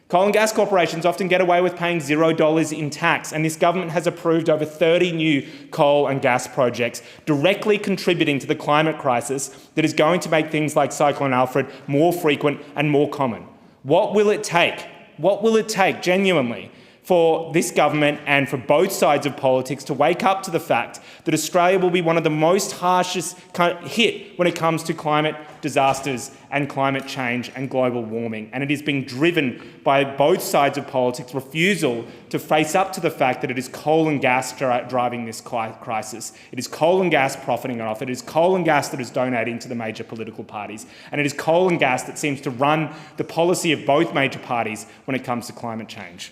Coal and gas corporations often get away with paying $0 in tax, and this government has approved over 30 new coal and gas projects directly contributing to the climate crisis that is going to make things like Cyclone Alfred more frequent and more common. What will it take? What will it take, genuinely, for this government and for both sides of politics to wake up to the fact that Australia will be one of the most harshest hit when it comes to climate disasters and climate change and global warming. And it is being driven by both sides of politics' refusal to face up to the fact that it is coal and gas driving this crisis. It is coal and gas profiting off. It is coal and gas that is donating to the major political parties. And it is coal and gas that seems to run the policy of both major parties when it comes to climate change.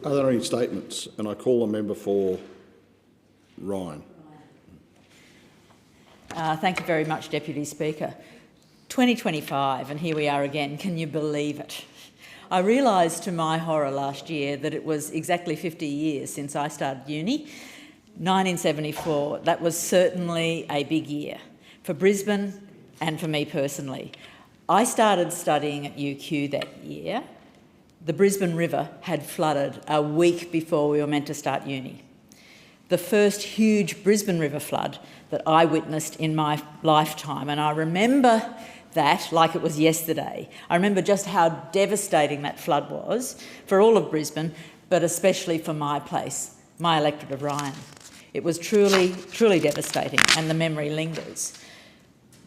Are there any statements? And I call the member for Ryan. Thank you very much, Deputy Speaker. 2025, and here we are again. Can you believe it? I realised to my horror last year that it was exactly 50 years since I started uni, 1974, that was certainly a big year for Brisbane and for me personally. I started studying at UQ that year. The Brisbane River had flooded a week before we were meant to start uni. The first huge Brisbane River flood that I witnessed in my lifetime, and I remember that like it was yesterday. I remember just how devastating that flood was for all of Brisbane, but especially for my place, my electorate of Ryan. It was truly, truly devastating, and the memory lingers.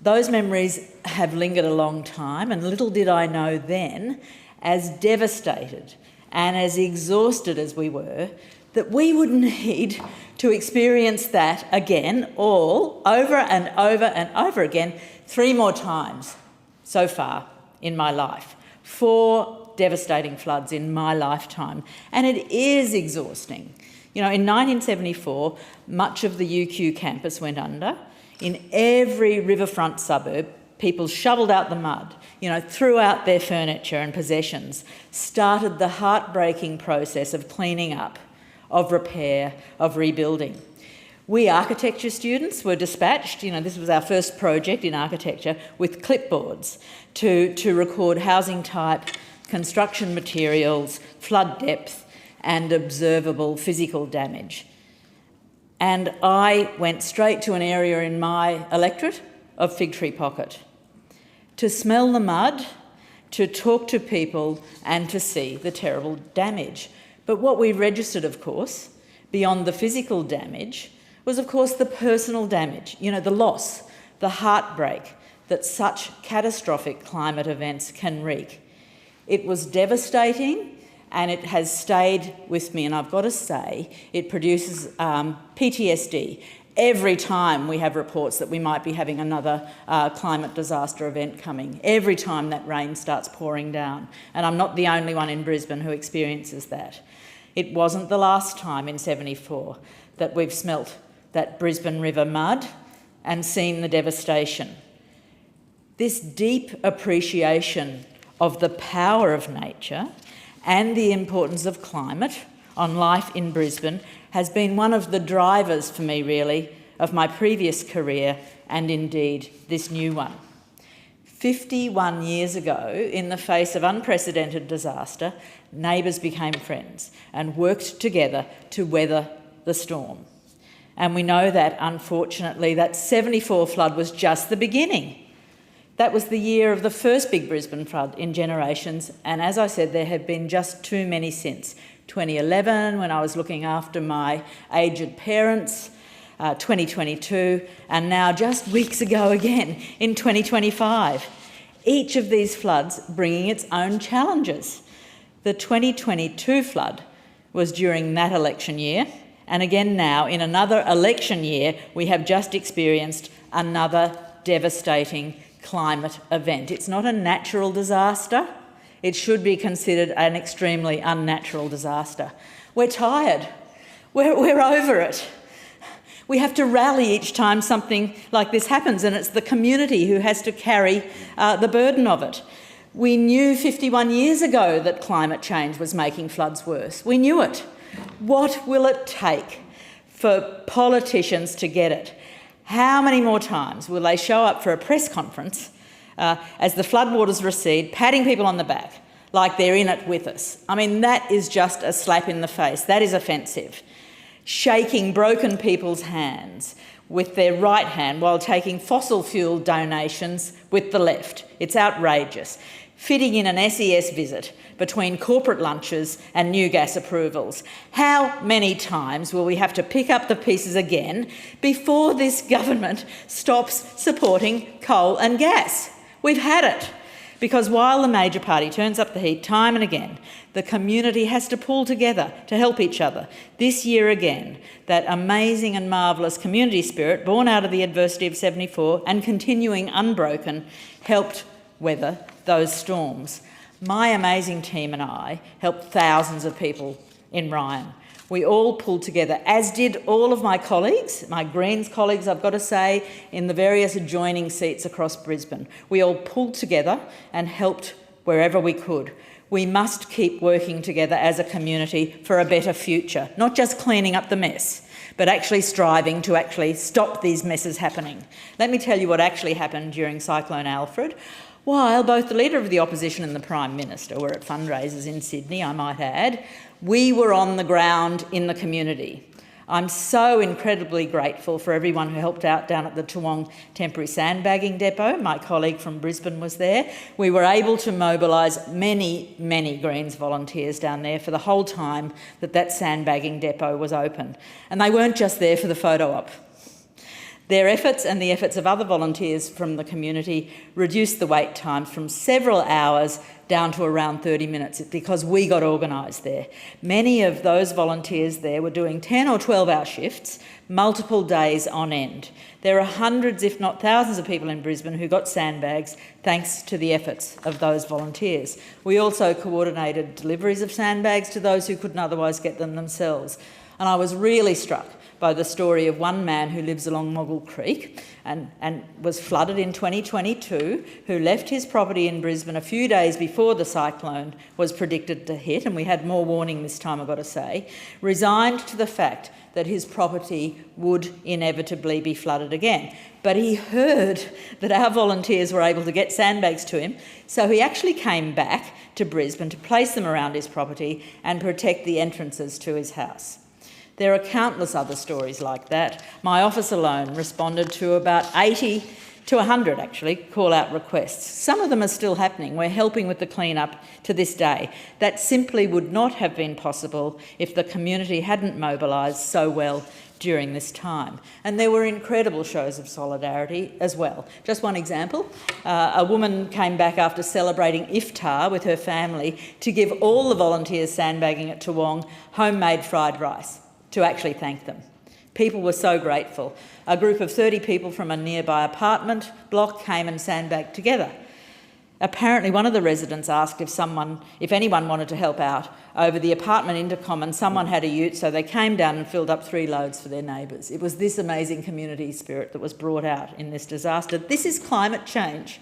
Those memories have lingered a long time, and little did I know then, as devastated and as exhausted as we were, that we would need to experience that again, all over and over and over again, 3 more times so far in my life. 4 devastating floods in my lifetime, and it is exhausting. You know, in 1974, much of the UQ campus went under. In every riverfront suburb, people shovelled out the mud, you know, threw out their furniture and possessions, started the heartbreaking process of cleaning up, of repair, of rebuilding. We architecture students were dispatched, you know, this was our first project in architecture, with clipboards to record housing type, construction materials, flood depth, and observable physical damage. And I went straight to an area in my electorate of Fig Tree Pocket to smell the mud, to talk to people, and to see the terrible damage. But what we registered, of course, beyond the physical damage, was, of course, the personal damage, you know, the loss, the heartbreak that such catastrophic climate events can wreak. It was devastating, and it has stayed with me, and I've got to say, it produces PTSD every time we have reports that we might be having another climate disaster event coming, every time that rain starts pouring down. And I'm not the only one in Brisbane who experiences that. It wasn't the last time in 74 that we've smelt that Brisbane River mud and seen the devastation. This deep appreciation of the power of nature and the importance of climate on life in Brisbane has been one of the drivers for me, really, of my previous career and indeed this new one. 51 years ago, in the face of unprecedented disaster, neighbours became friends and worked together to weather the storm. And we know that, unfortunately, that 74 flood was just the beginning. That was the year of the first big Brisbane flood in generations, and as I said, there have been just too many since. 2011, when I was looking after my aged parents, 2022, and now just weeks ago again in 2025. Each of these floods bringing its own challenges. The 2022 flood was during that election year, and again now in another election year we have just experienced another devastating climate event. It's not a natural disaster. It should be considered an extremely unnatural disaster. We're tired. We're over it. We have to rally each time something like this happens, and it's the community who has to carry the burden of it. We knew 51 years ago that climate change was making floods worse. We knew it. What will it take for politicians to get it? How many more times will they show up for a press conference as the floodwaters recede, patting people on the back like they're in it with us? I mean, that is just a slap in the face. That is offensive. Shaking broken people's hands with their right hand while taking fossil fuel donations with the left. It's outrageous. Fitting in an SES visit between corporate lunches and new gas approvals. How many times will we have to pick up the pieces again before this government stops supporting coal and gas? We've had it. Because while the major party turns up the heat time and again, the community has to pull together to help each other. This year again, that amazing and marvellous community spirit born out of the adversity of 74 and continuing unbroken helped weather those storms. My amazing team and I helped thousands of people in Ryan. We all pulled together, as did all of my colleagues, my Greens colleagues, I've got to say, in the various adjoining seats across Brisbane. We all pulled together and helped wherever we could. We must keep working together as a community for a better future, not just cleaning up the mess, but actually striving to actually stop these messes happening. Let me tell you what actually happened during Cyclone Alfred. While both the Leader of the Opposition and the Prime Minister were at fundraisers in Sydney, I might add, we were on the ground in the community. I'm so incredibly grateful for everyone who helped out down at the Toowong Temporary Sandbagging Depot. My colleague from Brisbane was there. We were able to mobilise many, many Greens volunteers down there for the whole time that sandbagging depot was open. And they weren't just there for the photo op. Their efforts and the efforts of other volunteers from the community reduced the wait times from several hours down to around 30 minutes because we got organised there. Many of those volunteers there were doing 10 or 12-hour shifts, multiple days on end. There are hundreds, if not thousands, of people in Brisbane who got sandbags thanks to the efforts of those volunteers. We also coordinated deliveries of sandbags to those who couldn't otherwise get them themselves. And I was really struck by the story of one man who lives along Moggle Creek and was flooded in 2022, who left his property in Brisbane a few days before the cyclone was predicted to hit, and we had more warning this time, I've got to say, resigned to the fact that his property would inevitably be flooded again. But he heard that our volunteers were able to get sandbags to him, so he actually came back to Brisbane to place them around his property and protect the entrances to his house. There are countless other stories like that. My office alone responded to about 80 to 100, actually, call-out requests. Some of them are still happening. We're helping with the clean-up to this day. That simply would not have been possible if the community hadn't mobilised so well during this time. And there were incredible shows of solidarity as well. Just one example, a woman came back after celebrating iftar with her family to give all the volunteers sandbagging at Toowong homemade fried rice to actually thank them. People were so grateful. A group of 30 people from a nearby apartment block came and sandbagged together. Apparently one of the residents asked if anyone wanted to help out over the apartment intercom, and someone had a ute, so they came down and filled up 3 loads for their neighbours. It was this amazing community spirit that was brought out in this disaster. This is climate change.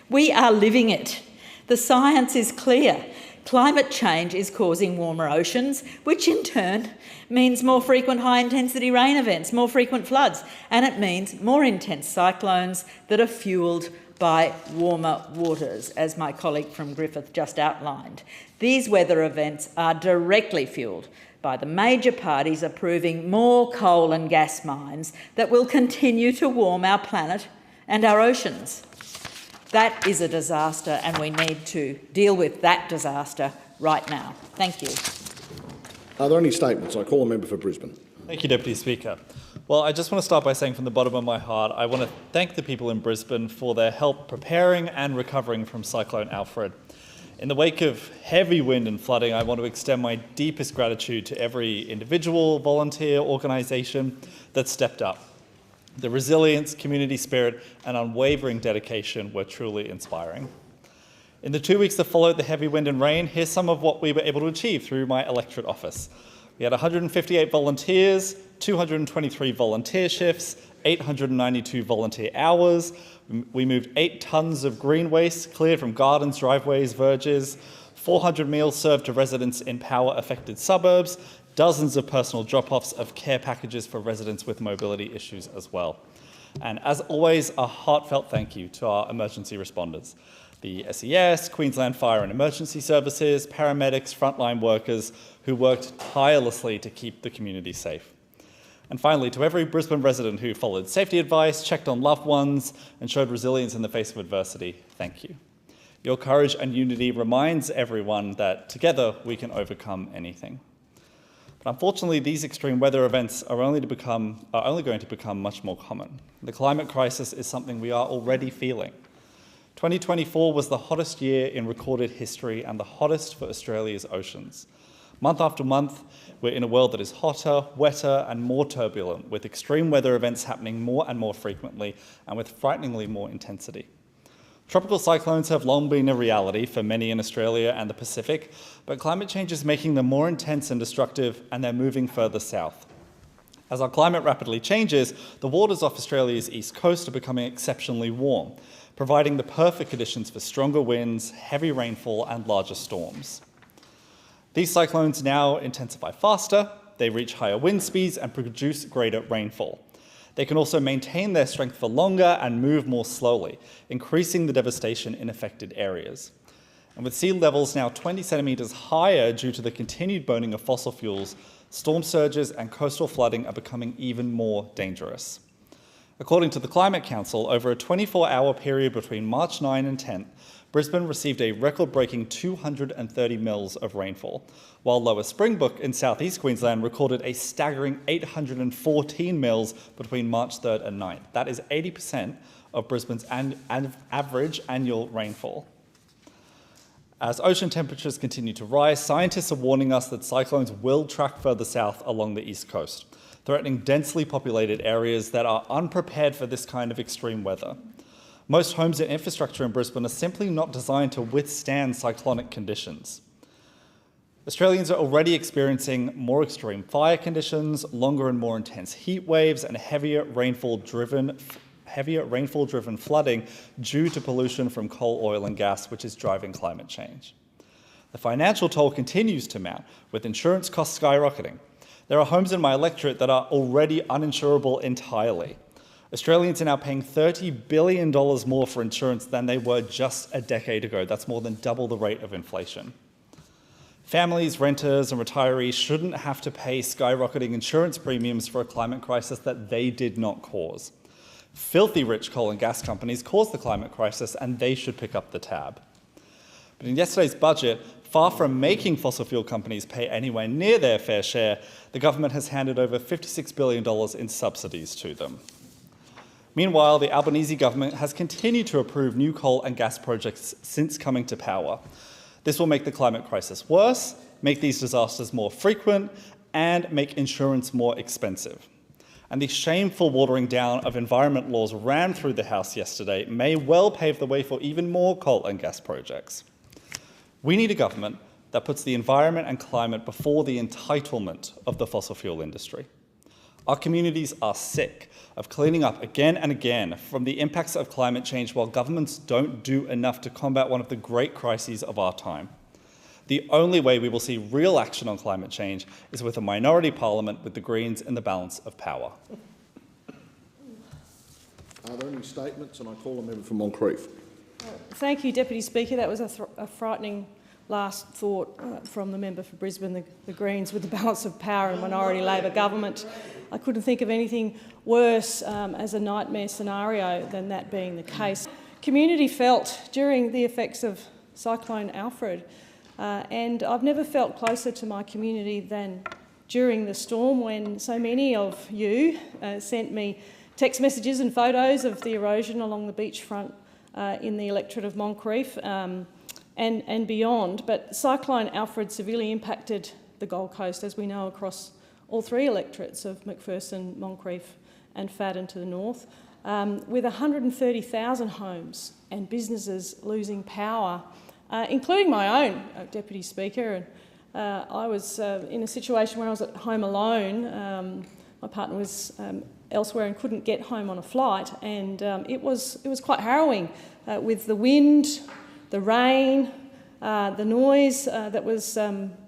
We are living it. The science is clear. Climate change is causing warmer oceans, which in turn means more frequent high-intensity rain events, more frequent floods, and it means more intense cyclones that are fuelled by warmer waters, as my colleague from Griffith just outlined. These weather events are directly fuelled by the major parties approving more coal and gas mines that will continue to warm our planet and our oceans. That is a disaster, and we need to deal with that disaster right now. Thank you. Are there any statements? I call a member for Brisbane. Thank you, Deputy Speaker. Well, I just want to start by saying from the bottom of my heart, I want to thank the people in Brisbane for their help preparing and recovering from Cyclone Alfred. In the wake of heavy wind and flooding, I want to extend my deepest gratitude to every individual, volunteer, organisation that stepped up. The resilience, community spirit and unwavering dedication were truly inspiring. In the 2 weeks that followed the heavy wind and rain, here's some of what we were able to achieve through my electorate office. We had 158 volunteers, 223 volunteer shifts, 892 volunteer hours. We moved 8 tonnes of green waste cleared from gardens, driveways, verges, 400 meals served to residents in power-affected suburbs, dozens of personal drop-offs of care packages for residents with mobility issues as well. And as always, a heartfelt thank you to our emergency responders, the SES, Queensland Fire and Emergency Services, paramedics, frontline workers who worked tirelessly to keep the community safe. And finally, to every Brisbane resident who followed safety advice, checked on loved ones and showed resilience in the face of adversity, thank you. Your courage and unity reminds everyone that together we can overcome anything. But unfortunately, these extreme weather events are only going to become much more common. The climate crisis is something we are already feeling. 2024 was the hottest year in recorded history and the hottest for Australia's oceans. Month after month, we're in a world that is hotter, wetter and more turbulent, with extreme weather events happening more and more frequently and with frighteningly more intensity. Tropical cyclones have long been a reality for many in Australia and the Pacific, but climate change is making them more intense and destructive, and they're moving further south. As our climate rapidly changes, the waters off Australia's east coast are becoming exceptionally warm, providing the perfect conditions for stronger winds, heavy rainfall and larger storms. These cyclones now intensify faster, they reach higher wind speeds and produce greater rainfall. They can also maintain their strength for longer and move more slowly, increasing the devastation in affected areas. And with sea levels now 20 centimetres higher due to the continued burning of fossil fuels, storm surges and coastal flooding are becoming even more dangerous. According to the Climate Council, over a 24-hour period between March 9 and 10th, Brisbane received a record-breaking 230 mils of rainfall, while Lower Springbok in southeast Queensland recorded a staggering 814 mils between March 3rd and 9th. That is 80% of Brisbane's average annual rainfall. As ocean temperatures continue to rise, scientists are warning us that cyclones will track further south along the east coast, threatening densely populated areas that are unprepared for this kind of extreme weather. Most homes and infrastructure in Brisbane are simply not designed to withstand cyclonic conditions. Australians are already experiencing more extreme fire conditions, longer and more intense heat waves, and heavier rainfall-driven flooding due to pollution from coal, oil and gas, which is driving climate change. The financial toll continues to mount, with insurance costs skyrocketing. There are homes in my electorate that are already uninsurable entirely. Australians are now paying $30 billion more for insurance than they were just a decade ago. That's more than double the rate of inflation. Families, renters and retirees shouldn't have to pay skyrocketing insurance premiums for a climate crisis that they did not cause. Filthy rich coal and gas companies caused the climate crisis and they should pick up the tab. But in yesterday's budget, far from making fossil fuel companies pay anywhere near their fair share, the government has handed over $56 billion in subsidies to them. Meanwhile, the Albanese government has continued to approve new coal and gas projects since coming to power. This will make the climate crisis worse, make these disasters more frequent, and make insurance more expensive. And the shameful watering down of environment laws rammed through the House yesterday may well pave the way for even more coal and gas projects. We need a government that puts the environment and climate before the entitlement of the fossil fuel industry. Our communities are sick of cleaning up again and again from the impacts of climate change while governments don't do enough to combat one of the great crises of our time. The only way we will see real action on climate change is with a minority parliament with the Greens in the balance of power. Are there any statements? And I call a member for Moncrief. Thank you, Deputy Speaker. That was a frightening last thought from the member for Brisbane, the Greens with the balance of power and minority Labor government. I couldn't think of anything worse as a nightmare scenario than that being the case. Community felt during the effects of Cyclone Alfred, and I've never felt closer to my community than during the storm when so many of you sent me text messages and photos of the erosion along the beachfront in the electorate of Moncrief and beyond. But Cyclone Alfred severely impacted the Gold Coast, as we know, across all three electorates of McPherson, Moncrief and Fadden to the north, with 130,000 homes and businesses losing power, including my own, Deputy Speaker. And I was in a situation where I was at home alone. My partner was elsewhere and couldn't get home on a flight, and it was quite harrowing with the wind, the rain, the noise that was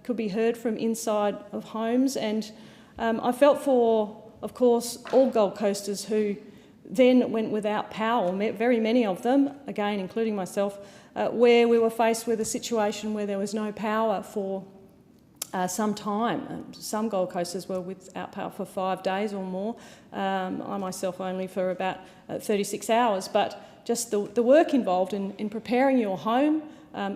could be heard from inside of homes, and I felt for, of course, all Gold Coasters who then went without power, very many of them, again including myself, where we were faced with a situation where there was no power for some time. Some Gold Coasters were without power for 5 days or more. I myself only for about 36 hours, but just the work involved in preparing your home,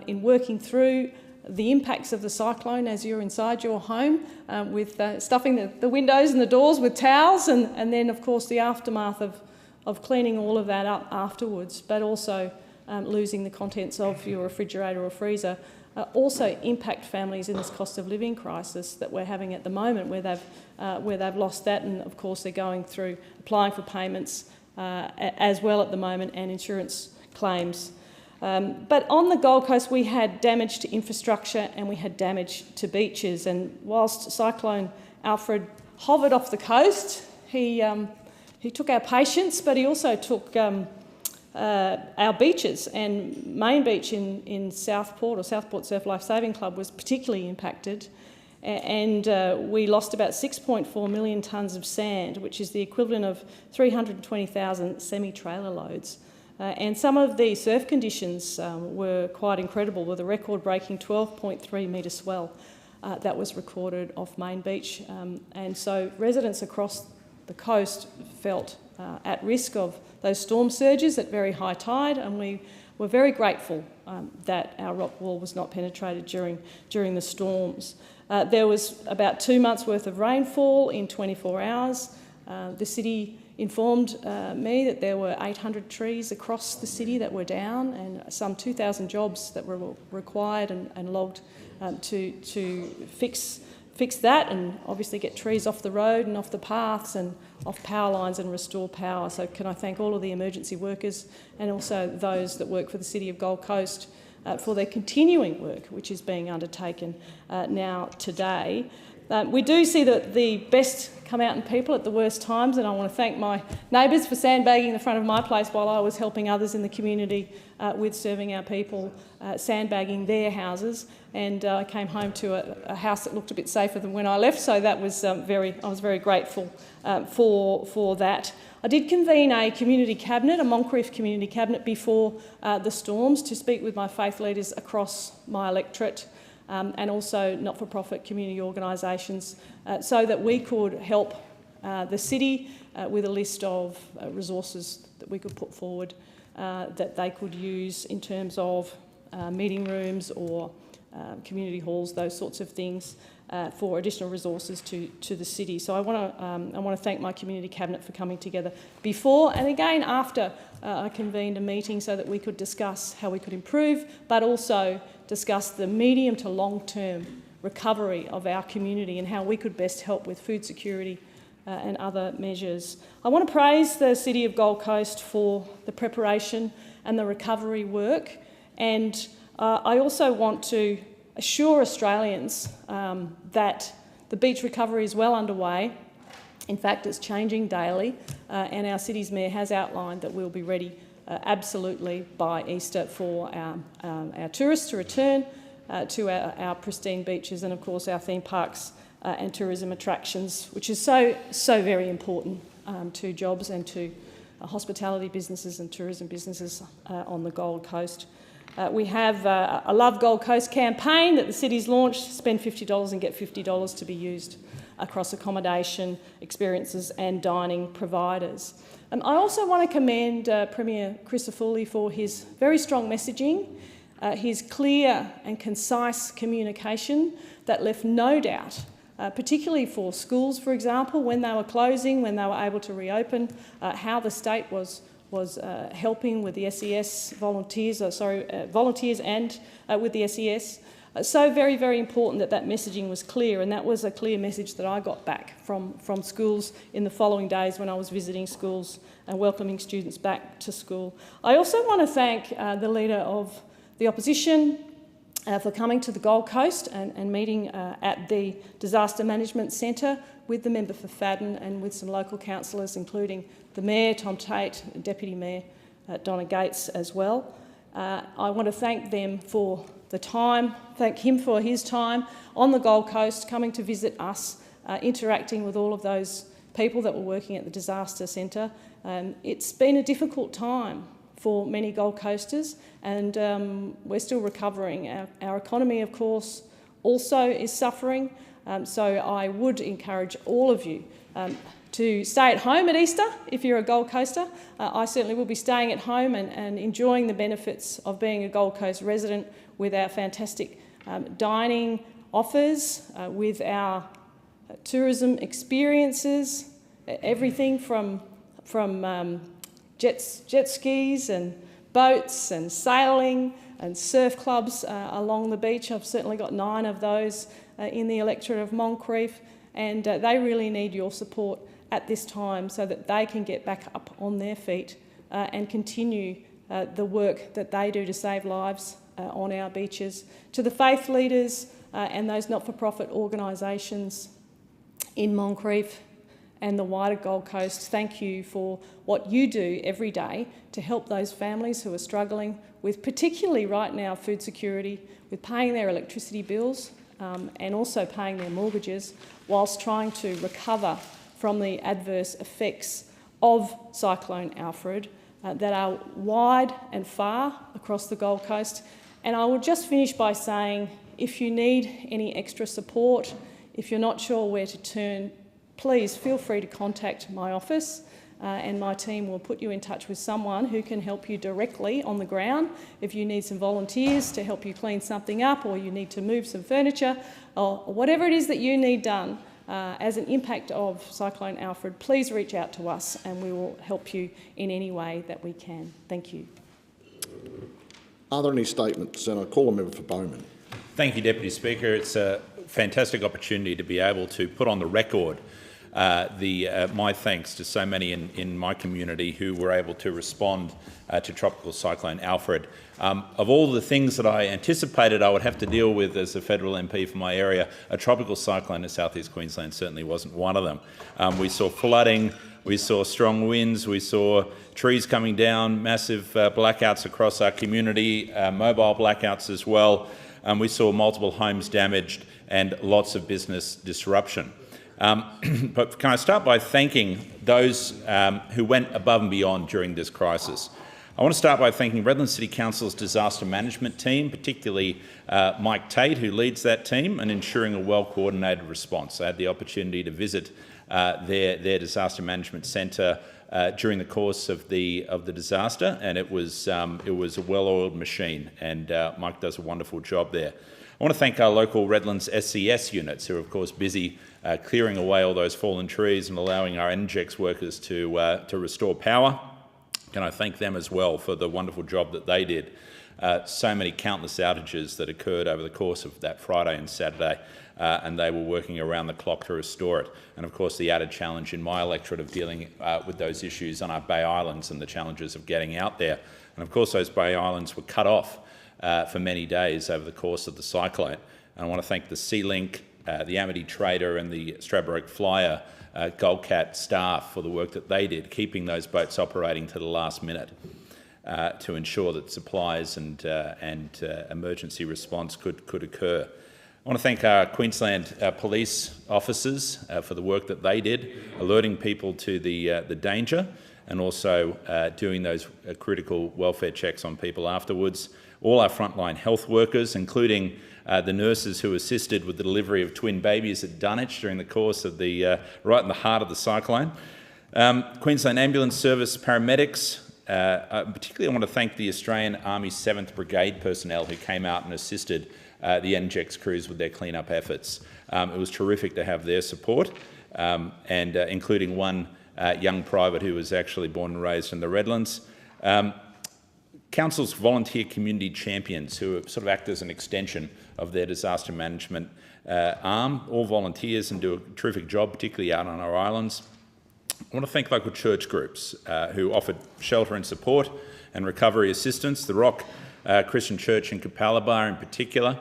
in working through the impacts of the cyclone as you're inside your home, with stuffing the windows and the doors with towels, and then of course the aftermath of cleaning all of that up afterwards, but also losing the contents of your refrigerator or freezer, also impact families in this cost of living crisis that we're having at the moment, where they've lost that, and of course they're going through applying for payments as well at the moment, and insurance claims. But on the Gold Coast we had damage to infrastructure and we had damage to beaches, and whilst Cyclone Alfred hovered off the coast, he took our patience, but he also took our beaches, and Main Beach in Southport, or Southport Surf Life Saving Club, was particularly impacted. and we lost about 6.4 million tonnes of sand, which is the equivalent of 320,000 semi-trailer loads. And some of the surf conditions were quite incredible, with a record-breaking 12.3 metre swell that was recorded off Main Beach. And so residents across the coast felt at risk of those storm surges at very high tide, and we were very grateful that our rock wall was not penetrated during the storms. There was about 2 months' worth of rainfall in 24 hours. The city informed me that there were 800 trees across the city that were down, and some 2,000 jobs that were required and logged to fix that, and obviously get trees off the road and off the paths and off power lines and restore power. So can I thank all of the emergency workers and also those that work for the City of Gold Coast for their continuing work, which is being undertaken now today. We do see that the best come out in people at the worst times, and I want to thank my neighbours for sandbagging the front of my place while I was helping others in the community with serving our people, sandbagging their houses. And I came home to a house that looked a bit safer than when I left, so that was I was very grateful for that. I did convene a community cabinet, a Moncrieff community cabinet, before the storms to speak with my faith leaders across my electorate, and also not-for-profit community organisations, so that we could help the city with a list of resources that we could put forward that they could use in terms of meeting rooms or community halls, those sorts of things, for additional resources to the city. So I want to thank my community cabinet for coming together before and again after I convened a meeting so that we could discuss how we could improve, but also discuss the medium to long-term recovery of our community and how we could best help with food security and other measures. I want to praise the City of Gold Coast for the preparation and the recovery work, and I also want to assure Australians that the beach recovery is well underway. In fact, it's changing daily, and our city's mayor has outlined that we'll be ready absolutely by Easter for our tourists to return to our pristine beaches, and of course our theme parks and tourism attractions, which is so very important to jobs and to hospitality businesses and tourism businesses on the Gold Coast. We have a Love Gold Coast campaign that the city's launched, spend $50 and get $50 to be used across accommodation, experiences and dining providers. I also want to commend Premier Crisafulli for his very strong messaging, his clear and concise communication that left no doubt, particularly for schools, for example, when they were closing, when they were able to reopen, how the state was helping with the SES volunteers, volunteers and with the SES. So very, very important that that messaging was clear, and that was a clear message that I got back from schools in the following days when I was visiting schools and welcoming students back to school. I also want to thank the Leader of the Opposition for coming to the Gold Coast and meeting at the Disaster Management Centre with the member for Fadden and with some local councillors, including the Mayor, Tom Tate, Deputy Mayor Donna Gates as well. I want to thank them for the time, thank him for his time on the Gold Coast, coming to visit us, interacting with all of those people that were working at the Disaster Centre. It's been a difficult time for many Gold Coasters, and we're still recovering. Our economy, of course, also is suffering, so I would encourage all of you to stay at home at Easter if you're a Gold Coaster. I certainly will be staying at home and enjoying the benefits of being a Gold Coast resident with our fantastic dining offers, with our tourism experiences, everything from jet skis and boats and sailing and surf clubs along the beach. I've certainly got 9 of those in the electorate of Moncrieff, and they really need your support at this time so that they can get back up on their feet and continue the work that they do to save lives on our beaches. To the faith leaders and those not-for-profit organisations in Moncrieff and the wider Gold Coast, thank you for what you do every day to help those families who are struggling with, particularly right now, food security, with paying their electricity bills, and also paying their mortgages whilst trying to recover from the adverse effects of Cyclone Alfred that are wide and far across the Gold Coast. And I will just finish by saying, if you need any extra support, if you're not sure where to turn, please feel free to contact my office and my team will put you in touch with someone who can help you directly on the ground. If you need some volunteers to help you clean something up, or you need to move some furniture, or whatever it is that you need done as an impact of Cyclone Alfred, please reach out to us and we will help you in any way that we can. Thank you. Are there any statements? And I call a member for Bowman. Thank you, Deputy Speaker. It's a fantastic opportunity to be able to put on the record my thanks to so many in my community who were able to respond to Tropical Cyclone Alfred. Of all the things that I anticipated I would have to deal with as a federal MP for my area, a tropical cyclone in South East Queensland certainly wasn't one of them. We saw flooding, we saw strong winds, we saw trees coming down, massive blackouts across our community, mobile blackouts as well. We saw multiple homes damaged and lots of business disruption. But can I start by thanking those who went above and beyond during this crisis? I want to start by thanking Redland City Council's disaster management team, particularly Mike Tate, who leads that team, and ensuring a well-coordinated response. I had the opportunity to visit their disaster management centre during the course of the disaster, and it was a well-oiled machine, and Mike does a wonderful job there. I want to thank our local Redlands SCS units, who are of course busy clearing away all those fallen trees and allowing our NGEX workers to restore power. Can I thank them as well for the wonderful job that they did. So many countless outages that occurred over the course of that Friday and Saturday, and they were working around the clock to restore it. And of course the added challenge in my electorate of dealing with those issues on our Bay Islands and the challenges of getting out there. And of course those Bay Islands were cut off for many days over the course of the cyclone. And I want to thank the Sea-Link, the Amity Trader and the Stradbroke Flyer Goldcat staff for the work that they did, keeping those boats operating to the last minute to ensure that supplies and emergency response could occur. I want to thank our Queensland police officers for the work that they did, alerting people to the danger and also doing those critical welfare checks on people afterwards. All our frontline health workers, including the nurses who assisted with the delivery of twin babies at Dunwich during the course of right in the heart of the cyclone. Queensland Ambulance Service paramedics. Particularly I want to thank the Australian Army 7th Brigade personnel who came out and assisted the NGEX crews with their clean-up efforts. It was terrific to have their support, and including one young private who was actually born and raised in the Redlands. Council's volunteer community champions, who sort of act as an extension of their disaster management arm, all volunteers and do a terrific job, particularly out on our islands. I want to thank local church groups who offered shelter and support and recovery assistance. The Rock Christian Church in Capalaba in particular,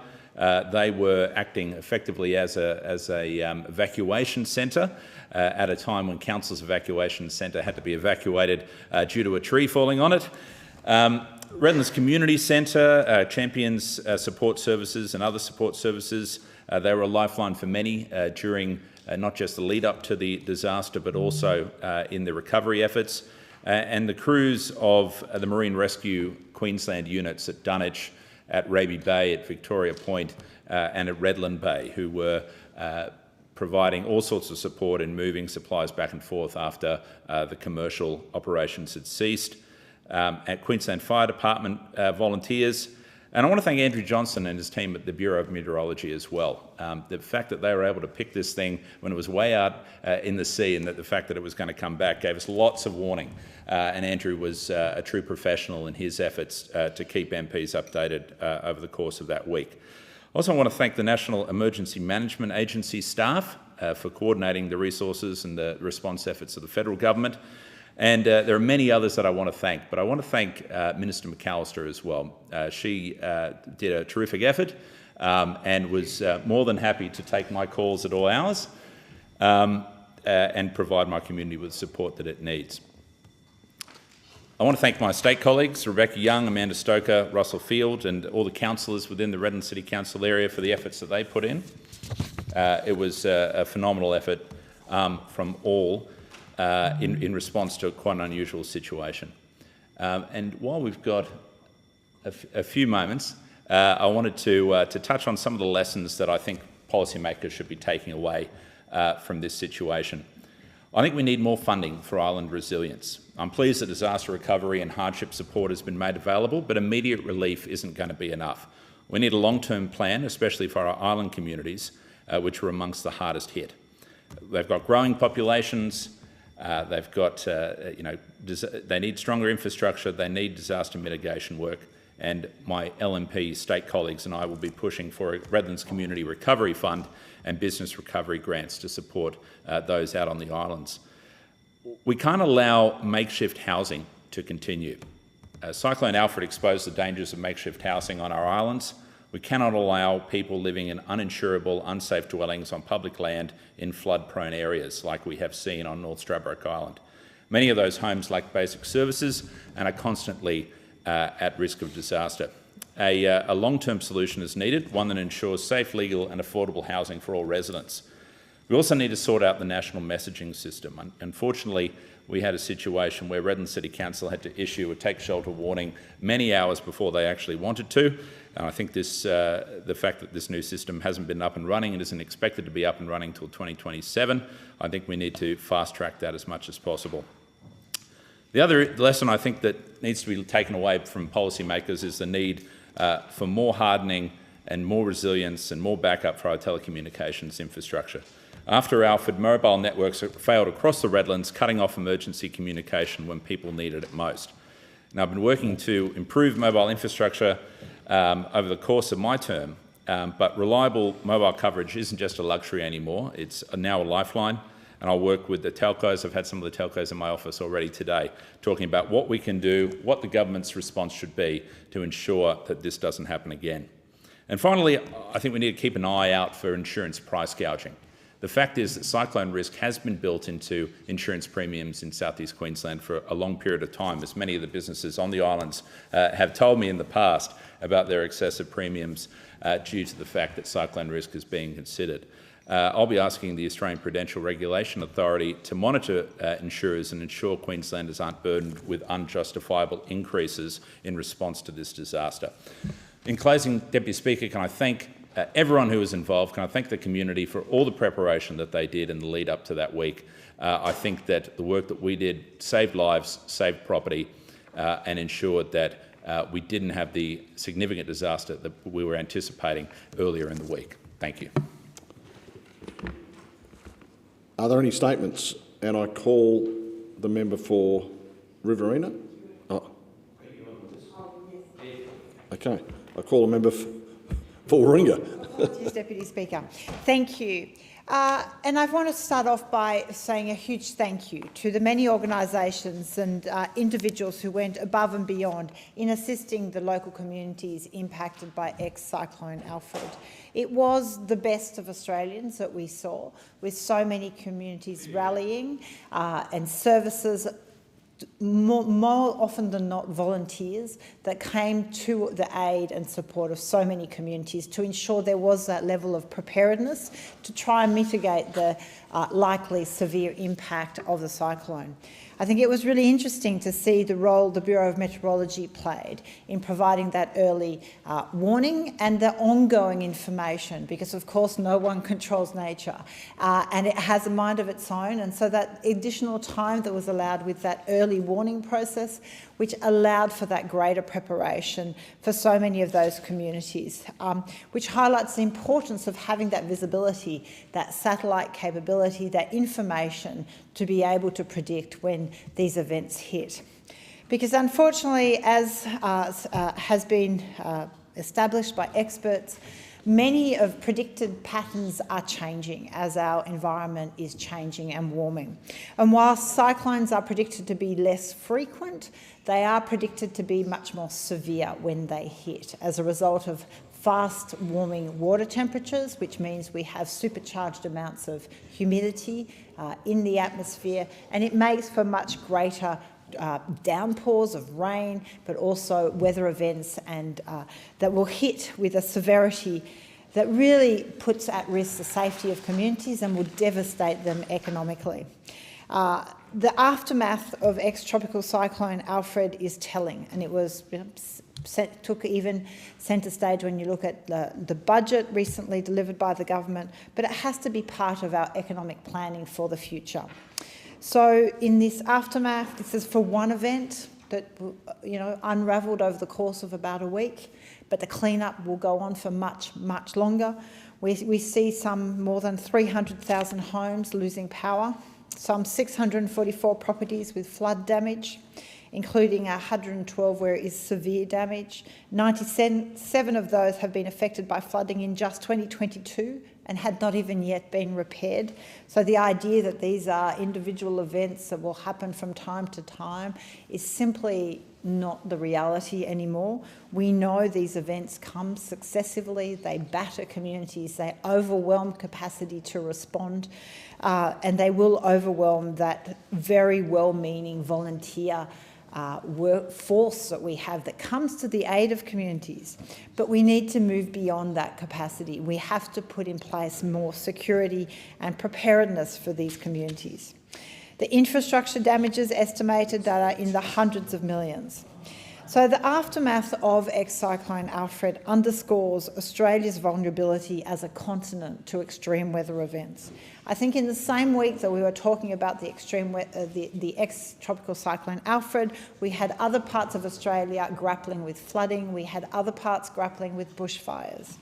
they were acting effectively as a evacuation centre at a time when Council's evacuation centre had to be evacuated due to a tree falling on it. Redlands Community Centre, Champions Support Services and other support services, they were a lifeline for many during not just the lead up to the disaster but also in the recovery efforts. And the crews of the Marine Rescue Queensland units at Dunwich, at Raby Bay, at Victoria Point and at Redland Bay, who were providing all sorts of support in moving supplies back and forth after the commercial operations had ceased. At Queensland Fire Department volunteers. And I want to thank Andrew Johnson and his team at the Bureau of Meteorology as well. The fact that they were able to pick this thing when it was way out in the sea, and that the fact that it was going to come back gave us lots of warning. And Andrew was a true professional in his efforts to keep MPs updated over the course of that week. I also want to thank the National Emergency Management Agency staff for coordinating the resources and the response efforts of the federal government. And there are many others that I want to thank, but I want to thank Minister McAllister as well. She did a terrific effort and was more than happy to take my calls at all hours and provide my community with the support that it needs. I want to thank my state colleagues, Rebecca Young, Amanda Stoker, Russell Field, and all the councillors within the Redland City Council area for the efforts that they put in. It was a phenomenal effort from all in response to quite an unusual situation. And while we've got a few moments, I wanted to touch on some of the lessons that I think policymakers should be taking away from this situation. I think we need more funding for island resilience. I'm pleased that disaster recovery and hardship support has been made available, but immediate relief isn't going to be enough. We need a long-term plan, especially for our island communities, which are amongst the hardest hit. They've got growing populations, they've got, they need stronger infrastructure, they need disaster mitigation work, and my LNP state colleagues and I will be pushing for a Redlands Community Recovery Fund and business recovery grants to support those out on the islands. We can't allow makeshift housing to continue. Cyclone Alfred exposed the dangers of makeshift housing on our islands. We cannot allow people living in uninsurable, unsafe dwellings on public land in flood-prone areas like we have seen on North Stradbroke Island. Many of those homes lack basic services and are constantly at risk of disaster. A long-term solution is needed, one that ensures safe, legal and affordable housing for all residents. We also need to sort out the national messaging system. Unfortunately, we had a situation where Redland City Council had to issue a take shelter warning many hours before they actually wanted to. And I think this, the fact that this new system hasn't been up and running and isn't expected to be up and running until 2027, I think we need to fast track that as much as possible. The other lesson I think that needs to be taken away from policymakers is the need for more hardening and more resilience and more backup for our telecommunications infrastructure. After Alfred, mobile networks failed across the Redlands, cutting off emergency communication when people needed it most. Now, I've been working to improve mobile infrastructure over the course of my term, but reliable mobile coverage isn't just a luxury anymore. It's now a lifeline, and I'll work with the telcos. I've had some of the telcos in my office already today talking about what we can do, what the government's response should be to ensure that this doesn't happen again. And finally, I think we need to keep an eye out for insurance price gouging. The fact is that cyclone risk has been built into insurance premiums in South East Queensland for a long period of time, as many of the businesses on the islands have told me in the past about their excessive premiums due to the fact that cyclone risk is being considered. I'll be asking the Australian Prudential Regulation Authority to monitor insurers and ensure Queenslanders aren't burdened with unjustifiable increases in response to this disaster. In closing, Deputy Speaker, can I thank everyone who was involved. Can I thank the community for all the preparation that they did in the lead up to that week. I think that the work that we did saved lives, saved property, and ensured that we didn't have the significant disaster that we were anticipating earlier in the week. Thank you. Are there any statements? And I call the member for Riverina. Oh. Okay. I call a member for Warringah. Apologies, Deputy Speaker. Thank you. And I want to start off by saying a huge thank you to the many organisations and individuals who went above and beyond in assisting the local communities impacted by ex-Cyclone Alfred. It was the best of Australians that we saw, with so many communities rallying and services, more often than not volunteers, that came to the aid and support of so many communities to ensure there was that level of preparedness to try and mitigate the likely severe impact of the cyclone. I think it was really interesting to see the role the Bureau of Meteorology played in providing that early warning and the ongoing information, because of course no one controls nature and it has a mind of its own, and so that additional time that was allowed with that early warning process, which allowed for that greater preparation for so many of those communities, which highlights the importance of having that visibility, that satellite capability, that information to be able to predict when these events hit. Because unfortunately, as has been established by experts, many of predicted patterns are changing as our environment is changing and warming. And while cyclones are predicted to be less frequent, they are predicted to be much more severe when they hit as a result of fast warming water temperatures, which means we have supercharged amounts of humidity in the atmosphere, and it makes for much greater downpours of rain, but also weather events and that will hit with a severity that really puts at risk the safety of communities and will devastate them economically. The aftermath of ex-tropical cyclone Alfred is telling, and it was took even centre stage when you look at the budget recently delivered by the government, but it has to be part of our economic planning for the future. So in this aftermath, this is for one event that unravelled over the course of about a week, but the clean-up will go on for much, much longer. We see some more than 300,000 homes losing power, some 644 properties with flood damage, including 112 where it is severe damage. 97 of those have been affected by flooding in just 2022 and had not even yet been repaired. So the idea that these are individual events that will happen from time to time is simply not the reality anymore. We know these events come successively, they batter communities, they overwhelm capacity to respond, and they will overwhelm that very well-meaning volunteer workforce that we have that comes to the aid of communities. But we need to move beyond that capacity. We have to put in place more security and preparedness for these communities. The infrastructure damages estimated that are in the hundreds of millions. So the aftermath of ex-cyclone Alfred underscores Australia's vulnerability as a continent to extreme weather events. I think in the same week that we were talking about the ex-tropical cyclone Alfred, we had other parts of Australia grappling with flooding, we had other parts grappling with bushfires.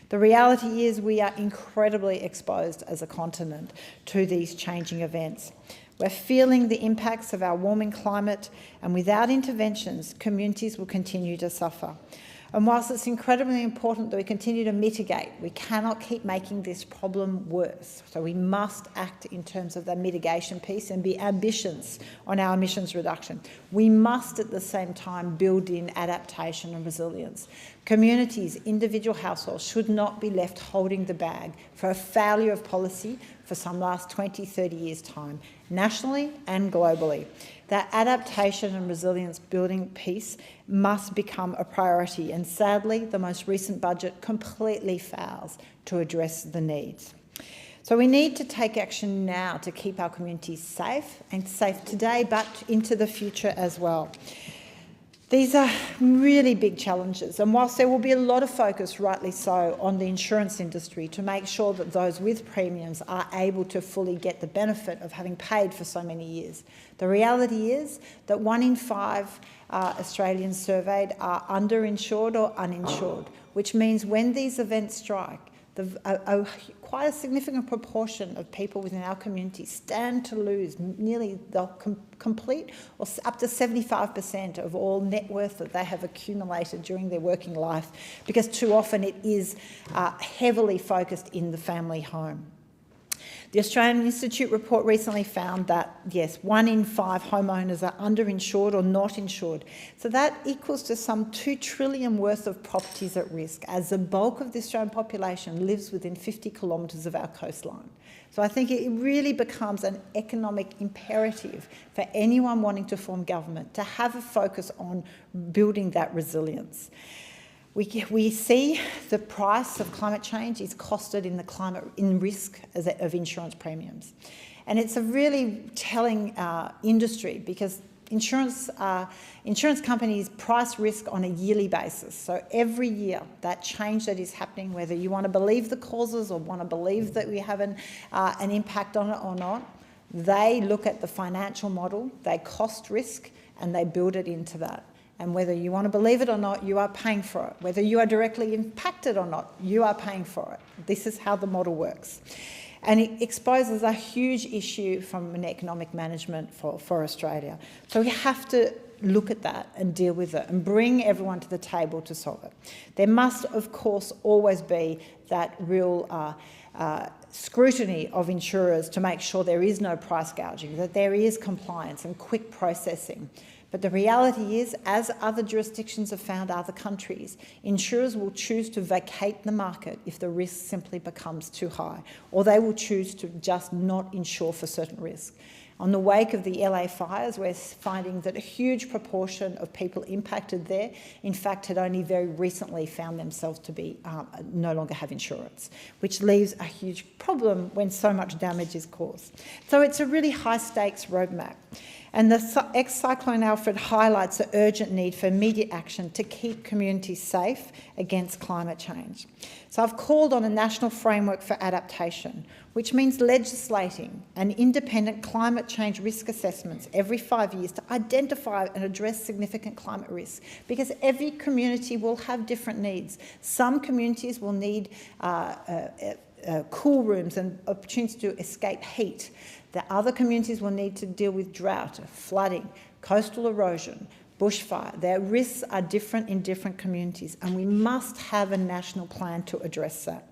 The reality is we are incredibly exposed as a continent to these changing events. We're feeling the impacts of our warming climate, and without interventions, communities will continue to suffer. And whilst it's incredibly important that we continue to mitigate, we cannot keep making this problem worse. So we must act in terms of the mitigation piece and be ambitious on our emissions reduction. We must at the same time build in adaptation and resilience. Communities, individual households should not be left holding the bag for a failure of policy for some last 20, 30 years' time, nationally and globally. That adaptation and resilience building piece must become a priority, and sadly, the most recent budget completely fails to address the needs. So we need to take action now to keep our communities safe, and safe today, but into the future as well. These are really big challenges, and whilst there will be a lot of focus, rightly so, on the insurance industry to make sure that those with premiums are able to fully get the benefit of having paid for so many years, the reality is that 1 in 5 Australians surveyed are underinsured or uninsured, which means when these events strike, quite a significant proportion of people within our community stand to lose nearly the complete or up to 75% of all net worth that they have accumulated during their working life, because too often it is heavily focused in the family home. The Australian Institute report recently found that, yes, 1 in 5 homeowners are underinsured or not insured. So that equals to some $2 trillion worth of properties at risk, as the bulk of the Australian population lives within 50 kilometres of our coastline. So I think it really becomes an economic imperative for anyone wanting to form government to have a focus on building that resilience. We see the price of climate change is costed in risk of insurance premiums. And it's a really telling industry, because insurance companies price risk on a yearly basis. So every year, that change that is happening, whether you want to believe the causes or want to believe that we have an impact on it or not, they look at the financial model, they cost risk, and they build it into that. And whether you want to believe it or not, you are paying for it. Whether you are directly impacted or not, you are paying for it. This is how the model works. And it exposes a huge issue from an economic management for Australia. So we have to look at that and deal with it and bring everyone to the table to solve it. There must, of course, always be that real scrutiny of insurers to make sure there is no price gouging, that there is compliance and quick processing. But the reality is, as other jurisdictions have found, other countries, insurers will choose to vacate the market if the risk simply becomes too high, or they will choose to just not insure for certain risks. On the wake of the LA fires, we're finding that a huge proportion of people impacted there, in fact, had only very recently found themselves to be no longer have insurance, which leaves a huge problem when so much damage is caused. So it's a really high-stakes roadmap. And the ex-Cyclone Alfred highlights the urgent need for immediate action to keep communities safe against climate change. So I've called on a national framework for adaptation, which means legislating an independent climate change risk assessments every 5 years to identify and address significant climate risks, because every community will have different needs. Some communities will need cool rooms and opportunities to escape heat. The other communities will need to deal with drought, flooding, coastal erosion, bushfire. Their risks are different in different communities, and we must have a national plan to address that.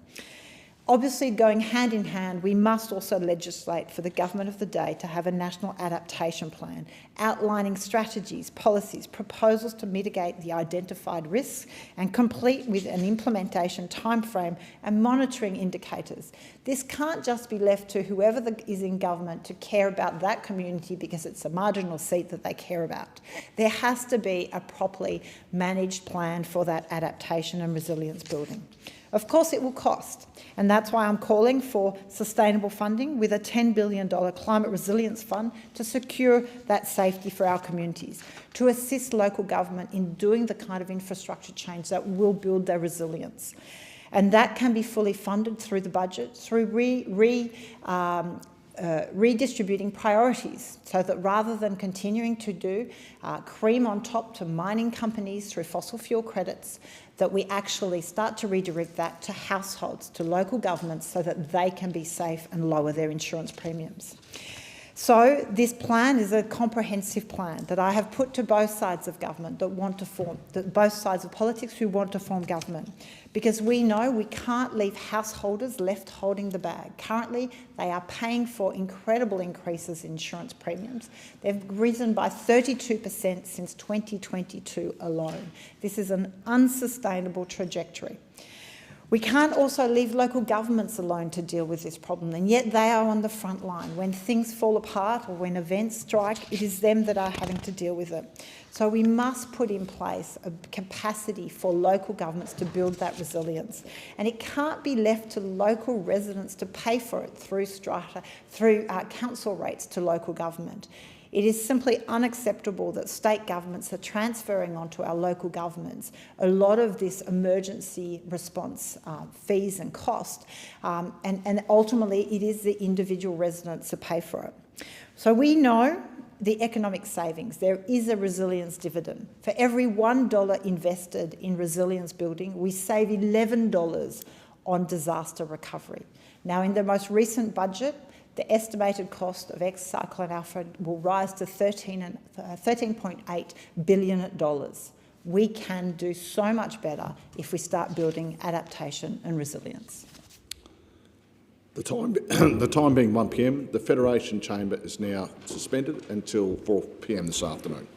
Obviously, going hand in hand, we must also legislate for the government of the day to have a national adaptation plan, outlining strategies, policies, proposals to mitigate the identified risks, and complete with an implementation timeframe and monitoring indicators. This can't just be left to whoever is in government to care about that community because it's a marginal seat that they care about. There has to be a properly managed plan for that adaptation and resilience building. Of course, it will cost, and that's why I'm calling for sustainable funding with a $10 billion climate resilience fund to secure that safety for our communities, to assist local government in doing the kind of infrastructure change that will build their resilience. And that can be fully funded through the budget, through redistributing priorities, so that rather than continuing to do cream on top to mining companies through fossil fuel credits, that we actually start to redirect that to households, to local governments, so that they can be safe and lower their insurance premiums. So this plan is a comprehensive plan that I have put to both sides of government that want to form, both sides of politics who want to form government, because we know we can't leave householders left holding the bag. Currently, they are paying for incredible increases in insurance premiums. They've risen by 32% since 2022 alone. This is an unsustainable trajectory. We can't also leave local governments alone to deal with this problem, and yet they are on the front line. When things fall apart or when events strike, it is them that are having to deal with it. So we must put in place a capacity for local governments to build that resilience. And it can't be left to local residents to pay for it through council rates to local government. It is simply unacceptable that state governments are transferring onto our local governments a lot of this emergency response fees and cost, and ultimately it is the individual residents that pay for it. So we know the economic savings. There is a resilience dividend. For every $1 invested in resilience building, we save $11 on disaster recovery. Now, in the most recent budget, the estimated cost of ex-Cyclone Alfred will rise to $13.8 billion. We can do so much better if we start building adaptation and resilience. The time being 1 p.m, the Federation Chamber is now suspended until 4 p.m. this afternoon.